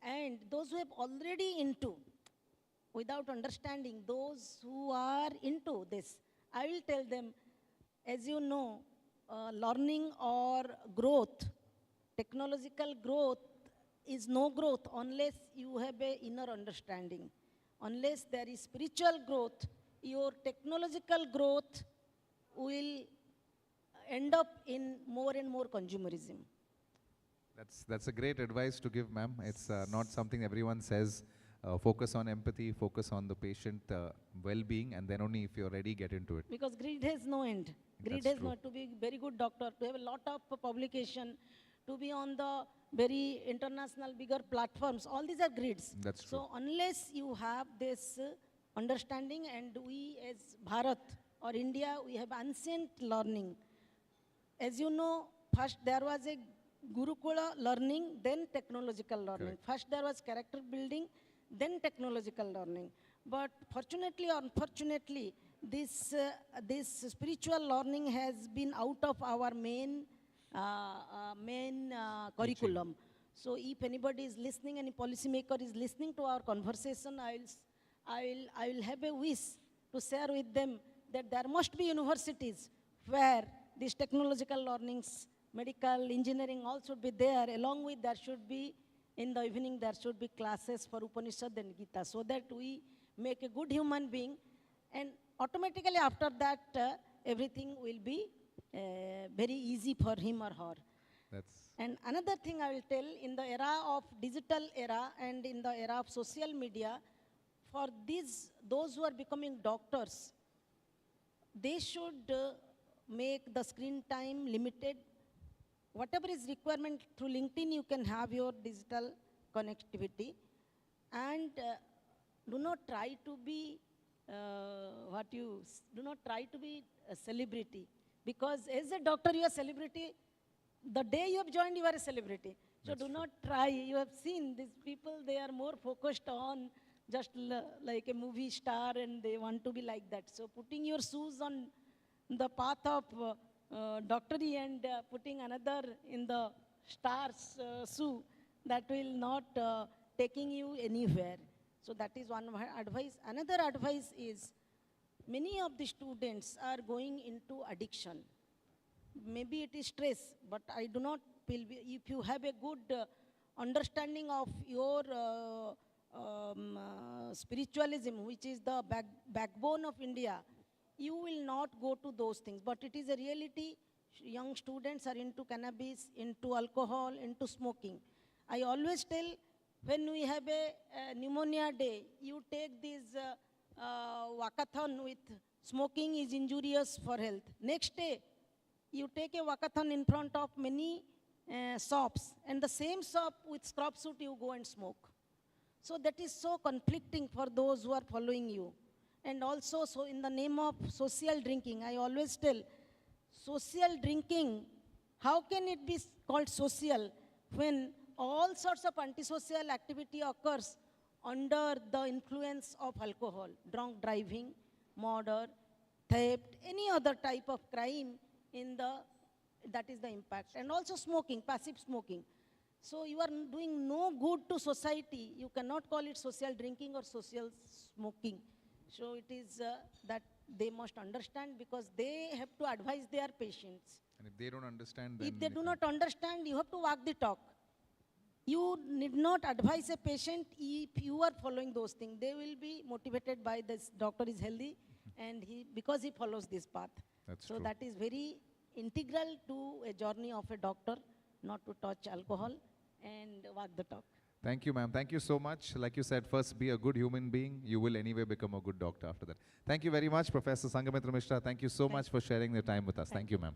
S11: And those who have already into, without understanding, those who are into this, I will tell them, as you know, learning or growth, technological growth is no growth unless you have an inner understanding. Unless there is spiritual growth, your technological growth will end up in more and more consumerism.
S2: That's a great advice to give, ma'am. It's not something everyone says. Focus on empathy, focus on the patient well-being, and then only if you're ready, get into it.
S11: Because greed has no end. Greed has no, to be very good doctor, to have a lot of publication, to be on the very international bigger platforms, all these are greeds.
S2: That's true.
S11: So unless you have this understanding, and we as Bharat or India, we have ancient learning. As you know, first there was a Gurukula learning, then technological learning.
S2: Correct.
S11: First there was character building, then technological learning. But fortunately or unfortunately, this spiritual learning has been out of our main curriculum. So if anybody is listening, any policymaker is listening to our conversation, I will have a wish to share with them that there must be universities where these technological learnings, medical, engineering all should be there. Along with there should be, in the evening, there should be classes for Upanishad and Gita, so that we make a good human being, and automatically after that, everything will be very easy for him or her. And another thing I will tell, in the era of digital era and in the era of social media, for those who are becoming doctors, they should make the screen time limited. Whatever is requirement through LinkedIn, you can have your digital connectivity, and do not try to be a celebrity, because as a doctor you are a celebrity. The day you have joined, you are a celebrity. So do not try. You have seen these people, they are more focused on just like a movie star, and they want to be like that. So putting your shoes on the path of doctory and putting another in the star's shoe, that will not taking you anywhere. So that is one advice. Another advice is, many of the students are going into addiction. Maybe it is stress, but I do not feel, if you have a good understanding of your spiritualism, which is the backbone of India, you will not go to those things. But it is a reality. Young students are into cannabis, into alcohol, into smoking. I always tell, when we have a pneumonia day, you take this walkathon with smoking is injurious for health. Next day, you take a walkathon in front of many shops, and the same shop with scrub suit you go and smoke. So that is so conflicting for those who are following you. And also, so in the name of social drinking, I always tell, social drinking, how can it be called social when all sorts of antisocial activity occurs under the influence of alcohol? Drunk driving, murder, theft, any other type of crime, that is the impact. And also smoking, passive smoking. So you are doing no good to society. You cannot call it social drinking or social smoking. So it is that they must understand, because they have to advise their patients.
S2: And if they don't understand, then
S11: if they do not understand, you have to walk the talk. You need not advise a patient if you are following those things. They will be motivated by this doctor is healthy, and because he follows this path.
S2: That's
S11: so
S2: true.
S11: that is very integral to a journey of a doctor, not to touch alcohol and walk the talk.
S2: Thank you, ma'am. Thank you so much. Like you said, first be a good human being. You will anyway become a good doctor after that. Thank you very much, Professor Sangamitra Mishra. Thank you so much for sharing your time with us. Thank you, ma'am.